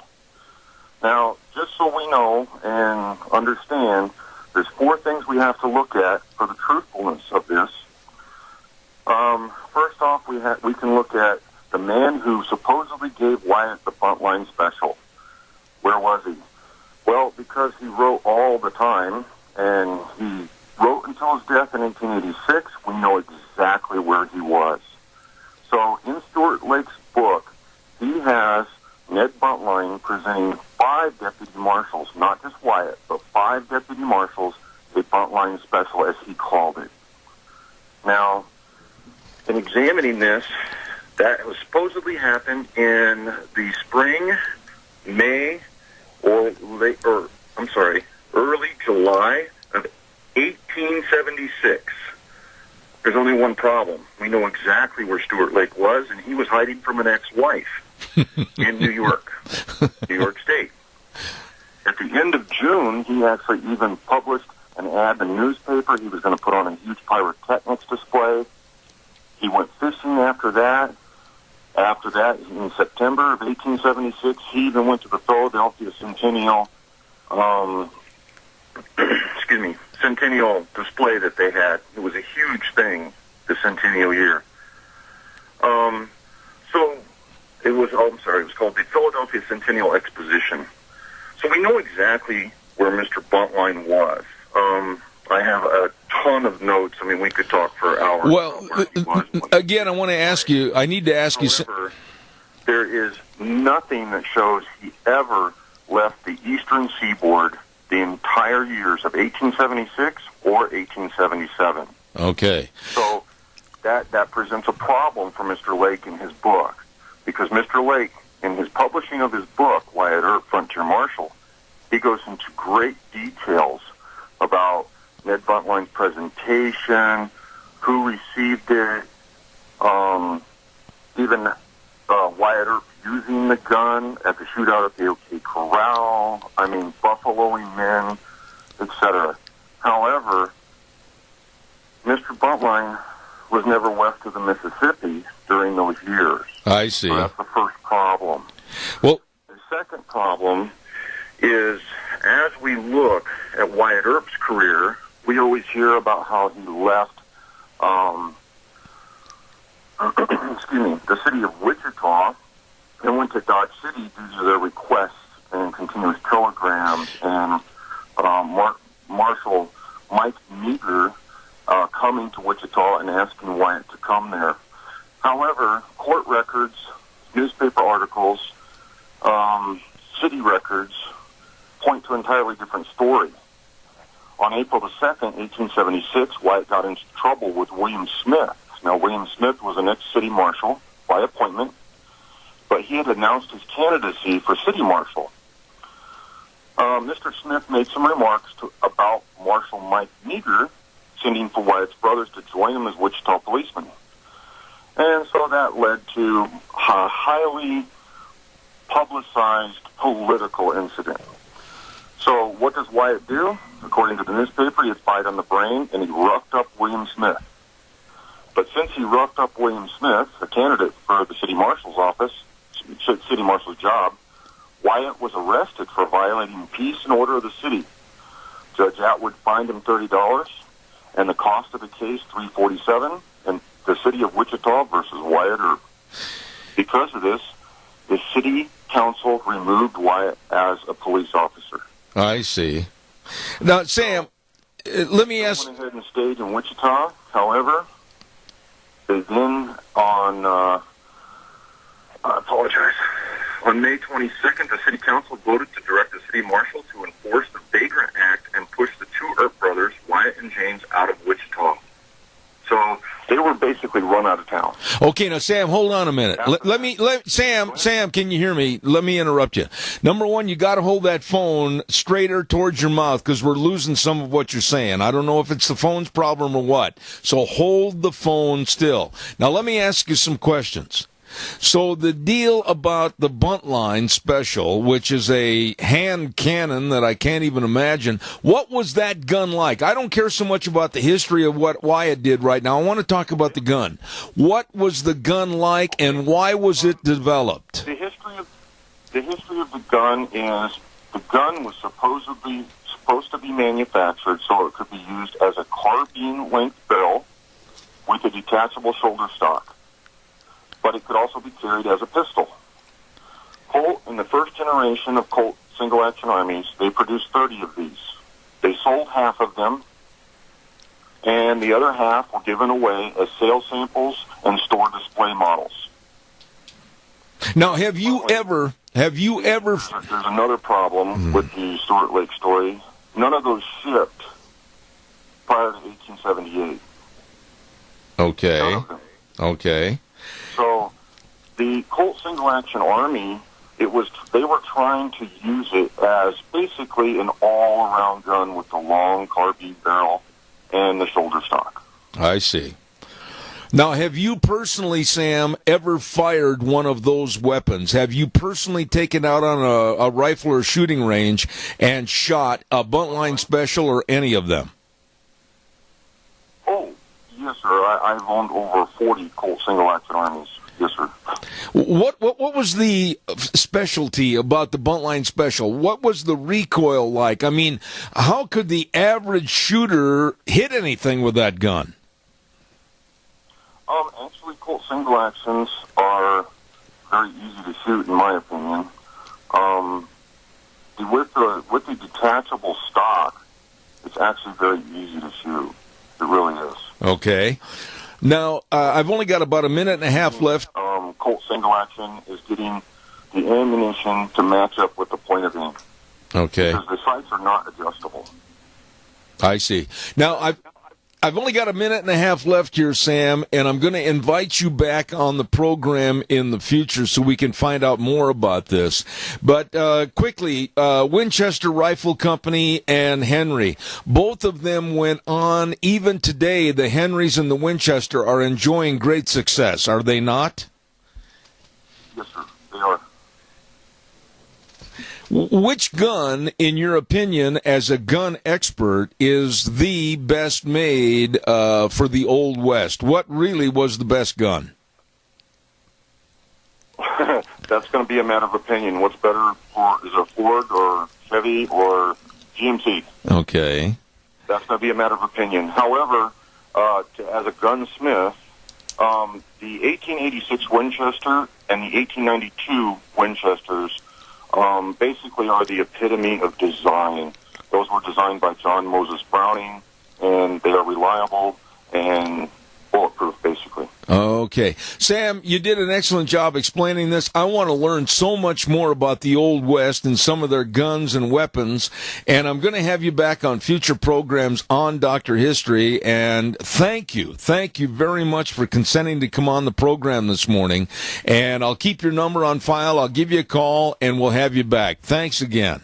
Now, just so we know and understand, there's four things we have to look at for the truthfulness of this. First off, we can look at the man who supposedly gave Wyatt the Buntline Special. Where was he? Well, because he wrote all the time, and he wrote until his death in 1886, we know exactly where he was. So in Stuart Lake's book, he has Ned Buntline presenting 5 deputy marshals, not just Wyatt, but 5 deputy marshals, a Buntline Special, as he called it. Now, in examining this, that was supposedly happened in the spring, May, early July of 1876. There's only one problem. We know exactly where Stuart Lake was, and he was hiding from an ex-wife in New York, New York State. At the end of June, he actually even published an ad in the newspaper. He was going to put on a huge pyrotechnics display. He went fishing after that. After that, in September of 1876, he even went to the Philadelphia Centennial, Centennial display that they had. It was a huge thing, the Centennial year. It was called the Philadelphia Centennial Exposition. So we know exactly where Mr. Buntline was. I have a ton of notes. I mean, we could talk for hours. Well, again, I want to ask you, I need to ask However, there is nothing that shows he ever left the eastern seaboard the entire years of 1876 or 1877. Okay. So that presents a problem for Mr. Lake in his book, because Mr. Lake, in his publishing of his book, Wyatt Earp, Frontier Marshal, he goes into great details about Ned Buntline's presentation, who received it, even Wyatt Earp using the gun at the shootout at the OK Corral, buffaloing men, etc. However, Mr. Buntline was never west of the Mississippi during those years. I see. So that's the first problem. Well, the second problem is, as we look at Wyatt Earp's career, we always hear about how he left the city of Wichita and went to Dodge City due to their requests and continuous telegrams, and Marshal Mike Meager coming to Wichita and asking Wyatt to come there. However, court records, newspaper articles, city records point to an entirely different story. On April the 2nd, 1876, Wyatt got into trouble with William Smith. Now, William Smith was an ex-city marshal by appointment, but he had announced his candidacy for city marshal. Mr. Smith made some remarks about Marshal Mike Meager sending for Wyatt's brothers to join him as Wichita policemen. And so that led to a highly publicized political incident. So what does Wyatt do? According to the newspaper, he had fight on the brain, and he roughed up William Smith. But since he roughed up William Smith, a candidate for the city marshal's office, city marshal's job, Wyatt was arrested for violating peace and order of the city. Judge Atwood fined him $30, and the cost of the case $347, and the city of Wichita versus Wyatt Earp. Because of this, the city council removed Wyatt as a police officer. I see. Now, Sam, let me ask. Went ahead and stayed in Wichita. However, they then I apologize. On May 22nd, the city council voted to direct the city marshal to enforce the Vagrant Act and push the two Earp brothers, Wyatt and James, out of Wichita. So they were basically run out of town. Okay, now, Sam, hold on a minute. Sam, can you hear me? Let me interrupt you. Number one, you got to hold that phone straighter towards your mouth, because we're losing some of what you're saying. I don't know if it's the phone's problem or what. So hold the phone still. Now, let me ask you some questions. So the deal about the Buntline special, which is a hand cannon that I can't even imagine, what was that gun like? I don't care so much about the history of what Wyatt did right now. I want to talk about the gun. What was the gun like, and why was it developed? The history of the gun is the gun was supposed to be manufactured so it could be used as a carbine-length barrel with a detachable shoulder stock. But it could also be carried as a pistol. Colt, in the first generation of Colt single-action armies, they produced 30 of these. They sold half of them, and the other half were given away as sales samples and store display models. Now, have you ever... There's another problem with the Stuart Lake story. None of those shipped prior to 1878. Okay. So the Colt single-action army, they were trying to use it as basically an all-around gun with the long carbine barrel and the shoulder stock. I see. Now, have you personally, Sam, ever fired one of those weapons? Have you personally taken out on a rifle or shooting range and shot a buntline special or any of them? Oh, yes, sir. I've owned over 40 Colt single-action armies. Yes, sir. What was the specialty about the buntline special? What was the recoil like? I mean, how could the average shooter hit anything with that gun? Actually, Colt single actions are very easy to shoot, in my opinion. With the detachable stock, it's actually very easy to shoot. It really is. Okay. Now, I've only got about a minute and a half left. Colt single action is getting the ammunition to match up with the point of aim. Okay. Because the sights are not adjustable. I see. Now, I've only got a minute and a half left here, Sam, and I'm going to invite you back on the program in the future so we can find out more about this. But quickly, Winchester Rifle Company and Henry, both of them went on. Even today, the Henrys and the Winchester are enjoying great success, are they not? Yes, sir, they are. Which gun, in your opinion, as a gun expert, is the best made for the Old West? What really was the best gun? That's going to be a matter of opinion. What's better is it Ford or Chevy or GMC? Okay. That's going to be a matter of opinion. However, as a gunsmith, the 1886 Winchester and the 1892 Winchesters basically are the epitome of design. Those were designed by John Moses Browning, and they are reliable and bulletproof, basically. Okay. Sam, you did an excellent job explaining this. I want to learn so much more about the Old West and some of their guns and weapons, and I'm going to have you back on future programs on Dr. History, and thank you very much for consenting to come on the program this morning, and I'll keep your number on file. I'll give you a call, and we'll have you back. Thanks again.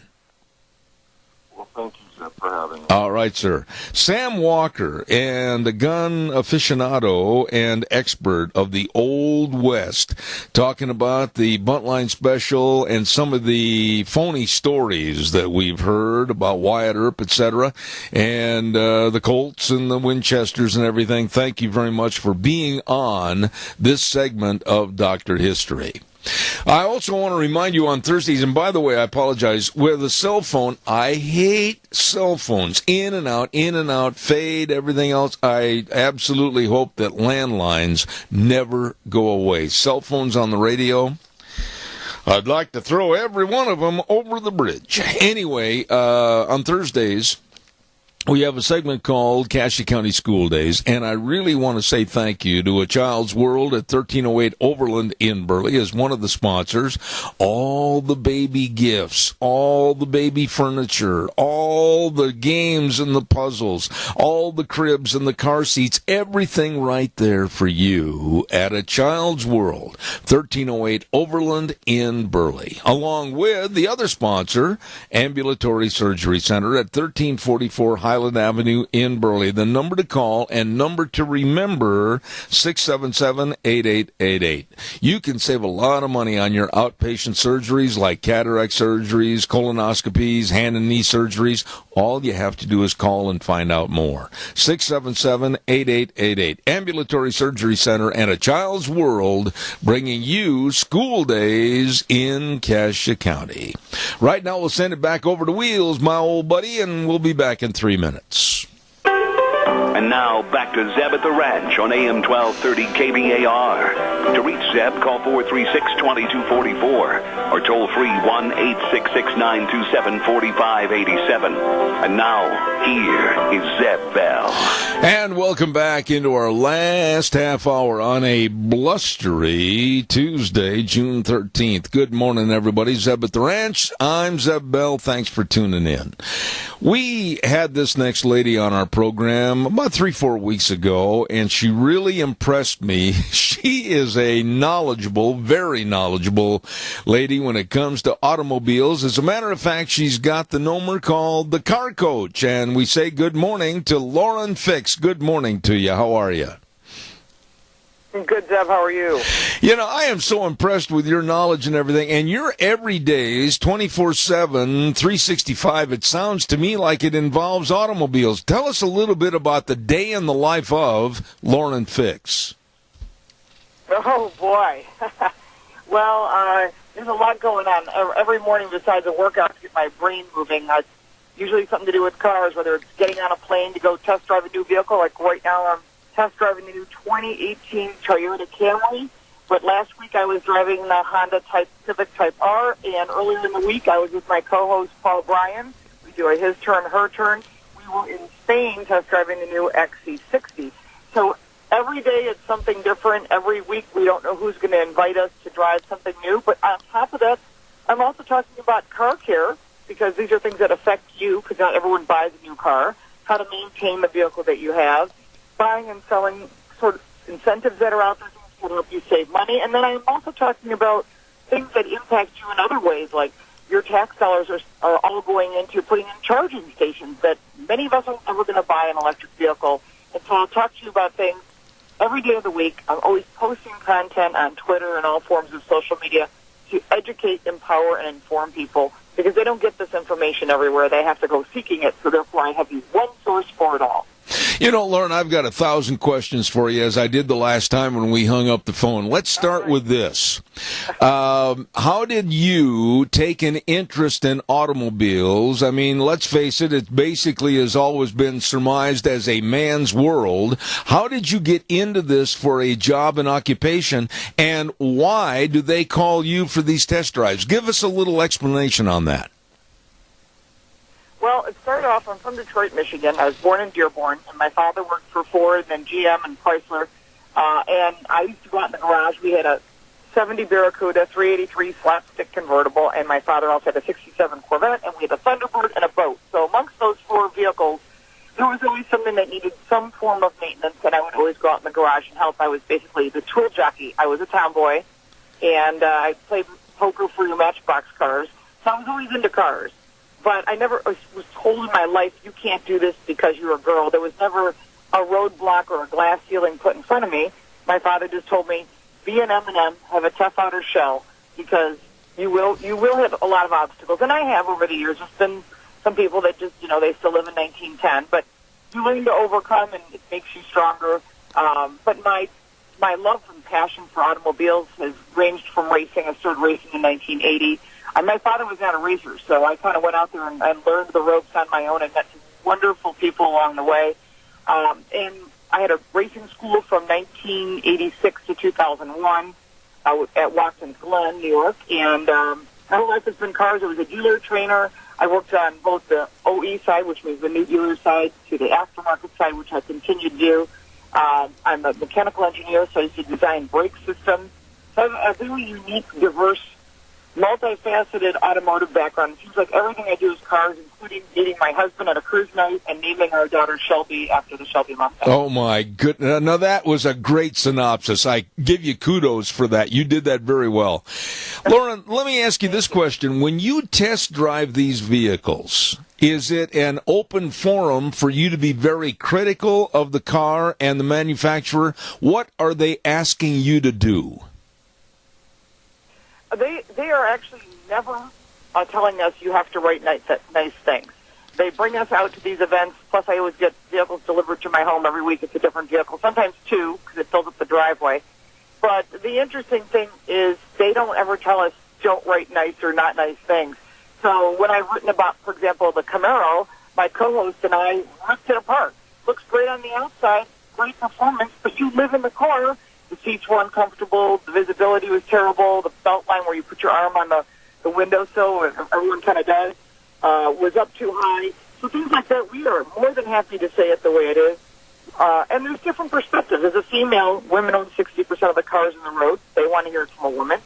Well, thank you, Zeb, for having me. All right, sir. Sam Walker, and the gun aficionado and expert of the Old West, talking about the buntline special and some of the phony stories that we've heard about Wyatt Earp, etc., and the Colts and the Winchesters and everything. Thank you very much for being on this segment of Dr. History. I also want to remind you on Thursdays, and by the way, I apologize, with a cell phone, I hate cell phones. In and out, fade, everything else. I absolutely hope that landlines never go away. Cell phones on the radio, I'd like to throw every one of them over the bridge. Anyway, on Thursdays, we have a segment called Cassia County School Days, and I really want to say thank you to A Child's World at 1308 Overland in Burley as one of the sponsors. All the baby gifts, all the baby furniture, all the games and the puzzles, all the cribs and the car seats, everything right there for you at A Child's World, 1308 Overland in Burley. Along with the other sponsor, Ambulatory Surgery Center at 1344 Highland Avenue in Burley. The number to call and number to remember, 677-8888. You can save a lot of money on your outpatient surgeries like cataract surgeries, colonoscopies, hand and knee surgeries. All you have to do is call and find out more. 677-8888. Ambulatory Surgery Center and A Child's World, bringing you school days in Cassia County. Right now, we'll send it back over to Wheels, my old buddy, and we'll be back in 3 minutes. And now, back to Zeb at the Ranch on AM 1230 KBAR. To reach Zeb, call 436-2244 or toll free 1-866-927-4587. And now, here is Zeb Bell. And welcome back into our last half hour on a blustery Tuesday, June 13th. Good morning, everybody. Zeb at the Ranch. I'm Zeb Bell. Thanks for tuning in. We had this next lady on our program about 3-4 weeks ago, and she really impressed me. She is a knowledgeable, very knowledgeable lady when it comes to automobiles. As a matter of fact, she's got the nomer called the Car Coach, and we say good morning to Lauren Fix. Good morning to you. How are you? Good, Deb. How are you? You know, I am so impressed with your knowledge and everything, and your everydays, 24/7, 365, it sounds to me like it involves automobiles. Tell us a little bit about the day in the life of Lauren Fix. Oh, boy. Well, there's a lot going on. Every morning besides a workout to get my brain moving, usually something to do with cars, whether it's getting on a plane to go test drive a new vehicle. Like right now I'm test driving the new 2018 Toyota Camry. But last week I was driving the Honda Civic Type R, and earlier in the week I was with my co-host Paul Bryan. We do a his turn, her turn. We were in Spain test driving the new XC60. So every day it's something different. Every week we don't know who's going to invite us to drive something new. But on top of that, I'm also talking about car care, because these are things that affect you, because not everyone buys a new car, how to maintain the vehicle that you have, buying and selling sort of incentives that are out there to help you save money. And then I'm also talking about things that impact you in other ways, like your tax dollars are all going into putting in charging stations that many of us aren't ever going to buy an electric vehicle. And so I'll talk to you about things every day of the week. I'm always posting content on Twitter and all forms of social media to educate, empower, and inform people, because they don't get this information everywhere. They have to go seeking it, so therefore I have you one source for it all. You know, Lauren, I've got 1,000 questions for you, as I did the last time when we hung up the phone. Let's start with this. How did you take an interest in automobiles? I mean, let's face it, it basically has always been surmised as a man's world. How did you get into this for a job and occupation, and why do they call you for these test drives? Give us a little explanation on that. Well, it started off, I'm from Detroit, Michigan. I was born in Dearborn, and my father worked for Ford and GM and Chrysler. And I used to go out in the garage. We had a 70 Barracuda 383 slapstick convertible, and my father also had a 67 Corvette, and we had a Thunderbird and a boat. So amongst those four vehicles, there was always something that needed some form of maintenance, and I would always go out in the garage and help. I was basically the tool jockey. I was a tomboy, and I played poker for your Matchbox cars. So I was always into cars. But I never was told in my life, you can't do this because you're a girl. There was never a roadblock or a glass ceiling put in front of me. My father just told me, be an M&M, have a tough outer shell, because you will have a lot of obstacles. And I have over the years. There's been some people that just, they still live in 1910. But you learn to overcome, and it makes you stronger. But my love and passion for automobiles has ranged from racing. I started racing in 1980. My father was not a racer, so I kind of went out there and learned the ropes on my own and met some wonderful people along the way. And I had a racing school from 1986 to 2001 at Watkins Glen, New York. And my whole life has been cars. I was a dealer trainer. I worked on both the OE side, which means the new dealer side, to the aftermarket side, which I continue to do. I'm a mechanical engineer, so I used to design brake systems. So I have a very unique, diverse, multifaceted automotive background. It seems like everything I do is cars, including meeting my husband at a cruise night and naming our daughter Shelby after the Shelby Mustang. Oh, my goodness. Now, that was a great synopsis. I give you kudos for that. You did that very well. Lauren, let me ask you this question. When you test drive these vehicles, is it an open forum for you to be very critical of the car and the manufacturer? What are they asking you to do? They are actually never telling us you have to write nice things. They bring us out to these events, plus I always get vehicles delivered to my home every week. It's a different vehicle, sometimes two, because it fills up the driveway. But the interesting thing is they don't ever tell us don't write nice or not nice things. So when I've written about, for example, the Camaro, my co-host and I ripped it apart. Looks great on the outside, great performance, but you live in the car. The seats were uncomfortable. The visibility was terrible. The belt line where you put your arm on the windowsill, and everyone kind of does, was up too high. So things like that, we are more than happy to say it the way it is. And there's different perspectives. As a female, women own 60% of the cars on the road. They want to hear it from a woman.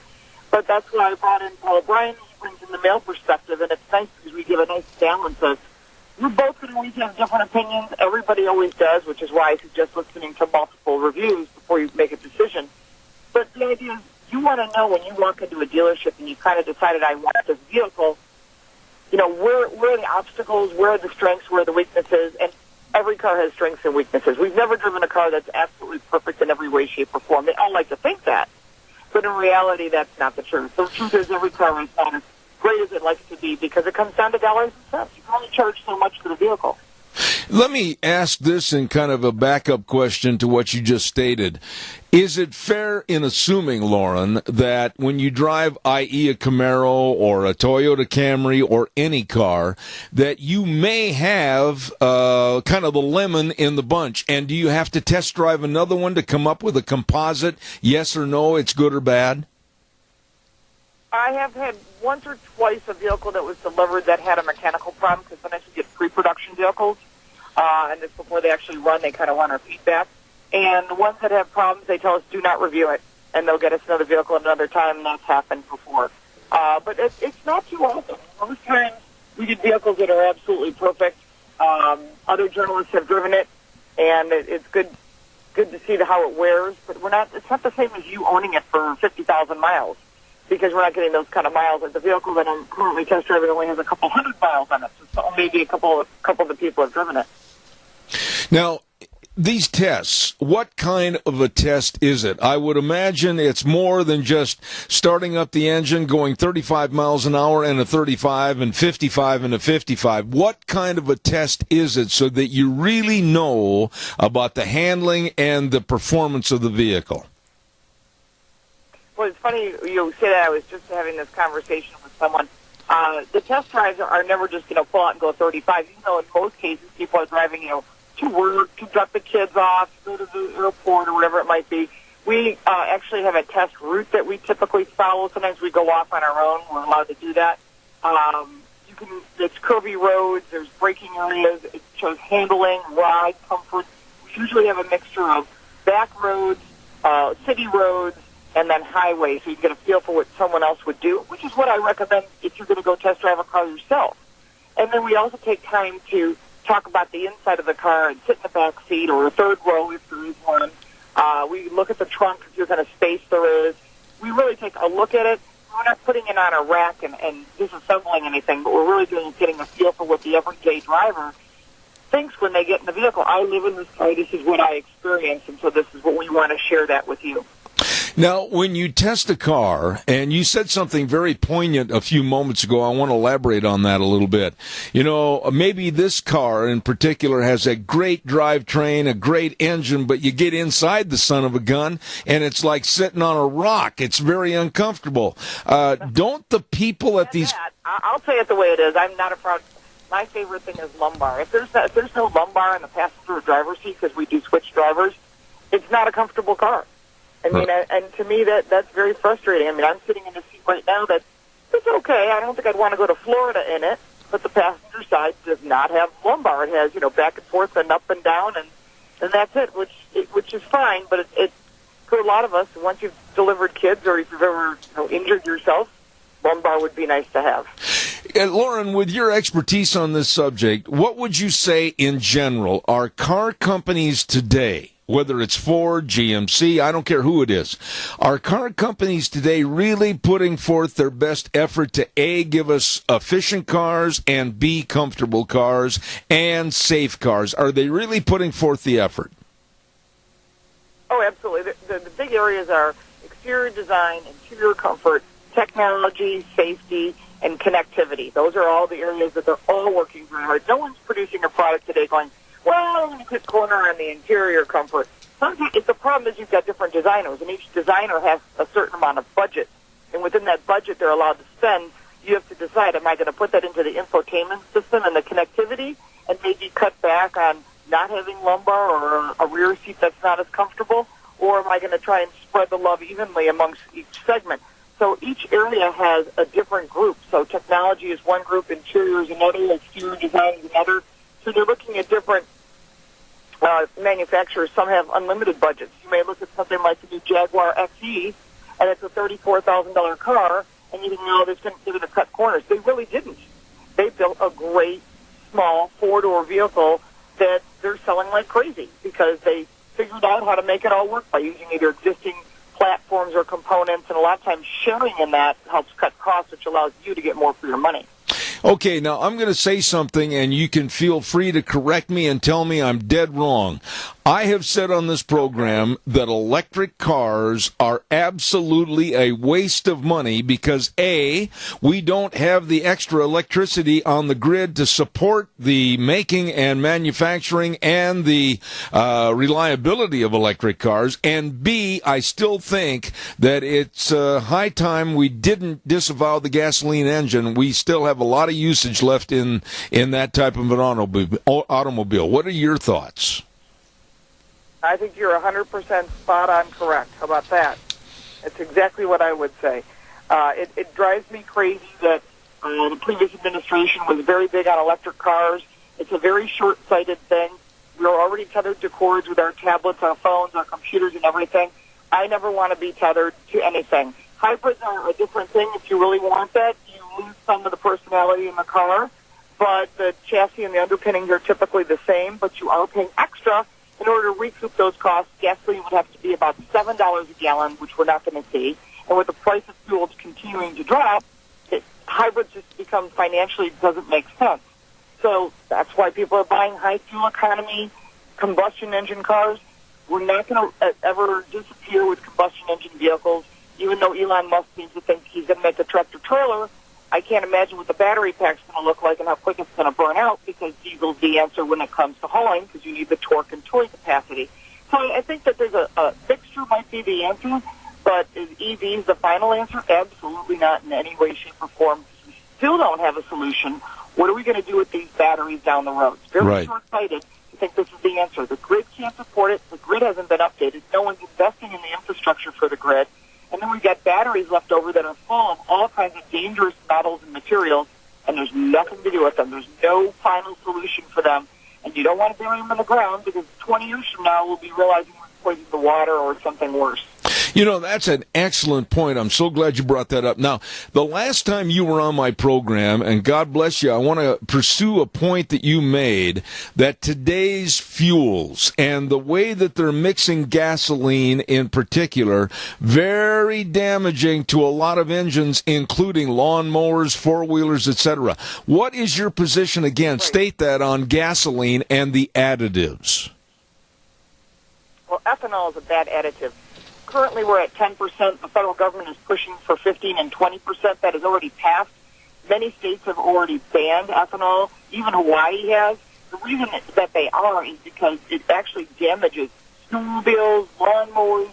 But that's why I brought in Paul Bryan. He brings in the male perspective, and it's nice because we give a nice balance of, we're both going to always have different opinions. Everybody always does, which is why I suggest listening to multiple reviews before you make a decision. But the idea is you want to know when you walk into a dealership and you kind of decided I want this vehicle, where are the obstacles, where are the strengths, where are the weaknesses, and every car has strengths and weaknesses. We've never driven a car that's absolutely perfect in every way, shape, or form. It all like to think that. But in reality, that's not the truth. The truth is every car is not as great as it likes to be because it comes down to dollars and cents. You can only charge so much for the vehicle. Let me ask this in kind of a backup question to what you just stated. Is it fair in assuming, Lauren, that when you drive, i.e. a Camaro or a Toyota Camry or any car, that you may have kind of the lemon in the bunch? And do you have to test drive another one to come up with a composite, yes or no, it's good or bad? I have had once or twice a vehicle that was delivered that had a mechanical problem because sometimes you get pre-production vehicles, and it's before they actually run, they kind of want our feedback. And the ones that have problems, they tell us do not review it, and they'll get us another vehicle at another time, and that's happened before. But it's not too often. Most times we get vehicles that are absolutely perfect. Other journalists have driven it, and it's good to see how it wears. But it's not the same as you owning it for 50,000 miles. Because we're not getting those kind of miles. Like the vehicle that I'm currently test driving only has a couple hundred miles on it, so maybe a couple of the people have driven it. Now, these tests, what kind of a test is it? I would imagine it's more than just starting up the engine, going 35 miles an hour and a 35 and 55 and a 55. What kind of a test is it so that you really know about the handling and the performance of the vehicle? Well, it's funny you say that. I was just having this conversation with someone. The test drives are never just, pull out and go 35. Even though in most cases people are driving, to work, to drop the kids off, go to the airport or whatever it might be. We actually have a test route that we typically follow. Sometimes we go off on our own. We're allowed to do that. It's curvy roads. There's braking areas. It shows handling, ride, comfort. We usually have a mixture of back roads, city roads, and then highways, so you can get a feel for what someone else would do, which is what I recommend if you're going to go test drive a car yourself. And then we also take time to talk about the inside of the car and sit in the back seat or a third row if there is one. We look at the trunk to see what kind of space there is. We really take a look at it. We're not putting it on a rack and disassembling anything, but we're really getting a feel for what the everyday driver thinks when they get in the vehicle. I live in this car. This is what I experience, and so this is what we want to share that with you. Now, when you test a car, and you said something very poignant a few moments ago, I want to elaborate on that a little bit. Maybe this car in particular has a great drivetrain, a great engine, but you get inside the son of a gun, and it's like sitting on a rock. It's very uncomfortable. Don't the people at these... I'll say it the way it is. I'm not a proud... My favorite thing is lumbar. If there's no lumbar in the passenger or driver's seat, because we do switch drivers, it's not a comfortable car. And to me, that's very frustrating. I'm sitting in a seat right now that's okay. I don't think I'd want to go to Florida in it, but the passenger side does not have lumbar. It has, back and forth and up and down, and that's it, which is fine. But it for a lot of us, once you've delivered kids or if you've ever injured yourself, lumbar would be nice to have. Lauren, with your expertise on this subject, what would you say in general are car companies today, whether it's Ford, GMC, I don't care who it is, are car companies today really putting forth their best effort to A, give us efficient cars, and B, comfortable cars, and safe cars? Are they really putting forth the effort? Oh, absolutely. The big areas are exterior design, interior comfort, technology, safety, and connectivity. Those are all the areas that they're all working very hard. No one's producing a product today going, well, I'm going to cut corner on the interior comfort. Sometimes the problem is you've got different designers, and each designer has a certain amount of budget. And within that budget they're allowed to spend, you have to decide, am I going to put that into the infotainment system and the connectivity and maybe cut back on not having lumbar or a rear seat that's not as comfortable, or am I going to try and spread the love evenly amongst each segment? So each area has a different group. So technology is one group, interior is another, exterior design is another. So they're looking at different manufacturers. Some have unlimited budgets. You may look at something like the new Jaguar XE, and it's a $34,000 car, and you think, no, they're going to cut corners. They really didn't. They built a great, small, four-door vehicle that they're selling like crazy because they figured out how to make it all work by using either existing platforms or components, and a lot of times sharing in that helps cut costs, which allows you to get more for your money. Okay, now I'm going to say something, and you can feel free to correct me and tell me I'm dead wrong. I have said on this program that electric cars are absolutely a waste of money because, A, we don't have the extra electricity on the grid to support the making and manufacturing and the reliability of electric cars, and B, I still think that it's high time we didn't disavow the gasoline engine. We still have a lot of usage left in that type of an automobile. What are your thoughts? I think you're 100% spot on correct. How about that? That's exactly what I would say. It drives me crazy that the previous administration was very big on electric cars. It's a very short-sighted thing. We're already tethered to cords with our tablets, our phones, our computers, and everything. I never want to be tethered to anything. Hybrids are a different thing. If you really want that, you lose some of the personality in the car, but the chassis and the underpinnings are typically the same, but you are paying extra. In order to recoup those costs, gasoline would have to be about $7 a gallon, which we're not going to see. And with the price of fuel continuing to drop, hybrids just become financially doesn't make sense. So that's why people are buying high fuel economy combustion engine cars. We're not going to ever disappear with combustion engine vehicles, even though Elon Musk seems to think he's going to make a tractor trailer. I can't imagine what the battery pack's going to look like and how quick it's going to burn out, because diesel's the answer when it comes to hauling, because you need the torque and toy capacity. So I think that there's a mixture might be the answer, but is EVs the final answer? Absolutely not in any way, shape, or form. We still don't have a solution. What are we going to do with these batteries down the road? It's very short-sighted to think this is the answer. The grid can't support it. The grid hasn't been updated. No one's investing in the infrastructure for the grid. And then we've got batteries left over that are full of all kinds of dangerous metals and materials, and there's nothing to do with them. There's no final solution for them. And you don't want to bury them in the ground, because 20 years from now we'll be realizing we're poisoning the water or something worse. You know, that's an excellent point. I'm so glad you brought that up. Now, the last time you were on my program, and God bless you, I want to pursue a point that you made, that today's fuels and the way that they're mixing gasoline in particular, very damaging to a lot of engines, including lawnmowers, four-wheelers, etc. What is your position, again, state that, on gasoline and the additives? Well, ethanol is a bad additive. Currently, we're at 10%. The federal government is pushing for 15 and 20%. That has already passed. Many states have already banned ethanol. Even Hawaii has. The reason that they are is because it actually damages snowmobiles, lawnmowers,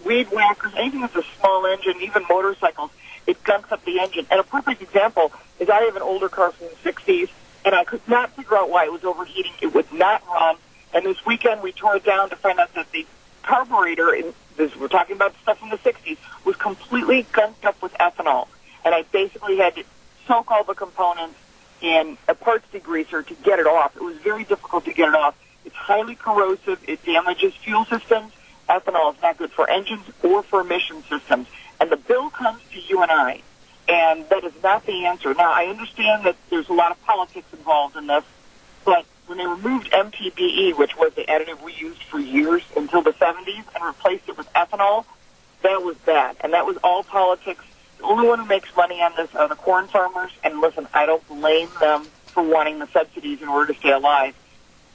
weed whackers, anything that's a small engine, even motorcycles. It gunks up the engine. And a perfect example is I have an older car from the 60s, and I could not figure out why it was overheating. It would not run. And this weekend we tore it down to find out that the carburetor, we're talking about stuff from the 60s, was completely gunked up with ethanol. And I basically had to soak all the components in a parts degreaser to get it off. It was very difficult to get it off. It's highly corrosive. It damages fuel systems. Ethanol is not good for engines or for emission systems. And the bill comes to you and I, and that is not the answer. Now, I understand that there's a lot of politics involved in this, but when they removed MTBE, which was the additive we used for years until the 70s, and replaced it with ethanol, that was bad. And that was all politics. The only one who makes money on this are the corn farmers. And listen, I don't blame them for wanting the subsidies in order to stay alive.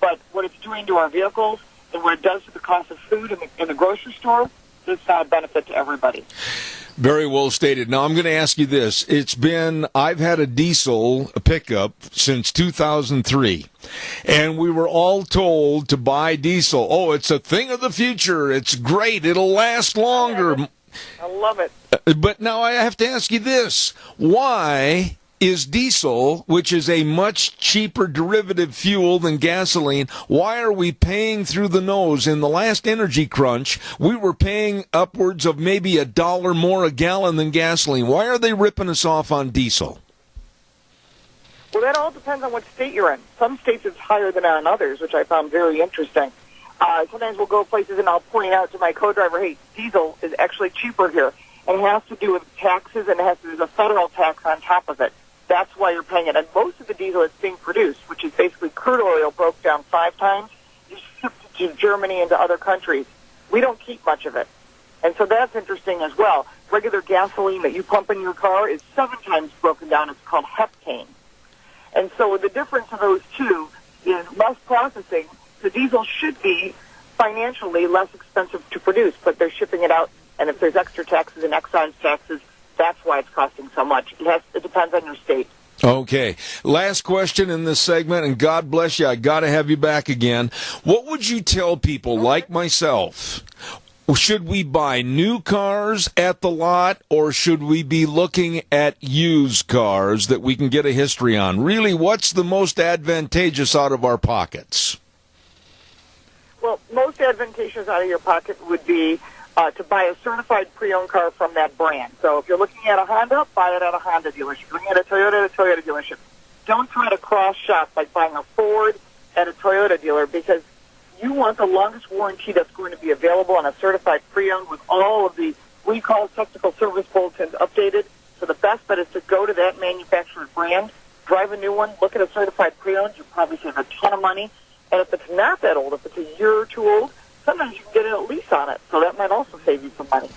But what it's doing to our vehicles and what it does to the cost of food in the grocery store, it's not a benefit to everybody. Very well stated. Now, I'm going to ask you this. I've had a diesel pickup since 2003, and we were all told to buy diesel. Oh, it's a thing of the future. It's great. It'll last longer. I love it. But now I have to ask you this. Why is diesel, which is a much cheaper derivative fuel than gasoline, why are we paying through the nose? In the last energy crunch, we were paying upwards of maybe $1 more a gallon than gasoline. Why are they ripping us off on diesel? Well, that all depends on what state you're in. Some states it's higher than on others, which I found very interesting. Sometimes we'll go places and I'll point out to my co-driver, hey, diesel is actually cheaper here. And it has to do with taxes, and there's a federal tax on top of it. That's why you're paying it. And most of the diesel that's being produced, which is basically crude oil broke down 5 times, is shipped to Germany and to other countries. We don't keep much of it. And so that's interesting as well. Regular gasoline that you pump in your car is 7 times broken down. It's called heptane. And so the difference of those two is less processing. The diesel should be financially less expensive to produce, but they're shipping it out, and if there's extra taxes and excise taxes, that's why it's costing so much. It depends on your state. Okay. Last question in this segment, and God bless you. I got to have you back again. What would you tell people like myself? Should we buy new cars at the lot, or should we be looking at used cars that we can get a history on? Really, what's the most advantageous out of our pockets? Well, most advantageous out of your pocket would be to buy a certified pre-owned car from that brand. So if you're looking at a Honda, buy it at a Honda dealership. If you're looking at a Toyota dealership. Don't try to cross-shop by buying a Ford at a Toyota dealer, because you want the longest warranty that's going to be available on a certified pre-owned with all of the recall technical service bulletins updated. So the best bet is to go to that manufacturer's brand, drive a new one, look at a certified pre-owned. You'll probably save a ton of money. And if it's not that old, if it's a year or two old, sometimes you can get a lease on it. So that might also save you some money.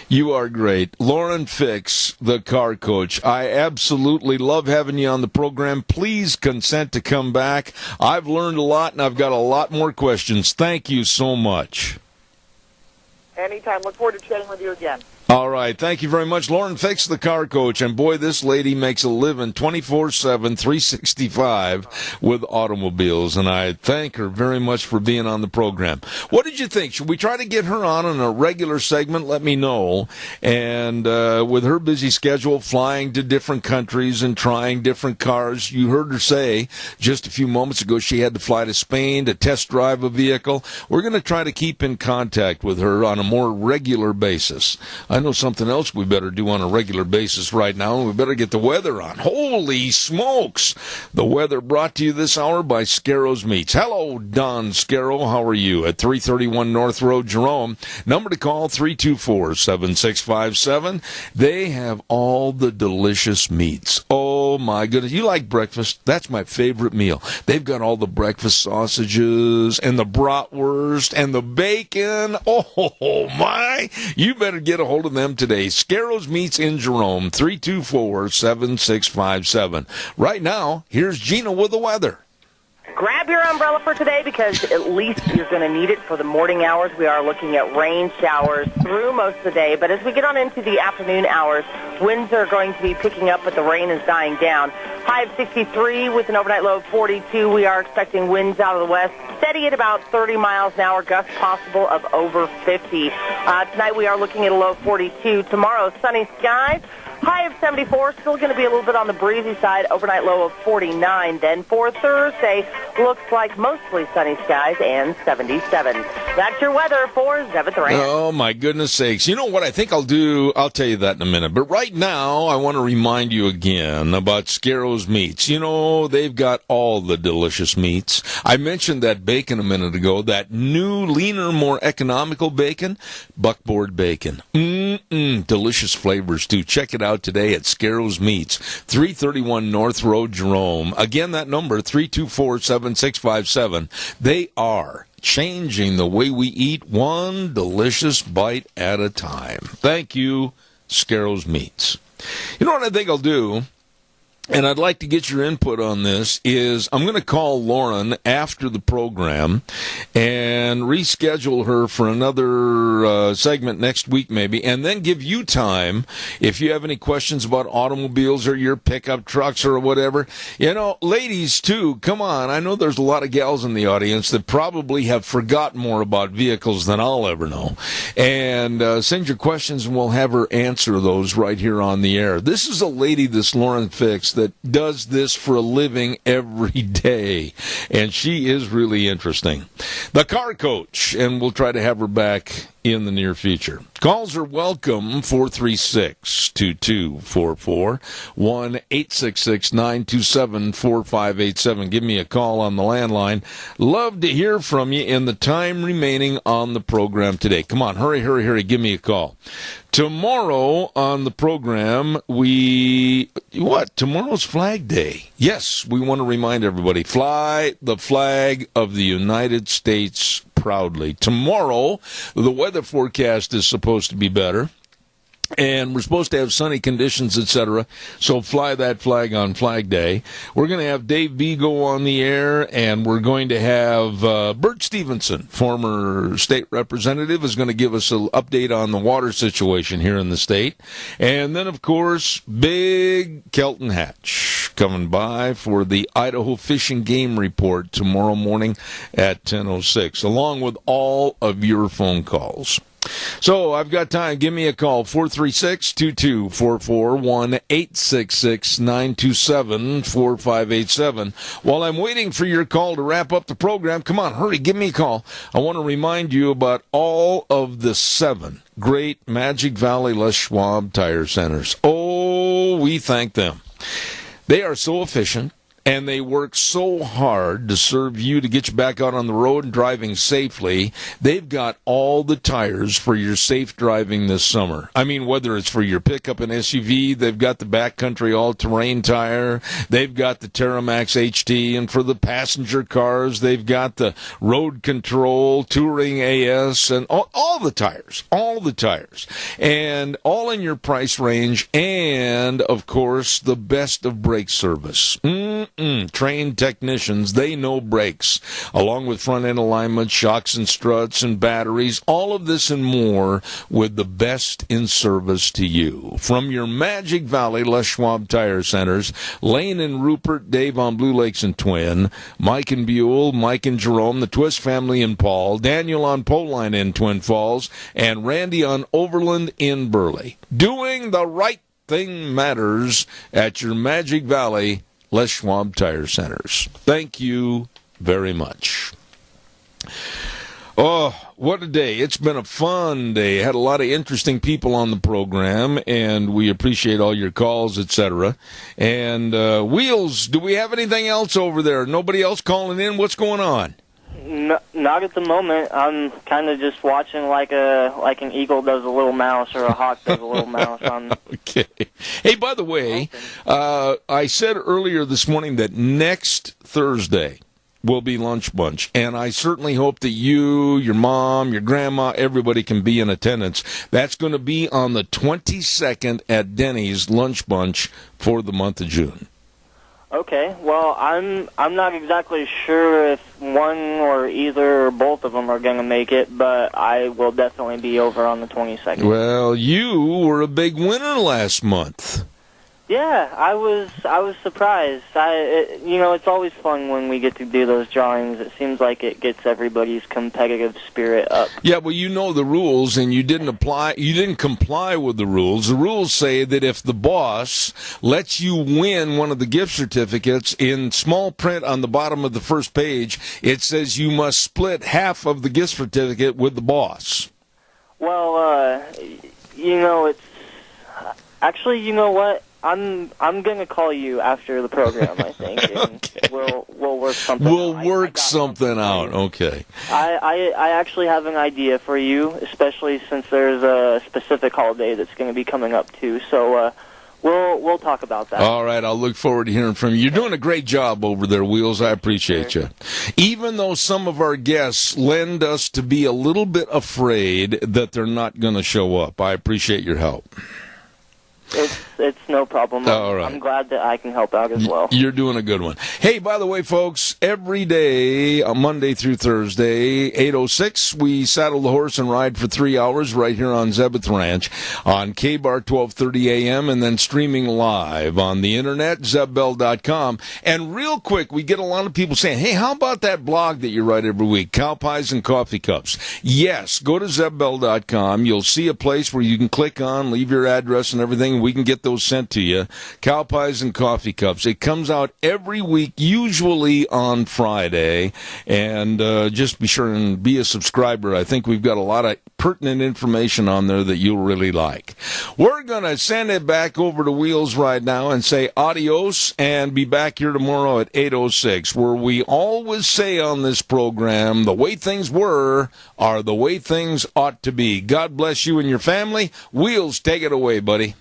You are great. Lauren Fix, the car coach. I absolutely love having you on the program. Please consent to come back. I've learned a lot, and I've got a lot more questions. Thank you so much. Anytime. Look forward to chatting with you again. All right. Thank you very much. Lauren Fix, the car coach. And boy, this lady makes a living 24/7, 365 with automobiles. And I thank her very much for being on the program. What did you think? Should we try to get her on in a regular segment? Let me know. And with her busy schedule, flying to different countries and trying different cars, you heard her say just a few moments ago she had to fly to Spain to test drive a vehicle. We're going to try to keep in contact with her on a more regular basis. I know something else we better do on a regular basis right now. We better get the weather on. Holy smokes! The weather brought to you this hour by Scarro's Meats. Hello, Don Scarrow. How are you? At 331 North Road, Jerome. Number to call, 324-7657. They have all the delicious meats. Oh, my goodness. You like breakfast? That's my favorite meal. They've got all the breakfast sausages and the bratwurst and the bacon. Oh, my. You better get a hold of them today. Scarro's Meats in Jerome, 324-7657. Right now, here's Gina with the weather. Grab your umbrella for today, because at least you're going to need it for the morning hours. We are looking at rain showers through most of the day, but as we get on into the afternoon hours, winds are going to be picking up, but the rain is dying down. High of 63 with an overnight low of 42. We are expecting winds out of the west, steady at about 30 miles an hour, gusts possible of over 50. Tonight we are looking at a low of 42. Tomorrow, sunny skies. High of 74, still going to be a little bit on the breezy side, overnight low of 49. Then for Thursday, looks like mostly sunny skies and 77. That's your weather for Zevith Rain. Oh, my goodness sakes. You know what I think I'll do? I'll tell you that in a minute. But right now, I want to remind you again about Scarro's Meats. You know, they've got all the delicious meats. I mentioned that bacon a minute ago, that new, leaner, more economical bacon, buckboard bacon. Delicious flavors, too. Check it out today at Scarro's Meats, 331 North Road, Jerome. Again, that number, 324-7657. They are changing the way we eat, one delicious bite at a time. Thank you, Scarro's Meats. You know what I think I'll do? And I'd like to get your input on this, is I'm going to call Lauren after the program and reschedule her for another segment next week maybe, and then give you time, if you have any questions about automobiles or your pickup trucks or whatever. You know, ladies too, come on. I know there's a lot of gals in the audience that probably have forgotten more about vehicles than I'll ever know. And send your questions and we'll have her answer those right here on the air. This is a lady, this Lauren Fix, that does this for a living every day, and she is really interesting. The car coach, and we'll try to have her back in the near future. Calls are welcome, 436-2244, 1-866-927-4587. Give me a call on the landline. Love to hear from you in the time remaining on the program today. Come on, hurry, hurry, hurry, give me a call. Tomorrow on the program, tomorrow's Flag Day. Yes, we want to remind everybody, fly the flag of the United States proudly. Tomorrow, the weather forecast is supposed to be better. And we're supposed to have sunny conditions, etc. So fly that flag on Flag Day. We're going to have Dave Vigo on the air, and we're going to have Bert Stevenson, former state representative, is going to give us an update on the water situation here in the state. And then, of course, big Kelton Hatch coming by for the Idaho Fish and Game Report tomorrow morning at 10:06, along with all of your phone calls. So I've got time. Give me a call, 436-2244, 1-866-927-4587. While I'm waiting for your call to wrap up the program, come on, hurry, give me a call. I want to remind you about all of the 7 great Magic Valley Les Schwab tire centers. Oh, we thank them. They are so efficient. And they work so hard to serve you, to get you back out on the road and driving safely. They've got all the tires for your safe driving this summer. I mean, whether it's for your pickup and SUV, they've got the backcountry all-terrain tire. They've got the Terramax HT. And for the passenger cars, they've got the road control, Touring AS, and all the tires. All the tires. And all in your price range. And, of course, the best of brake service. Trained technicians, they know brakes, along with front-end alignment, shocks and struts and batteries, all of this and more with the best in service to you. From your Magic Valley Les Schwab Tire Centers, Lane and Rupert, Dave on Blue Lakes and Twin, Mike and Buell, Mike and Jerome, the Twist family in Paul, Daniel on Poline in Twin Falls, and Randy on Overland in Burley. Doing the right thing matters at your Magic Valley Les Schwab Tire Centers. Thank you very much. Oh, what a day. It's been a fun day. Had a lot of interesting people on the program, and we appreciate all your calls, etc. And Wheels, do we have anything else over there? Nobody else calling in? What's going on? No, not at the moment. I'm kind of just watching like an eagle does a little mouse or a hawk does a little mouse. Okay. Hey, by the way, I said earlier this morning that next Thursday will be Lunch Bunch, and I certainly hope that you, your mom, your grandma, everybody can be in attendance. That's going to be on the 22nd at Denny's Lunch Bunch for the month of June. Okay, well, I'm not exactly sure if one or either or both of them are going to make it, but I will definitely be over on the 22nd. Well, you were a big winner last month. Yeah, I was surprised. It's always fun when we get to do those drawings. It seems like it gets everybody's competitive spirit up. Yeah, well, you know the rules, and you didn't comply with the rules. The rules say that if the boss lets you win one of the gift certificates, in small print on the bottom of the first page, it says you must split half of the gift certificate with the boss. Well, it's actually, you know what? I'm gonna call you after the program, I think, and okay. we'll work something. We'll work something out. Okay. I actually have an idea for you, especially since there's a specific holiday that's going to be coming up too. So we'll talk about that. All right, I'll look forward to hearing from you. You're doing a great job over there, Wheels. I appreciate you. Even though some of our guests lend us to be a little bit afraid that they're not going to show up, I appreciate your help. It's no problem. All right. I'm glad that I can help out as well. You're doing a good one. Hey, by the way, folks, every day, Monday through Thursday, 8:06, we saddle the horse and ride for 3 hours right here on Zebeth Ranch on KBAR 1230 AM, and then streaming live on the internet, zebbell.com. And real quick, we get a lot of people saying, hey, how about that blog that you write every week, Cow Pies and Coffee Cups? Yes, go to zebbell.com. You'll see a place where you can click on, leave your address and everything. We can get those sent to you. Cow Pies and Coffee Cups. It comes out every week, usually on Friday. And just be sure and be a subscriber. I think we've got a lot of pertinent information on there that you'll really like. We're going to send it back over to Wheels right now and say adios, and be back here tomorrow at 8:06, where we always say on this program, the way things were are the way things ought to be. God bless you and your family. Wheels, take it away, buddy.